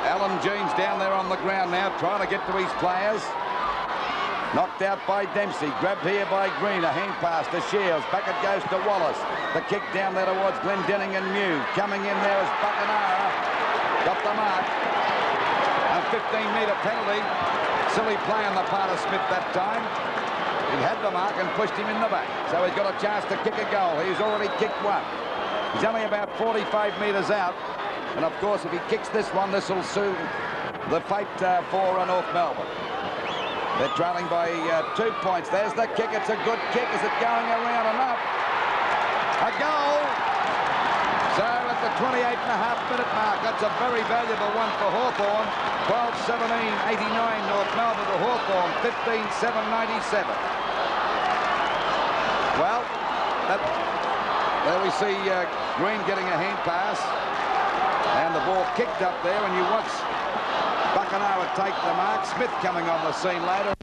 Speaker 2: Alan Jeans down there on the ground now, trying to get to his players. Knocked out by Dempsey, grabbed here by Green, a hand pass to Shields, back it goes to Wallace. The kick down there towards Glendinning and Mew. Coming in there is Buckenara, got the mark. A 15-metre penalty. Silly play on the part of Smith that time. He had the mark and pushed him in the back. So he's got a chance to kick a goal. He's already kicked one. He's only about 45 metres out. And of course, if he kicks this one, this will suit the fate for North Melbourne. They're trailing by 2 points. There's the kick. It's a good kick. Is it going around enough? A goal. So at the 28.5-minute mark, that's a very valuable one for Hawthorn. 12-17, 89 North Melbourne to Hawthorn, 15-7, 97. Well, there we see Green getting a hand pass. And the ball kicked up there, and you watch Buckenara take the mark. Smith coming on the scene later.